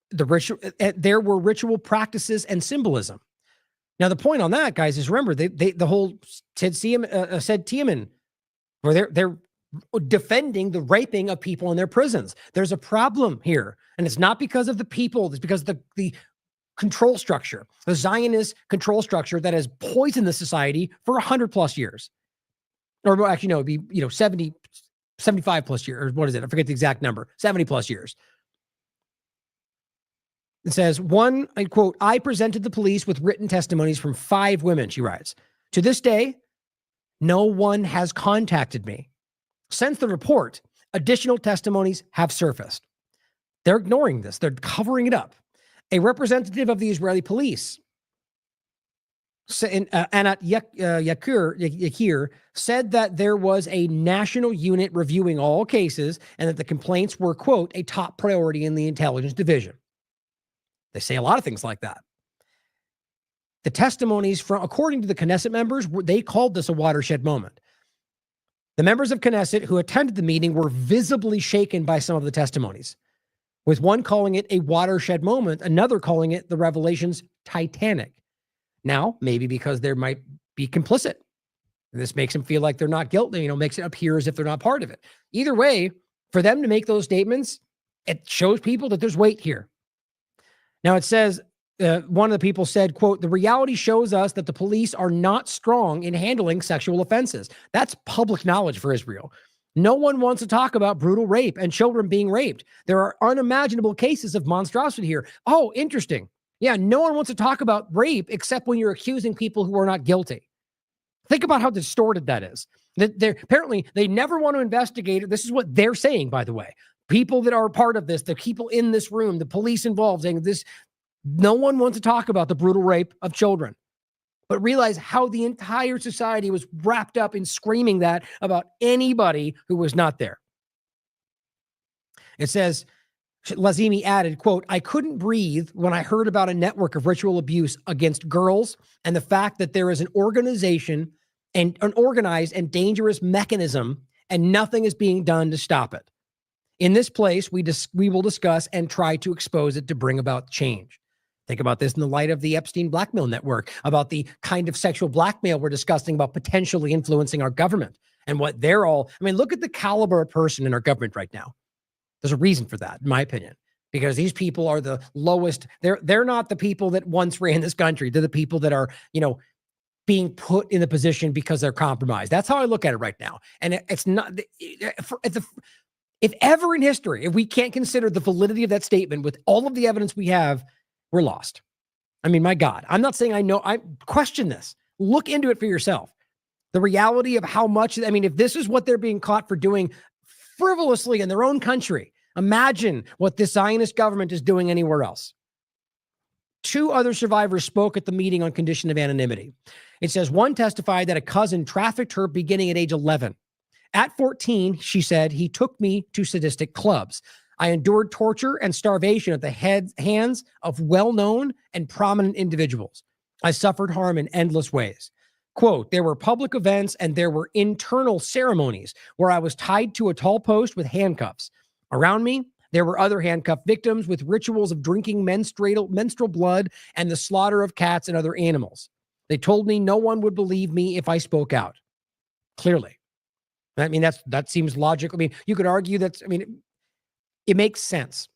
There were ritual practices and symbolism. Now, the point on that, guys, is remember, the whole said Tiemann, where they're defending the raping of people in their prisons. There's a problem here, and it's not because of the people. It's because of the control structure, the Zionist control structure that has poisoned the society for 100+ years. Or actually, no, it'd be 70, 75+ years. Or what is it? I forget the exact number. 70+ years. It says, one, I quote, I presented the police with written testimonies from 5 women, she writes. To this day, No one has contacted me. Since the report, additional testimonies have surfaced. They're ignoring this. They're covering it up. A representative of the Israeli police, Anat Yakir, said that there was a national unit reviewing all cases and that the complaints were, quote, a top priority in the intelligence division. They say a lot of things like that. The testimonies from, according to the Knesset members, they called this a watershed moment. The members of Knesset who attended the meeting were visibly shaken by some of the testimonies, with one calling it a watershed moment, another calling it the revelations Titanic. Now, maybe because they might be complicit. This makes them feel like they're not guilty, makes it appear as if they're not part of it. Either way, for them to make those statements, it shows people that there's weight here. Now, it says, one of the people said, quote, the reality shows us that the police are not strong in handling sexual offenses. That's public knowledge for Israel. No one wants to talk about brutal rape and children being raped. There are unimaginable cases of monstrosity here. Oh, interesting. Yeah, no one wants to talk about rape except when you're accusing people who are not guilty. Think about how distorted that is. Apparently, they never want to investigate it. This is what they're saying, by the way. People that are a part of this, the people in this room, the police involved, saying this, no one wants to talk about the brutal rape of children. But realize how the entire society was wrapped up in screaming that about anybody who was not there. It says, Lazimi added, quote, I couldn't breathe when I heard about a network of ritual abuse against girls and the fact that there is an organization and an organized and dangerous mechanism and nothing is being done to stop it. In this place, we will discuss and try to expose it to bring about change. Think about this in the light of the Epstein blackmail network, about the kind of sexual blackmail we're discussing about potentially influencing our government and what they're all, look at the caliber of person in our government right now. There's a reason for that, in my opinion, because these people are the lowest. They're not the people that once ran this country. They're the people that are, being put in the position because they're compromised. That's how I look at it right now. And it's not, if ever in history, if we can't consider the validity of that statement with all of the evidence we have, we're lost. My God, I'm not saying I question this. Look into it for yourself. The reality of how much, if this is what they're being caught for doing frivolously in their own country, imagine what this Zionist government is doing anywhere else. 2 other survivors spoke at the meeting on condition of anonymity. It says one testified that a cousin trafficked her beginning at age 11. At 14, she said, he took me to sadistic clubs. I endured torture and starvation at the hands of well-known and prominent individuals. I suffered harm in endless ways. Quote, there were public events and there were internal ceremonies where I was tied to a tall post with handcuffs. Around me, there were other handcuffed victims with rituals of drinking menstrual blood and the slaughter of cats and other animals. They told me no one would believe me if I spoke out. Clearly. That seems logical. You could argue that, it makes sense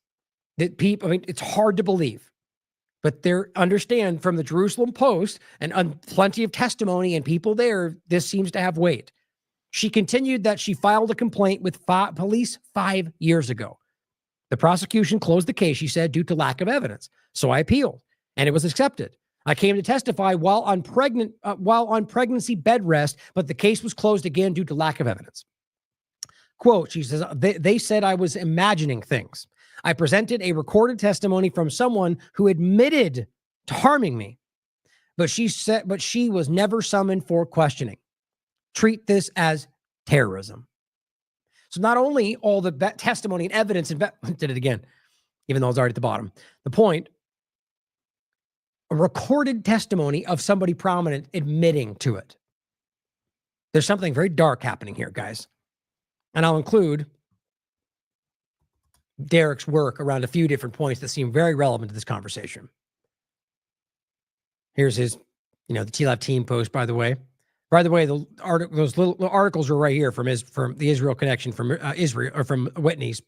that people, it's hard to believe, but they understand from the Jerusalem Post and plenty of testimony and people there, this seems to have weight. She continued that she filed a complaint with police 5 years ago. The prosecution closed the case, she said, due to lack of evidence. So I appealed and it was accepted. I came to testify while on pregnancy bed rest, but the case was closed again due to lack of evidence. Quote, she says, they said I was imagining things. I presented a recorded testimony from someone who admitted to harming me, but she was never summoned for questioning. Treat this as terrorism. So not only all the testimony and evidence, did it again, even though it's already at the bottom. The point, a recorded testimony of somebody prominent admitting to it. There's something very dark happening here, guys. And I'll include Derek's work around a few different points that seem very relevant to this conversation. Here's his, the TLAV team post, by the way. By the way, those little articles are right here from the Israel Connection, from Israel, or from Whitney's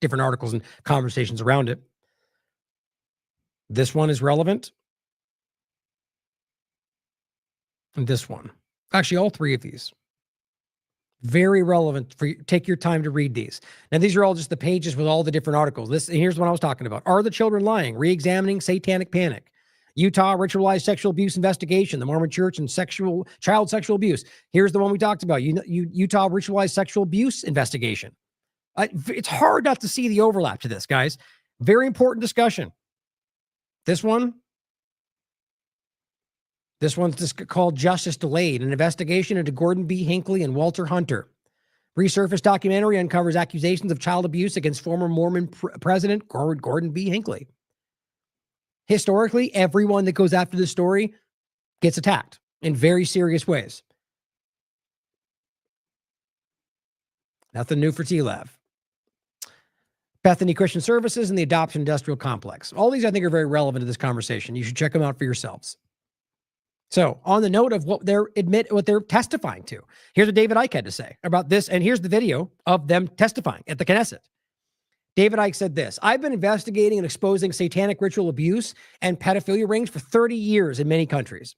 different articles and conversations around it. This one is relevant. And this one. Actually, all 3 of these. Very relevant for you. Take your time to read these. Now, these are all just the pages with all the different articles. Here's what I was talking about. Are the children lying? Re-examining satanic panic. Utah ritualized sexual abuse investigation, the Mormon Church and child sexual abuse. Here's the one we talked about. Utah ritualized sexual abuse investigation. It's hard not to see the overlap to this, guys. Very important discussion. This one's just called Justice Delayed, an investigation into Gordon B. Hinckley and Walter Hunter. Resurfaced documentary uncovers accusations of child abuse against former Mormon president Gordon B. Hinckley. Historically, everyone that goes after this story gets attacked in very serious ways. Nothing new for TLAV. Bethany Christian Services and the Adoption Industrial Complex. All these, I think, are very relevant to this conversation. You should check them out for yourselves. So, on the note of what they're testifying to, here's what David Icke had to say about this, and here's the video of them testifying at the Knesset. David Icke said this: I've been investigating and exposing satanic ritual abuse and pedophilia rings for 30 years in many countries.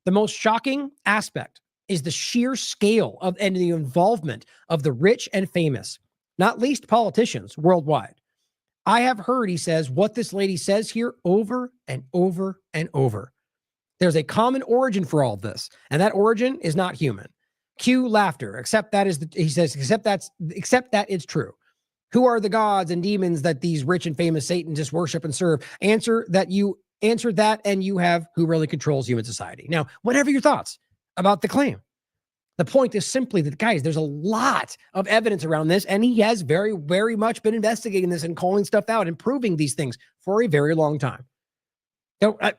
The most shocking aspect is the sheer scale of and the involvement of the rich and famous, not least politicians worldwide. I have heard, he says, what this lady says here over and over and over. There's a common origin for all of this, and that origin is not human. Cue laughter, except that it's true. Who are the gods and demons that these rich and famous Satanists worship and serve? Answer that, and you have who really controls human society. Now, whatever your thoughts about the claim, the point is simply that, guys, there's a lot of evidence around this, and he has very, very much been investigating this and calling stuff out and proving these things for a very long time. Now, I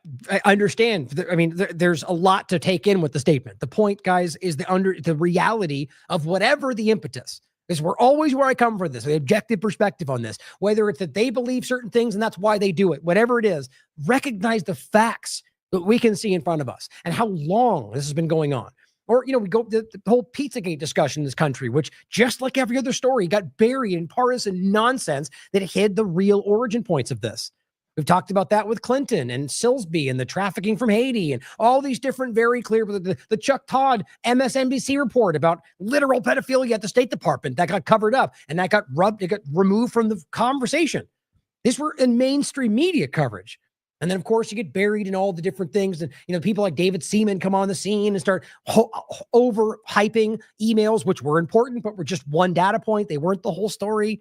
understand. I mean, there's a lot to take in with the statement. The point, guys, is the reality of whatever the impetus is. We're always where I come from this, the objective perspective on this, whether it's that they believe certain things and that's why they do it, whatever it is, recognize the facts that we can see in front of us and how long this has been going on. Or, we go the whole Pizzagate discussion in this country, which, just like every other story, got buried in partisan nonsense that hid the real origin points of this. We've talked about that with Clinton and Silsby and the trafficking from Haiti and all these different very clear, the Chuck Todd MSNBC report about literal pedophilia at the State Department that got covered up and that got removed from the conversation. These were in mainstream media coverage. And then, of course, you get buried in all the different things. And, people like David Seaman come on the scene and start over-hyping emails, which were important, but were just one data point. They weren't the whole story.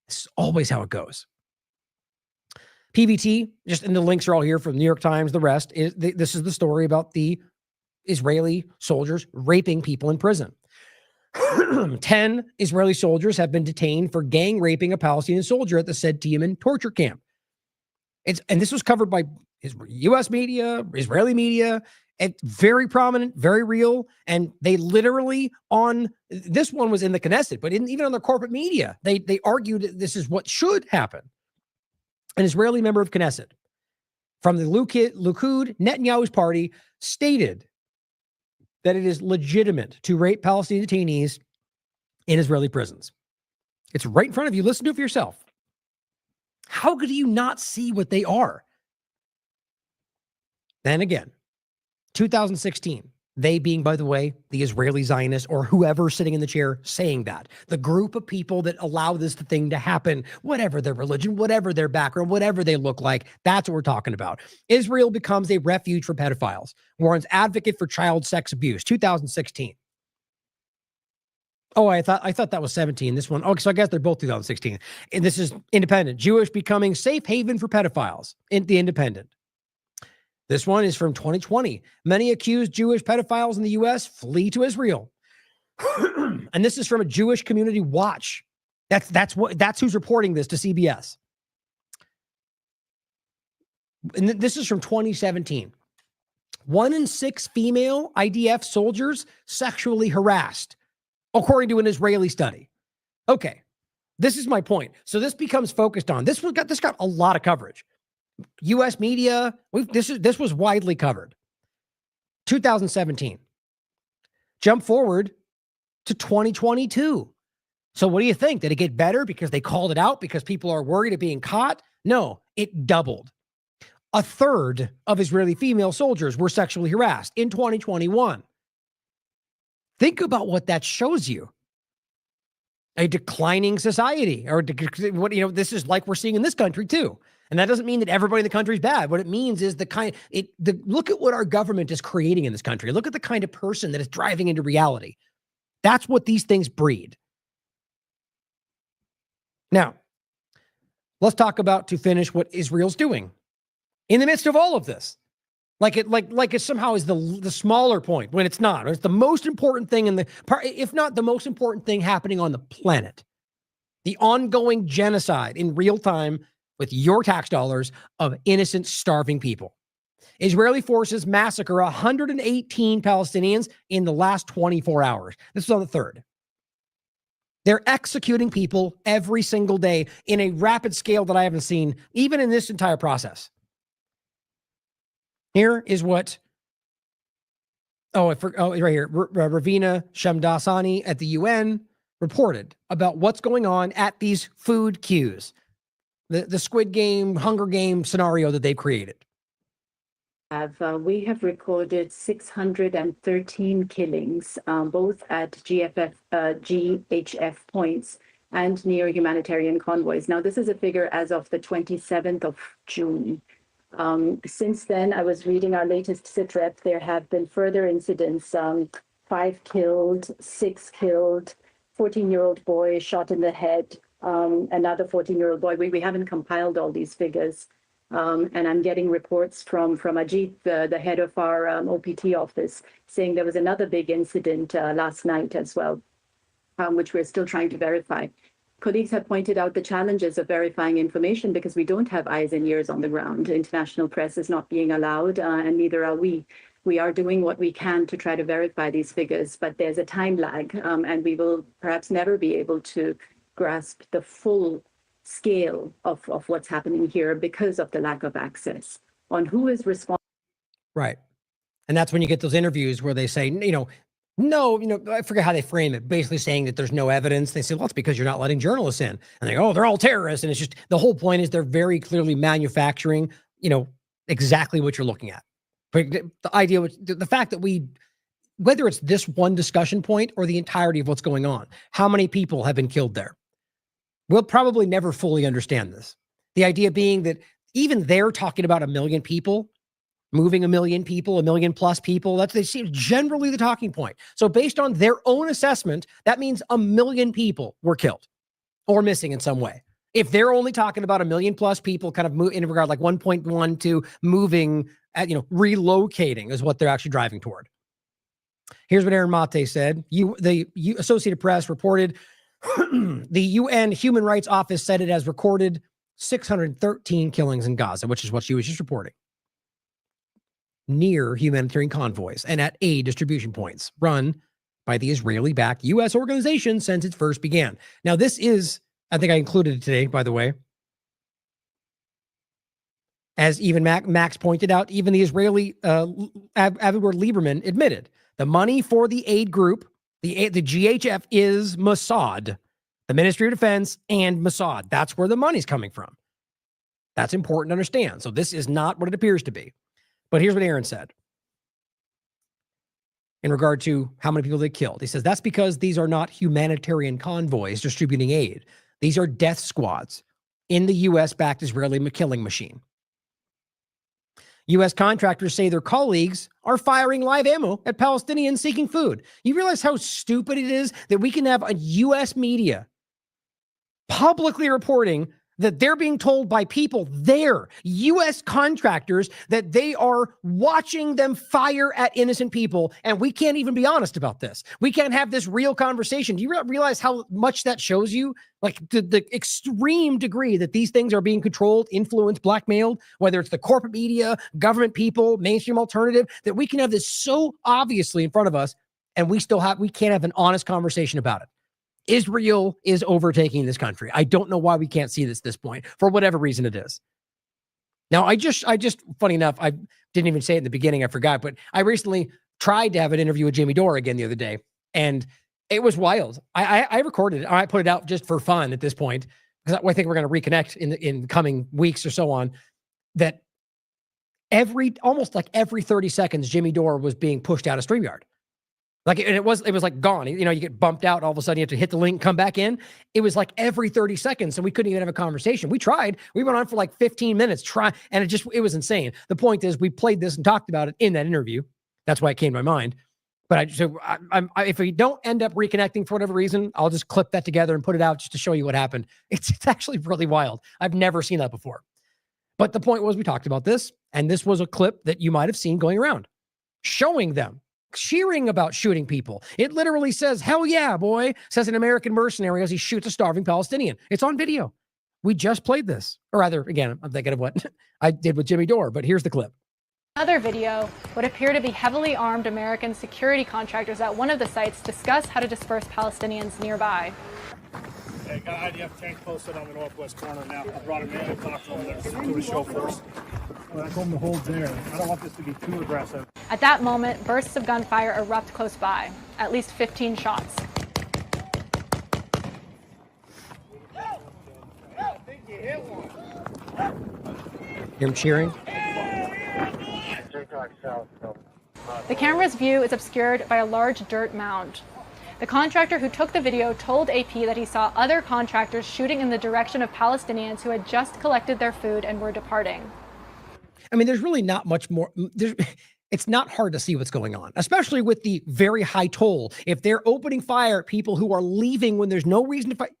This is always how it goes. PVT, and the links are all here from the New York Times, the rest. This is the story about the Israeli soldiers raping people in prison. 10 Israeli soldiers have been detained for gang raping a Palestinian soldier at the said Tiaman torture camp. And this was covered by U.S. media, Israeli media, and very prominent, very real. And they literally this one was in the Knesset, but even on the corporate media, they argued this is what should happen. An Israeli member of Knesset from the Likud, Netanyahu's party, stated that it is legitimate to rape Palestinian detainees in Israeli prisons. It's right in front of you. Listen to it for yourself. How could you not see what they are? Then again, 2016, they being, by the way, the Israeli Zionists or whoever sitting in the chair saying that. The group of people that allow this thing to happen, whatever their religion, whatever their background, whatever they look like, that's what we're talking about. Israel becomes a refuge for pedophiles. Warren's advocate for child sex abuse, 2016. Oh, I thought that was 17. This one. Okay, so I guess they're both 2016. And this is Independent. Jewish becoming safe haven for pedophiles in the Independent. This one is from 2020. Many accused Jewish pedophiles in the U.S. flee to Israel. And this is from a Jewish Community Watch. That's who's reporting this to CBS. And this is from 2017. 1 in 6 female IDF soldiers sexually harassed, according to an Israeli study. Okay, this is my point. So this becomes focused on this got a lot of coverage. U.S. media, this was widely covered. 2017. Jump forward to 2022. So what do you think? Did it get better because they called it out because people are worried of being caught? No, it doubled. A third of Israeli female soldiers were sexually harassed in 2021. Think about what that shows you. A declining society, or this is like we're seeing in this country too. And that doesn't mean that everybody in the country is bad. What it means is look at what our government is creating in this country. Look at the kind of person that is driving into reality. That's what these things breed. Now, let's talk about, to finish, what Israel's doing in the midst of all of this. Like it somehow is the smaller point, when it's not. It's the most important thing if not the most important thing happening on the planet. The ongoing genocide in real time with your tax dollars of innocent, starving people. Israeli forces massacre 118 Palestinians in the last 24 hours. This is on the 3rd. They're executing people every single day in a rapid scale that I haven't seen, even in this entire process. Here is what, right here, Ravina Shamdasani at the UN reported about what's going on at these food queues, the Squid Game, Hunger Game scenario that they've created. We have recorded 613 killings, both at GHF points and near humanitarian convoys. Now, this is a figure as of the 27th of June. Since then, I was reading our latest SITREP. There have been further incidents, 5 killed, 6 killed, 14-year-old boy shot in the head, another 14-year-old boy. We haven't compiled all these figures. And I'm getting reports from Ajit, the head of our OPT office, saying there was another big incident last night as well, which we're still trying to verify. Colleagues have pointed out the challenges of verifying information because we don't have eyes and ears on the ground. International press is not being allowed, and neither are we. We are doing what we can to try to verify these figures, but there's a time lag, and we will perhaps never be able to grasp the full scale of what's happening here because of the lack of access on who is responsible. Right. And that's when you get those interviews where they say, no, I forget how they frame it, basically saying that there's no evidence. They say, well, it's because you're not letting journalists in. And they go, oh, they're all terrorists. And it's just, the whole point is they're very clearly manufacturing, exactly what you're looking at. But the idea, the fact that whether it's this one discussion point or the entirety of what's going on, how many people have been killed there? We'll probably never fully understand this. The idea being that even they're talking about 1 million people, moving 1 million people, 1 million plus people. They seem generally the talking point. So based on their own assessment, that means 1 million people were killed or missing in some way. If they're only talking about 1 million plus people kind of in regard like 1.1 to moving, relocating is what they're actually driving toward. Here's what Aaron Mate said. The Associated Press reported the UN Human Rights Office said it has recorded 613 killings in Gaza, which is what she was just reporting, near humanitarian convoys and at aid distribution points run by the Israeli-backed U.S. organization since it first began. Now, this is, I think I included it today, by the way, as even Max pointed out, even the Israeli Avigdor Lieberman admitted the money for the aid group, the GHF, is Mossad, the Ministry of Defense, and Mossad. That's where the money's coming from. That's important to understand. So this is not what it appears to be. But here's what Aaron said in regard to how many people they killed. He says, that's because these are not humanitarian convoys distributing aid. These are death squads in the U.S.-backed Israeli killing machine. U.S. contractors say their colleagues are firing live ammo at Palestinians seeking food. You realize how stupid it is that we can have a U.S. media publicly reporting that they're being told by people there, U.S. contractors, that they are watching them fire at innocent people, and we can't even be honest about this. We can't have this real conversation. Do you realize how much that shows you? Like the extreme degree that these things are being controlled, influenced, blackmailed, whether it's the corporate media, government people, mainstream alternative, that we can have this so obviously in front of us, and we can't have an honest conversation about it. Israel is overtaking this country. I don't know why we can't see this at this point, for whatever reason it is. Now, I just, funny enough, I didn't even say it in the beginning, I forgot, but I recently tried to have an interview with Jimmy Dore again the other day, and it was wild. I recorded it. I put it out just for fun at this point, because I think we're going to reconnect in coming weeks or so on, that almost like every 30 seconds, Jimmy Dore was being pushed out of StreamYard. Like, and it was like gone. You know, you get bumped out, all of a sudden you have to hit the link, come back in. It was like every 30 seconds. So we couldn't even have a conversation. We tried. We went on for like 15 minutes, and it was insane. The point is, we played this and talked about it in that interview. That's why it came to my mind. But if we don't end up reconnecting for whatever reason, I'll just clip that together and put it out just to show you what happened. It's actually really wild. I've never seen that before. But the point was, we talked about this, and this was a clip that you might have seen going around, showing them cheering about shooting people. It literally says, "Hell yeah, boy," says an American mercenary as he shoots a starving Palestinian. It's on video. We just played this. Or rather, again, I'm thinking of what I did with Jimmy Dore, but here's the clip. Another video would appear to be heavily armed American security contractors at one of the sites discuss how to disperse Palestinians nearby. Okay, got IDF tank posted on the northwest corner now. I brought him in and talked to him. There's to the show first. I told him to hold there. I don't want this to be too aggressive. At that moment, bursts of gunfire erupt close by, at least 15 shots. Hear him cheering? The camera's view is obscured by a large dirt mound. The contractor who took the video told AP that he saw other contractors shooting in the direction of Palestinians who had just collected their food and were departing. I mean, there's really not much more. It's not hard to see what's going on, especially with the very high toll. If they're opening fire at people who are leaving when there's no reason to fight,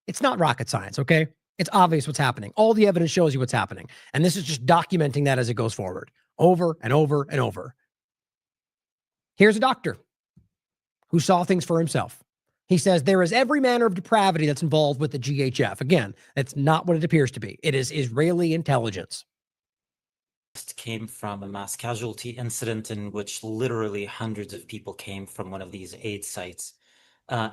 it's not rocket science, okay? It's obvious what's happening. All the evidence shows you what's happening. And this is just documenting that as it goes forward, over and over and over. Here's a doctor who saw things for himself. He says there is every manner of depravity that's involved with the GHF. Again, that's not what it appears to be. It is Israeli intelligence. Came from a mass casualty incident in which literally hundreds of people came from one of these aid sites.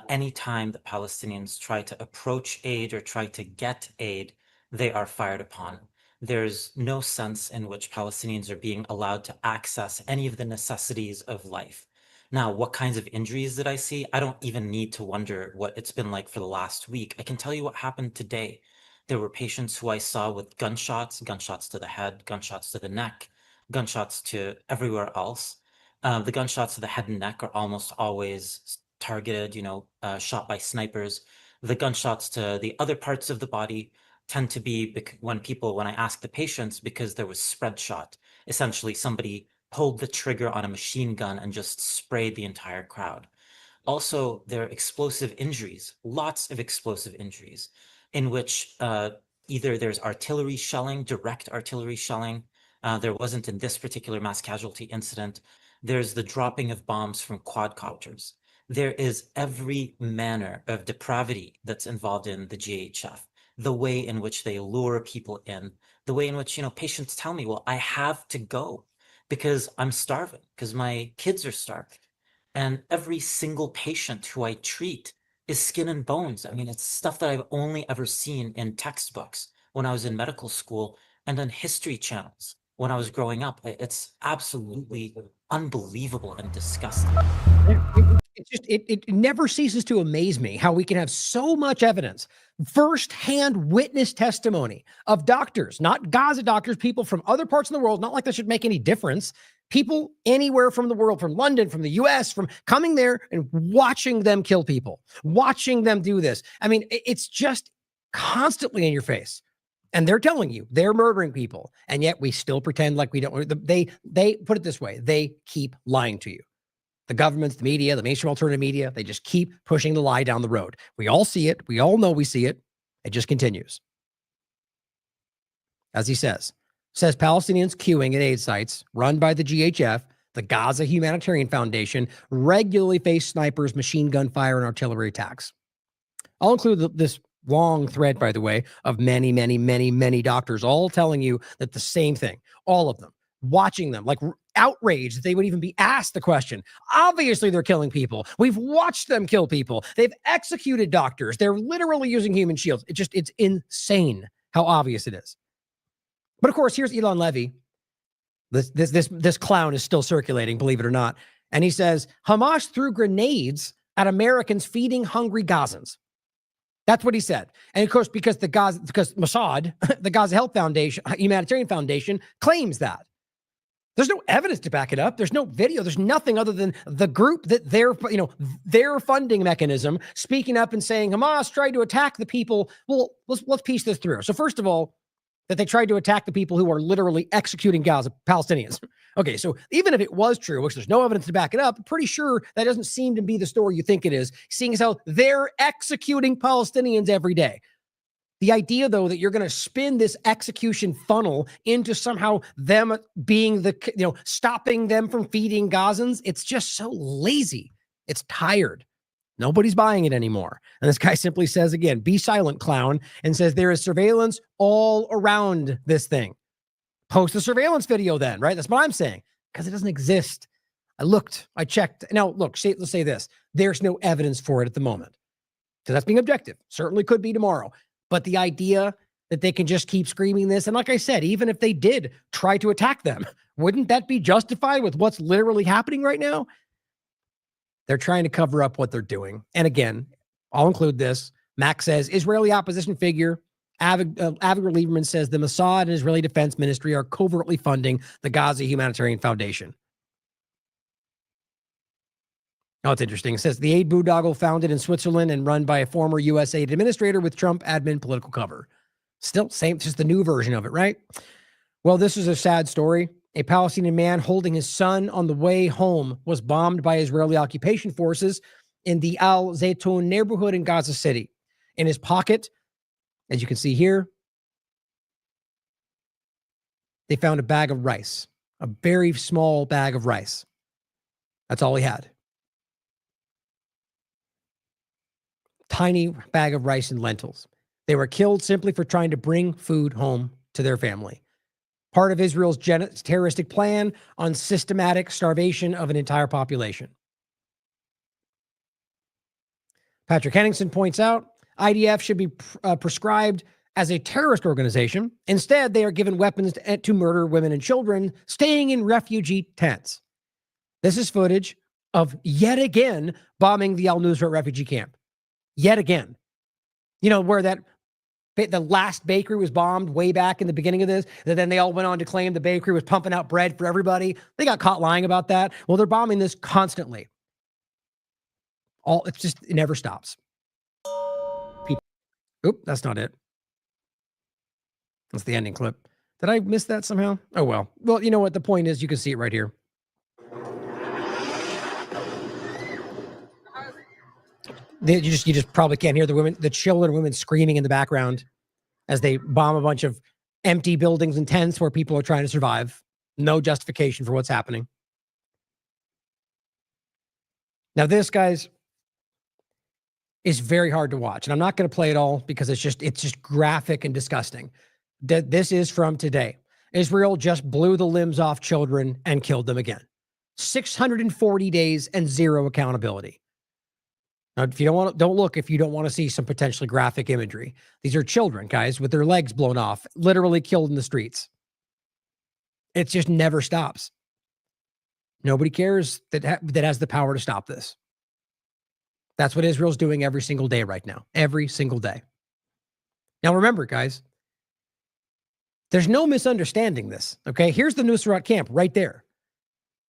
Anytime the Palestinians try to approach aid or try to get aid, they are fired upon. There's no sense in which Palestinians are being allowed to access any of the necessities of life. Now, what kinds of injuries did I see? I don't even need to wonder what it's been like for the last week. I can tell you what happened today. There were patients who I saw with gunshots to the head, gunshots to the neck, gunshots to everywhere else. The gunshots to the head and neck are almost always targeted, shot by snipers. The gunshots to the other parts of the body tend to be when I ask the patients, because there was spread shot. Essentially, somebody pulled the trigger on a machine gun and just sprayed the entire crowd. Also, there are explosive injuries, lots of explosive injuries, in which either there's artillery shelling, direct artillery shelling. There wasn't in this particular mass casualty incident. There's the dropping of bombs from quadcopters. There is every manner of depravity that's involved in the GHF. The way in which they lure people in, the way in which, patients tell me, well, I have to go because I'm starving, because my kids are starving. And every single patient who I treat is skin and bones. I mean, it's stuff that I've only ever seen in textbooks when I was in medical school and on history channels when I was growing up. It's absolutely unbelievable and disgusting. It never ceases to amaze me how we can have so much evidence, firsthand witness testimony of doctors, not Gaza doctors, people from other parts of the world, not like that should make any difference. People anywhere from the world, from London, from the US, from coming there and watching them kill people, watching them do this. I mean, it's just constantly in your face. And they're telling you they're murdering people. And yet we still pretend like we don't. They put it this way. They keep lying to you. The governments, the media, the mainstream alternative media, they just keep pushing the lie down the road. We all see it. We all know we see it. It just continues. As he says Palestinians queuing at aid sites run by the GHF, the Gaza Humanitarian Foundation, regularly face snipers, machine gun fire, and artillery attacks. I'll include this long thread, by the way, of many, many, many, many doctors all telling you that the same thing, all of them, watching them, like outraged that they would even be asked the question. Obviously, they're killing people. We've watched them kill people. They've executed doctors. They're literally using human shields. It's insane how obvious it is. But of course, here's Elon Levy. This clown is still circulating, believe it or not. And he says, Hamas threw grenades at Americans feeding hungry Gazans. That's what he said. And of course, because Mossad, the Gaza Health Foundation, Humanitarian Foundation, claims that. There's no evidence to back it up. There's no video. There's nothing other than the group that their funding mechanism speaking up and saying Hamas tried to attack the people. Well, let's piece this through. So first of all, that they tried to attack the people who are literally executing Gaza, Palestinians. Okay, so even if it was true, which there's no evidence to back it up, I'm pretty sure that doesn't seem to be the story you think it is, seeing as how they're executing Palestinians every day. The idea, though, that you're going to spin this execution funnel into somehow them being stopping them from feeding Gazans, it's just so lazy. It's tired. Nobody's buying it anymore. And this guy simply says, again, be silent, clown, and says there is surveillance all around this thing. Post the surveillance video then, right? That's what I'm saying, because it doesn't exist. I looked, I checked. Now, look, let's say this. There's no evidence for it at the moment. So that's being objective. Certainly could be tomorrow. But the idea that they can just keep screaming this, and like I said, even if they did try to attack them, wouldn't that be justified with what's literally happening right now? They're trying to cover up what they're doing. And again, I'll include this. Max says, Israeli opposition figure Avigdor Lieberman says the Mossad and Israeli Defense Ministry are covertly funding the Gaza Humanitarian Foundation. Oh, it's interesting. It says the aid boondoggle founded in Switzerland and run by a former USAID administrator with Trump admin political cover. Still same, just the new version of it, right? Well, this is a sad story. A Palestinian man holding his son on the way home was bombed by Israeli occupation forces in the Al Zaytun neighborhood in Gaza City. In his pocket, as you can see here, they found a bag of rice, a very small bag of rice. That's all he had. Tiny bag of rice and lentils. They were killed simply for trying to bring food home to their family. Part of Israel's terroristic plan on systematic starvation of an entire population. Patrick Henningsen points out, IDF should be prescribed as a terrorist organization. Instead, they are given weapons to murder women and children staying in refugee tents. This is footage of yet again bombing the Al-Nusra refugee camp. Yet again. You know, where the last bakery was bombed way back in the beginning of this, and then they all went on to claim the bakery was pumping out bread for everybody. They got caught lying about that. Well, they're bombing this constantly. It never stops. Oop, that's not it. That's the ending clip. Did I miss that somehow? Oh, well. Well, you know what? The point is you can see it right here. You just probably can't hear the children and women screaming in the background as they bomb a bunch of empty buildings and tents where people are trying to survive. No justification for what's happening. Now, this, guys, is very hard to watch. And I'm not going to play it all because it's just graphic and disgusting. This is from today. Israel just blew the limbs off children and killed them again. 640 days and zero accountability. Now, if you don't look if you don't want to see some potentially graphic imagery. These are children, guys, with their legs blown off, literally killed in the streets. It just never stops. Nobody cares that has the power to stop this. That's what Israel's doing every single day right now. Every single day. Now, remember, guys, there's no misunderstanding this, okay? Here's the Nusrat camp right there,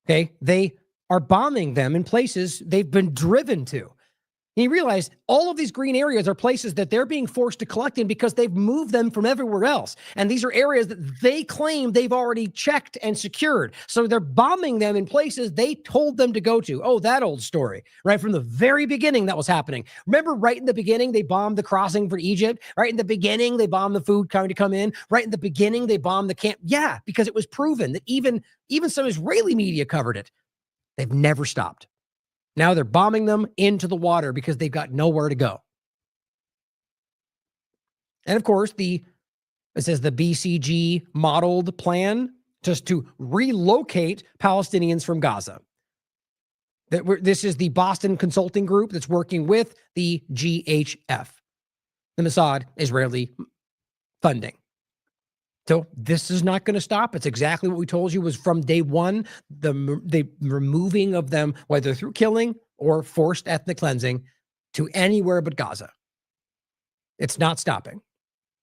okay? They are bombing them in places they've been driven to. And you realize all of these green areas are places that they're being forced to collect in because they've moved them from everywhere else. And these are areas that they claim they've already checked and secured. So they're bombing them in places they told them to go to. Oh, that old story, right? From the very beginning that was happening. Remember right in the beginning, they bombed the crossing for Egypt. Right in the beginning, they bombed the food trying to come in. Right in the beginning, they bombed the camp. Yeah, because it was proven that even some Israeli media covered it. They've never stopped. Now they're bombing them into the water because they've got nowhere to go. And of course, it says the BCG modeled plan just to relocate Palestinians from Gaza. This is the Boston Consulting Group that's working with the GHF, the Mossad Israeli funding. So this is not going to stop. It's exactly what we told you was from day one, the removing of them, whether through killing or forced ethnic cleansing, to anywhere but Gaza. It's not stopping.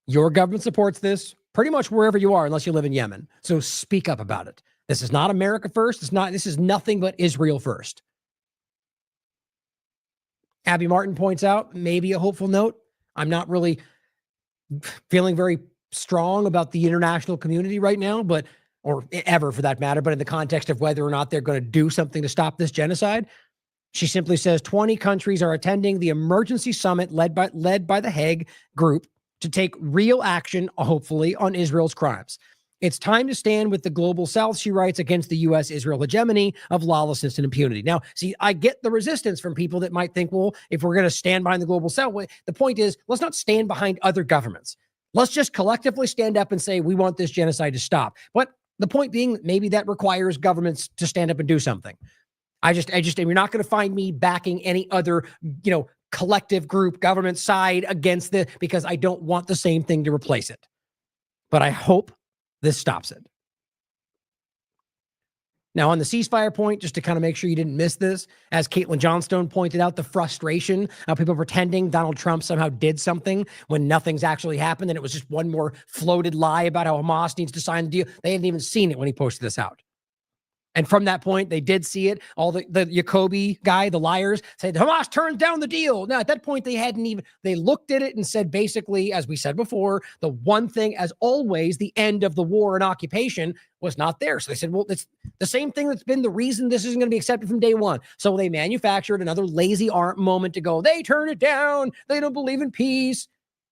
Your government supports this pretty much wherever you are, unless you live in Yemen. So speak up about it. This is not America first. This is nothing but Israel first. Abby Martin points out, maybe a hopeful note. I'm not really feeling very strong about the international community right now, or ever for that matter, but in the context of whether or not they're going to do something to stop this genocide. She simply says 20 countries are attending the emergency summit led by the Hague group to take real action, hopefully, on Israel's crimes. It's time to stand with the global South, she writes, against the U.S.-Israel hegemony of lawlessness and impunity. Now, see, I get the resistance from people that might think, well, if we're going to stand behind the global South, the point is, let's not stand behind other governments. Let's just collectively stand up and say, we want this genocide to stop. But the point being, maybe that requires governments to stand up and do something. You're not going to find me backing any other, collective group, government side against this, because I don't want the same thing to replace it. But I hope this stops it. Now, on the ceasefire point, just to kind of make sure you didn't miss this, as Caitlin Johnstone pointed out, the frustration of people pretending Donald Trump somehow did something when nothing's actually happened, and it was just one more floated lie about how Hamas needs to sign the deal. They hadn't even seen it when he posted this out. And from that point, they did see it. All the Jacoby guy, the liars, said Hamas turned down the deal. Now, at that point, they looked at it and said, basically, as we said before, the one thing, as always, the end of the war and occupation was not there. So they said, well, it's the same thing that's been the reason this isn't going to be accepted from day one. So they manufactured another lazy art moment to go, they turned it down. They don't believe in peace.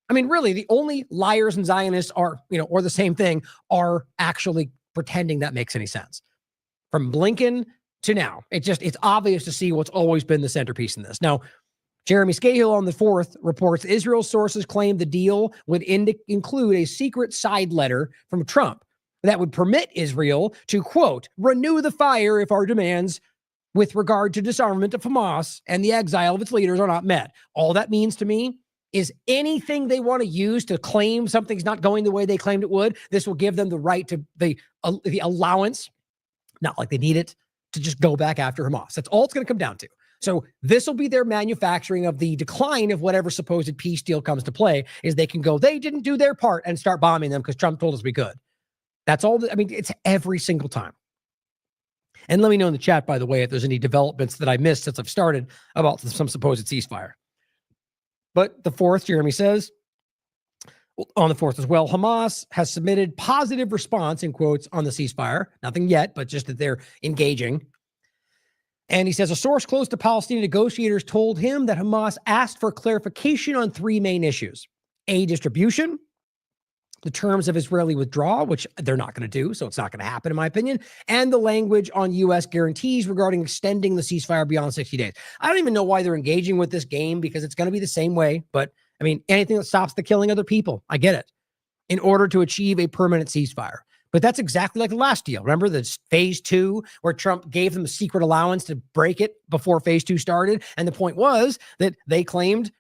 I mean, really, the only liars and Zionists are, or the same thing, are actually pretending that makes any sense. From Blinken to now, it's obvious to see what's always been the centerpiece in this. Now, Jeremy Scahill on the 4th reports Israel's sources claim the deal would include a secret side letter from Trump that would permit Israel to, quote, renew the fire if our demands with regard to disarmament of Hamas and the exile of its leaders are not met. All that means to me is anything they want to use to claim something's not going the way they claimed it would, this will give them the right to the allowance, not like they need it, to just go back after Hamas. That's all it's going to come down to. So this will be their manufacturing of the decline of whatever supposed peace deal comes to play, is they can go, they didn't do their part, and start bombing them because Trump told us we could. That's all. It's every single time. And let me know in the chat, by the way, if there's any developments that I missed since I've started about some supposed ceasefire. But the 4th, Jeremy says, on the 4th as well, Hamas has submitted positive response, in quotes, on the ceasefire. Nothing yet, but just that they're engaging. And he says a source close to Palestinian negotiators told him that Hamas asked for clarification on 3 main issues: aid distribution, the terms of Israeli withdrawal, which they're not going to do, so it's not going to happen in my opinion, and the language on U.S. guarantees regarding extending the ceasefire beyond 60 days. I don't even know why they're engaging with this game, because it's going to be the same way, but anything that stops the killing other people, I get it, in order to achieve a permanent ceasefire. But that's exactly like the last deal. Remember the phase 2, where Trump gave them a secret allowance to break it before phase 2 started? And the point was that they claimed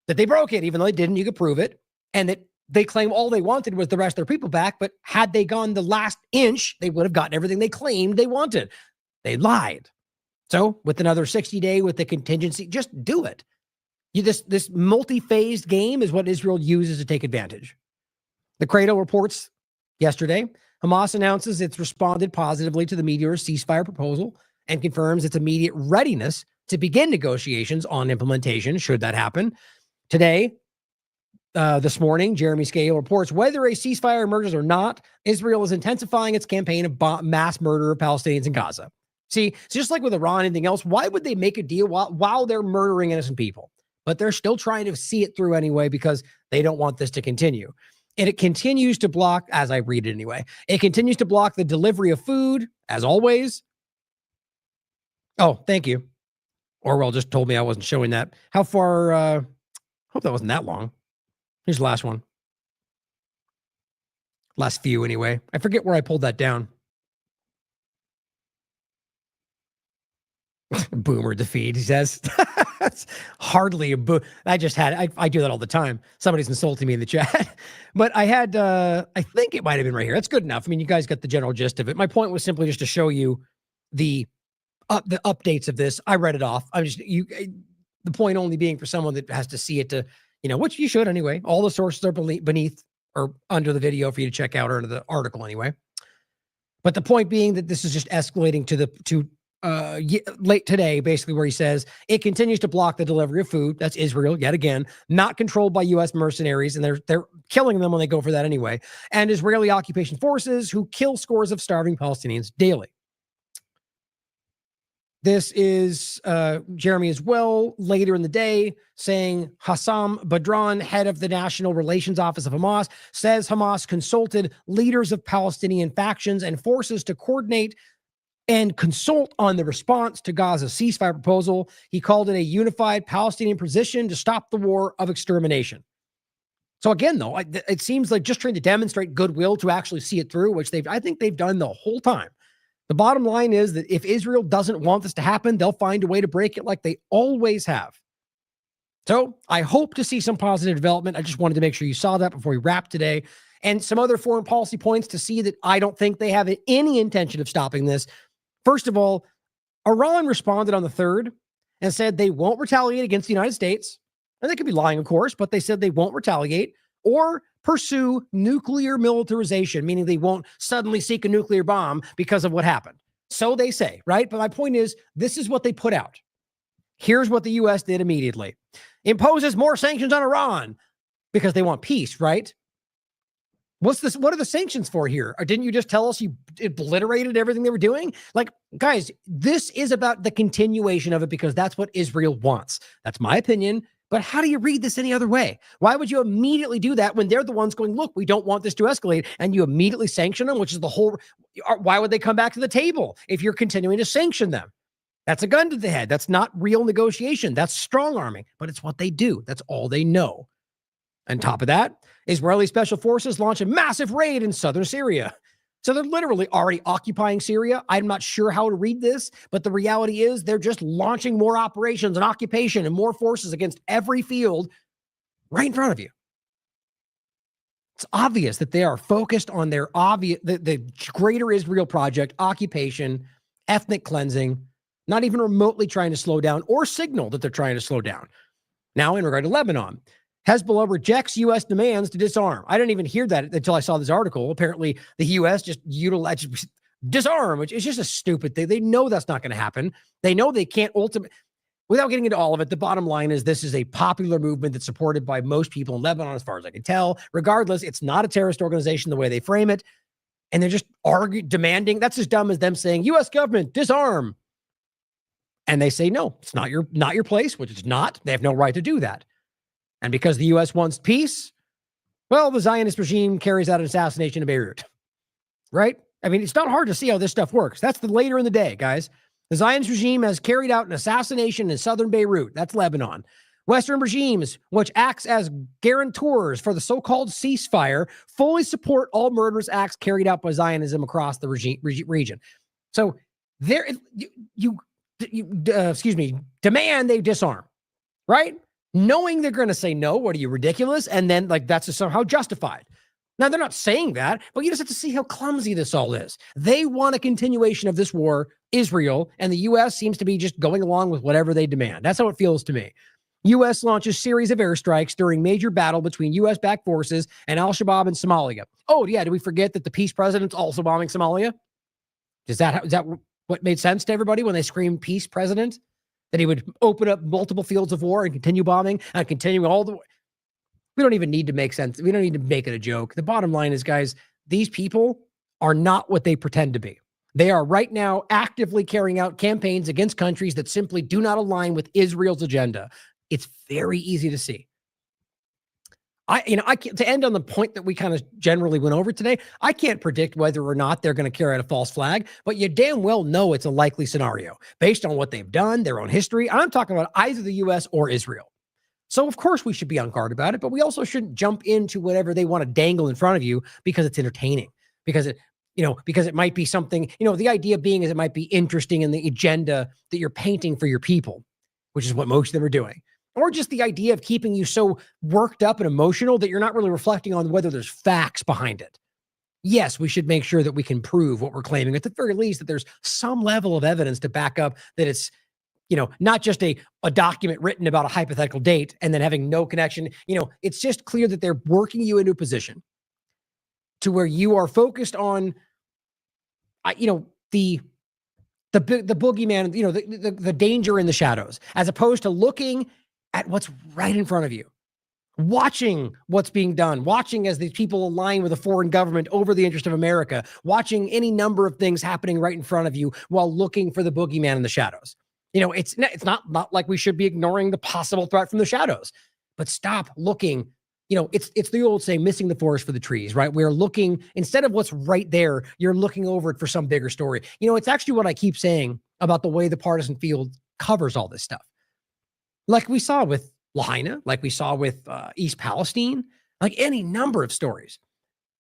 that they broke it, even though they didn't. You could prove it. And that they claim all they wanted was the rest of their people back. But had they gone the last inch, they would have gotten everything they claimed they wanted. They lied. So with another 60-day, with the contingency, just do it. This multi-phased game is what Israel uses to take advantage. The Cradle reports yesterday, Hamas announces it's responded positively to the Meteor ceasefire proposal and confirms its immediate readiness to begin negotiations on implementation, should that happen. Today, this morning, Jeremy Scahill reports whether a ceasefire emerges or not, Israel is intensifying its campaign of mass murder of Palestinians in Gaza. See, it's just like with Iran and anything else. Why would they make a deal while they're murdering innocent people? But they're still trying to see it through anyway, because they don't want this to continue. And it continues to block, as I read it anyway, it continues to block the delivery of food, as always. Oh, thank you. Orwell just told me I wasn't showing that. How far? Hope that wasn't that long. Here's the last one. Last few anyway. I forget where I pulled that down. Boomer defeat, he says. That's hardly a boom. I do that all the time. Somebody's insulting me in the chat. But I had, I think it might have been right here. That's good enough. You guys got the general gist of it. My point was simply just to show you the updates of this. I read it off. The point only being for someone that has to see it to, which you should anyway. All the sources are beneath or under the video for you to check out, or under the article anyway. But the point being that this is just escalating to late today, basically, where he says it continues to block the delivery of food. That's Israel yet again, not controlled by U.S. mercenaries, and they're killing them when they go for that anyway. And Israeli occupation forces who kill scores of starving Palestinians daily. This is Jeremy as well later in the day saying Hassam Badran, head of the National Relations Office of Hamas, says Hamas consulted leaders of Palestinian factions and forces to coordinate and consult on the response to Gaza's ceasefire proposal. He called it a unified Palestinian position to stop the war of extermination. So again, though, it seems like just trying to demonstrate goodwill to actually see it through, which I think they've done the whole time. The bottom line is that if Israel doesn't want this to happen, they'll find a way to break it like they always have. So I hope to see some positive development. I just wanted to make sure you saw that before we wrap today. And some other foreign policy points to see that I don't think they have any intention of stopping this. First of all, Iran responded on the 3rd and said they won't retaliate against the United States. And they could be lying, of course, but they said they won't retaliate or pursue nuclear militarization, meaning they won't suddenly seek a nuclear bomb because of what happened. So they say, right? But my point is, this is what they put out. Here's what the U.S. did immediately. Imposes more sanctions on Iran because they want peace, right? What's this? What are the sanctions for here? Or didn't you just tell us you obliterated everything they were doing? Like, guys, this is about the continuation of it because that's what Israel wants. That's my opinion. But how do you read this any other way? Why would you immediately do that when they're the ones going, look, we don't want this to escalate, and you immediately sanction them, which is the whole, why would they come back to the table if you're continuing to sanction them? That's a gun to the head. That's not real negotiation. That's strong arming, but it's what they do. That's all they know. On top of that, Israeli special forces launch a massive raid in southern Syria. So they're literally already occupying Syria. I'm not sure how to read this, but the reality is they're just launching more operations and occupation and more forces against every field right in front of you. It's obvious that they are focused on their the greater Israel project, occupation, ethnic cleansing, not even remotely trying to slow down or signal that they're trying to slow down. Now, in regard to Lebanon, Hezbollah rejects U.S. demands to disarm. I didn't even hear that until I saw this article. Apparently, the U.S. just utilized disarm, which is just a stupid thing. They know that's not going to happen. They know they can't ultimately. Without getting into all of it, the bottom line is this is a popular movement that's supported by most people in Lebanon, as far as I can tell. Regardless, it's not a terrorist organization the way they frame it. And they're just demanding. That's as dumb as them saying, U.S. government, disarm. And they say, no, it's not your place, which it's not. They have no right to do that. And because the U.S. wants peace, well, the Zionist regime carries out an assassination in Beirut, right? I mean, it's not hard to see how this stuff works. That's the later in the day, guys. The Zionist regime has carried out an assassination in southern Beirut. That's Lebanon. Western regimes, which acts as guarantors for the so-called ceasefire, fully support all murderous acts carried out by Zionism across the region. So there, demand they disarm, right? Knowing they're going to say no, what are you, ridiculous? And then that's just somehow justified. Now, they're not saying that, but you just have to see how clumsy this all is. They want a continuation of this war, Israel, and the U.S. seems to be just going along with whatever they demand. That's how it feels to me. U.S. launches series of airstrikes during major battle between U.S.-backed forces and al-Shabaab in Somalia. Oh, yeah, did we forget that the peace president's also bombing Somalia? Is that what made sense to everybody when they screamed peace president? That he would open up multiple fields of war and continue bombing and continue all the way. We don't even need to make sense. We don't need to make it a joke. The bottom line is, guys, these people are not what they pretend to be. They are right now actively carrying out campaigns against countries that simply do not align with Israel's agenda. It's very easy to see. I can't, to end on the point that we kind of generally went over today, I can't predict whether or not they're going to carry out a false flag, but you damn well know it's a likely scenario based on what they've done, their own history. I'm talking about either the U.S. or Israel. So of course we should be on guard about it, but we also shouldn't jump into whatever they want to dangle in front of you because it's entertaining, because it might be something, the idea being is it might be interesting in the agenda that you're painting for your people, which is what most of them are doing. Or just the idea of keeping you so worked up and emotional that you're not really reflecting on whether there's facts behind it. Yes, we should make sure that we can prove what we're claiming, at the very least, that there's some level of evidence to back up that it's, not just a document written about a hypothetical date and then having no connection. It's just clear that they're working you into a position to where you are focused on the boogeyman, the danger in the shadows, as opposed to looking at what's right in front of you, watching what's being done, watching as these people align with a foreign government over the interest of America, watching any number of things happening right in front of you while looking for the boogeyman in the shadows. It's not like we should be ignoring the possible threat from the shadows, but stop looking. It's the old saying, missing the forest for the trees, right? We're looking, instead of what's right there, you're looking over it for some bigger story. It's actually what I keep saying about the way the partisan field covers all this stuff. Like we saw with Lahaina, like we saw with East Palestine, like any number of stories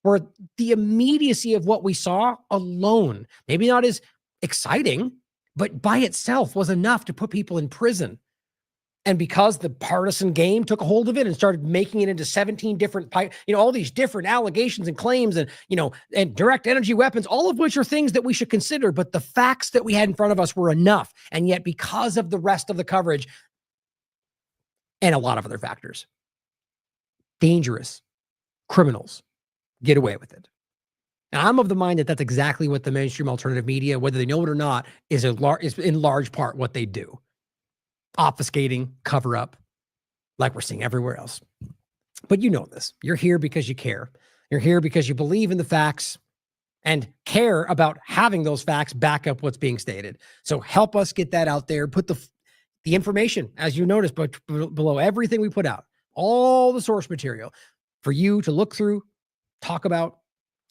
where the immediacy of what we saw alone, maybe not as exciting, but by itself was enough to put people in prison. And because the partisan game took a hold of it and started making it into 17 different, all these different allegations and claims and, and direct energy weapons, all of which are things that we should consider. But the facts that we had in front of us were enough. And yet, because of the rest of the coverage and a lot of other factors, dangerous criminals get away with it. And I'm of the mind that that's exactly what the mainstream alternative media, whether they know it or not, is in large part what they do. Obfuscating, cover up, like we're seeing everywhere else. But you know this. You're here because you care. You're here because you believe in the facts and care about having those facts back up what's being stated. So help us get that out there. Put the information, as you notice, but below everything we put out, all the source material for you to look through, talk about,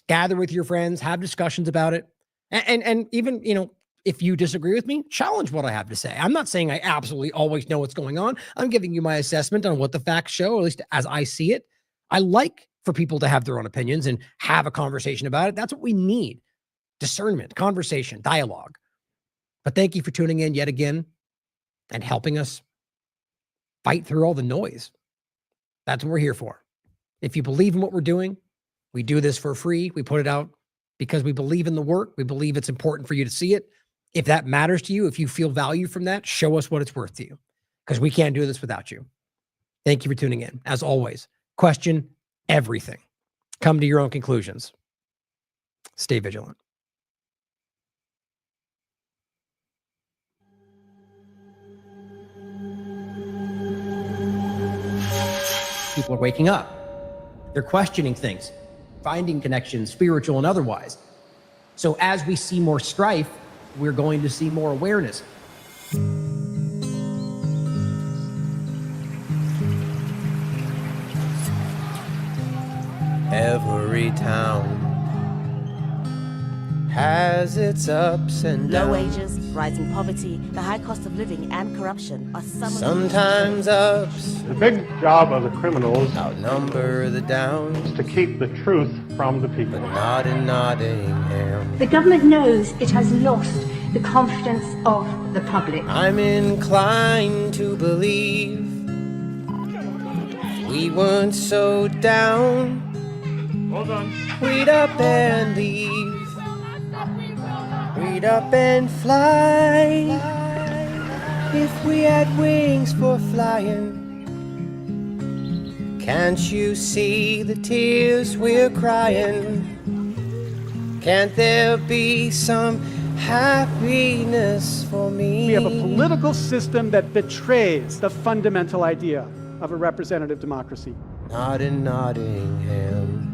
gather with your friends, have discussions about it. And even, if you disagree with me, challenge what I have to say. I'm not saying I absolutely always know what's going on. I'm giving you my assessment on what the facts show, at least as I see it. I like for people to have their own opinions and have a conversation about it. That's what we need. Discernment, conversation, dialogue. But thank you for tuning in yet again and helping us fight through all the noise. That's what we're here for. If you believe in what we're doing, we do this for free. We put it out because we believe in the work. We believe it's important for you to see it. If that matters to you, if you feel value from that, show us what it's worth to you, because we can't do this without you. Thank you for tuning in. As always, question everything. Come to your own conclusions. Stay vigilant. People are waking up. They're questioning things, finding connections, spiritual and otherwise. So as we see more strife, we're going to see more awareness. Every town has its ups and downs. Low wages, rising poverty, the high cost of living and corruption are sometimes ups. The big job of the criminals outnumber the downs. Is to keep the truth from the people. But not in Nottingham. The government knows it has lost the confidence of the public. I'm inclined to believe we weren't so down. Hold on. We'd up and leave. We'd up and fly. If we had wings for flying. Can't you see the tears we're crying? Can't there be some happiness for me? We have a political system that betrays the fundamental idea of a representative democracy. Not in Nottingham.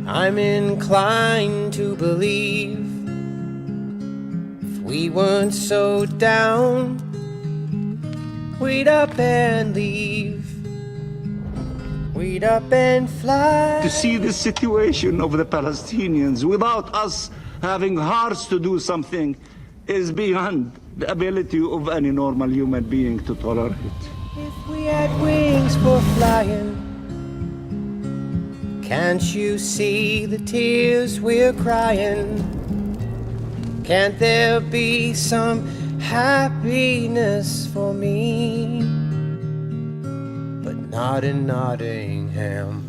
I'm inclined to believe if we weren't so down, we'd up and leave. We'd up and fly. To see the situation of the Palestinians without us having hearts to do something is beyond the ability of any normal human being to tolerate. If we had wings for flying, can't you see the tears we're crying? Can't there be some happiness for me? But not in Nottingham.